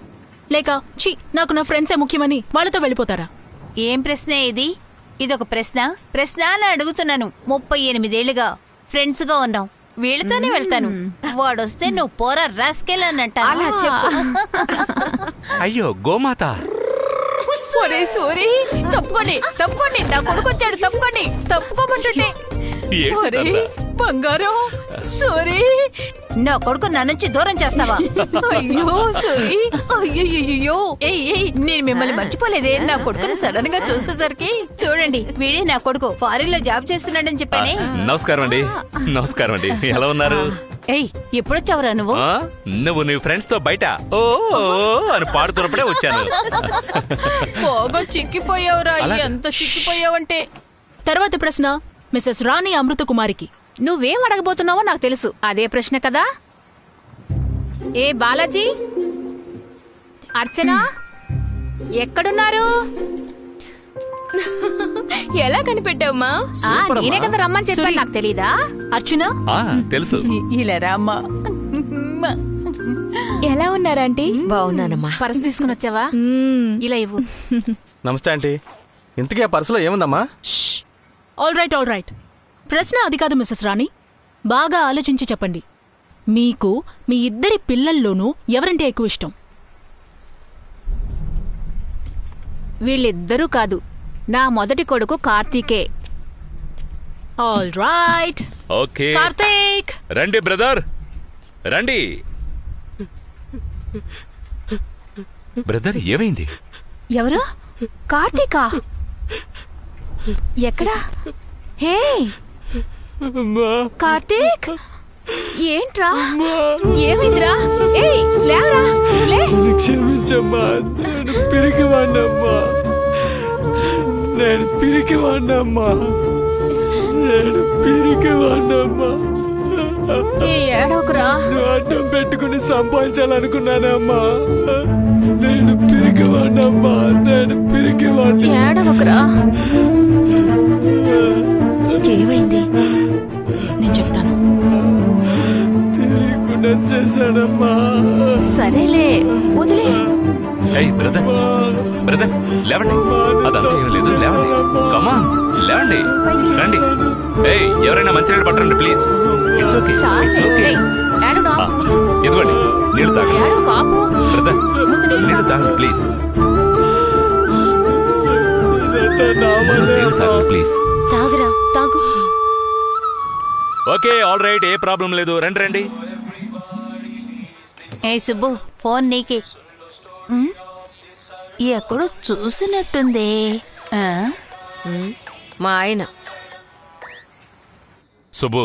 లేక ఛీ నాకు నా ఫ్రెండ్సే ముఖ్యమని వాళ్ళతో వెళ్ళిపోతారా? ఏం ప్రశ్న ఇది? ఇదొక ప్రశ్న అని అడుగుతున్నాను. 38 ఏళ్లుగా ఫ్రెండ్స్ గా ఉన్నాం, వీళ్ళతోనే వెళ్తాను. వాడొస్తే నువ్వు పోరా రాస్కెల్ అన్నట్ట. అలా చెప్పు. అయ్యో గోమాత, సోరీ, తప్పుకోండి తప్పుకోండి, నా కొడుకు వచ్చాడు, తప్పుకోండి, తప్పుకోమంటుంటే. బంగారం, సారీ, నా కొడుకు నా నుంచి దూరం చేస్తావా? అయ్యో సారీ, అయ్యో. నేను మిమ్మల్ని మర్చిపోలేదే. నా కొడుకుని సడన్ గా చూసేసరికి చూడండి, వీడే నా కొడుకు, ఫారిన్ లో జాబ్ చేస్తున్నాడని చెప్పానే. నమస్కారం అండి. నమస్కారం అండి, ఎలా ఉన్నారు? ఎప్పుడొచ్చావురా నువ్వు? నువ్వు నీ ఫ్రెండ్స్ తో బయట ఓ అని పాడుతున్నప్పుడే వచ్చాను. బాగా చిక్కిపోయావురా. ఎంత చిక్కిపోయావంటే. తర్వాత ప్రశ్న మిసెస్ రాణి అమృత కుమారికి. నువ్వేం అడగబోతున్నావో నాకు తెలుసు. అదే ప్రశ్న కదా. ఏ బాలాజీ, అర్చన ఎక్కడున్నారు? ఎలా కనిపెట్టావమ్మా? నేనే కదా రమ్మని చెప్పాను, నాకు తెలీదా? అర్చన తెలుసు. ఇలా రామ్మా. ఎలా ఉన్నారంటీ? బాగున్నానమ్మా. పర్స్ తీసుకుని వచ్చావా? ఇలా ఇవ్వు. నమస్తే ఆంటీ. ఇంతకీ ఆ పర్సులో ఏముందమ్మా? All right. ప్రశ్న అది కాదు మిసెస్ రాణి, బాగా ఆలోచించి చెప్పండి. మీకు మీ ఇద్దరి పిల్లల్లోనూ ఎవరంటే ఎక్కువ ఇష్టం? వీళ్ళిద్దరూ కాదు, నా మొదటి కొడుకు కార్తీకే. All right. ఓకే కార్తీక్, రండి బ్రదర్, రండి. బ్రదర్ ఏమైంది? ఎవరు? కార్తీకా? ఎక్కడా? హే కార్తీక్, ఏంట్రా? ఏమైందిరా? ఏయ్ లేవరా, లే. క్షమించమ్మా, నేను పిరికివాణ్ణమ్మా, నేను పిరికివాణ్ణమ్మా, నేను పిరికివాణ్ణమ్మా. ఏడవకురా. నువ్వు అడ్డం పెట్టుకుని సంపాదించాలనుకున్నానమ్మా. నేను పిరికివాణ్ణమ్మా, నేను పిరికివాణ్ణి. ఏడవకురా. ఏమైంది? నేను చెప్తాను. తెలియకుండా చేశాడమ్మా. సరేలే వదిలే. ఏయ్ బ్రదర్, బ్రదర్ లేవండి, అదంతా ఏం లేదు, లేవండి. కమాన్ లేవండి, రండి. ఏయ్ ఎవరైనా మంచినీళ్ళు పట్టండి please. It's okay, it's okay. ఇదిగోండి నీళ్ళు తాగండి. బ్రదర్ నీళ్ళు తాగండి ప్లీజ్, నీళ్ళు తాగండి ప్లీజ్. తాగురా, తాగు. ఓకే ఆల్ రైట్, ఏ ప్రాబ్లం లేదు, రండి రండి. ఏ సుబ్బు, ఫోన్ నీకే. ఎక్కడో చూసినట్టుంది. మా ఆయన. సుబ్బు,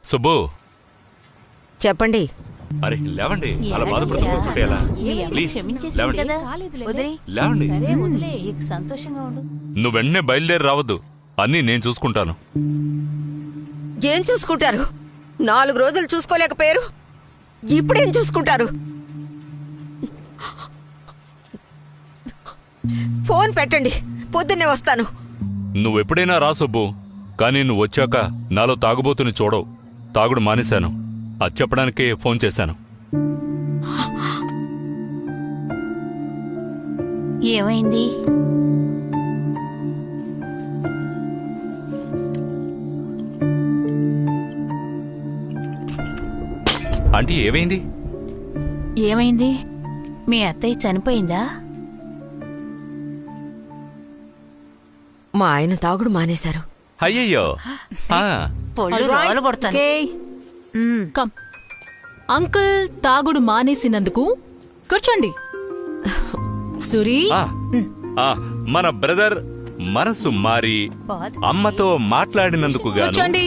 సుబ్బు చెప్పండి. అరే లేవండి, అలా బాధపడుతూ కూర్చుంటే ఎలా? ప్లీజ్ లేవండి, లేవండి. సంతోషంగా ఉండు. నువ్వు వెంటనే బయలుదేరి రావద్దు, అన్నీ నేను చూసుకుంటాను. ఏం చూసుకుంటారు? 4 రోజులు చూసుకోలేకపోయారు, ఇప్పుడేం చూసుకుంటారు? ఫోన్ పెట్టండి, పొద్దున్నే వస్తాను. నువ్వెప్పుడైనా రా సుబ్బు, కానీ నువ్వు వచ్చాక నాలో తాగుబోతుని చూడవు. తాగుడు మానేశాను, అది చెప్పడానికే ఫోన్ చేశాను. ఏమైంది? ఆంటీ ఏమైంది? ఏమైంది? మీ అత్తయ్య చనిపోయిందా? మా ఆయన తాగుడు మానేశారు. అయ్యయ్యో. పొళ్ళు రాళ్ళు కొడతాను. కమ్. అంకుల్ తాగుడు మానేసినందుకు కూర్చోండి. సురీ, మన బ్రదర్ మనసు మారి అమ్మతో మాట్లాడినందుకు గాను కూర్చోండి.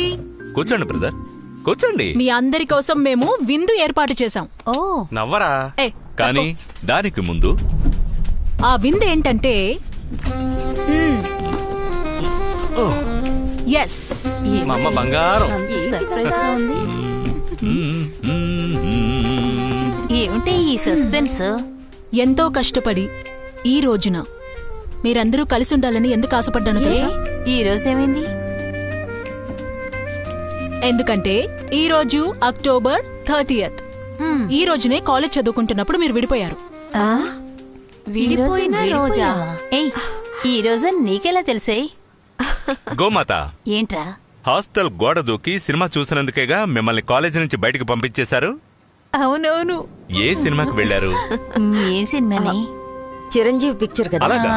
కూర్చోండి బ్రదర్, కూర్చోండి. మీ అందరి కోసం మేము విందు ఏర్పాటు చేశాం. నవ్వరా? కానీ దానికి ముందు ఆ విందు ఏంటంటే ఎస్, మా అమ్మ బంగారం. సర్ప్రైజ్ గా ఉంది. ఏమిటి ఈ సస్పెన్స్? ఎంతో కష్టపడి ఈ రోజున మీరందరూ కలిసి ఉండాలని ఎందుకు ఆశపడ్డానో తెలుసా? ఈ రోజు ఏమైంది? ఎందుకంటే ఈ రోజు అక్టోబర్ 30th. ఈ రోజునే కాలేజ్ చదువుకుంటున్నప్పుడు మీరు విడిపోయారు. విడిపోయిన రోజా? ఈ రోజు నీకెలా తెలిసే? గోమాత ఏంట్రా? హాస్టల్ గోడ దూకి సినిమా చూసినందుకేగా మిమ్మల్ని కాలేజ్ నుంచి బయటకు పంపించేశారు. అవునవును. ఏ సినిమాకి వెళ్లారు? ఏ సినిమాని? చిరంజీవి పిక్చర్ కదా. అలాగా?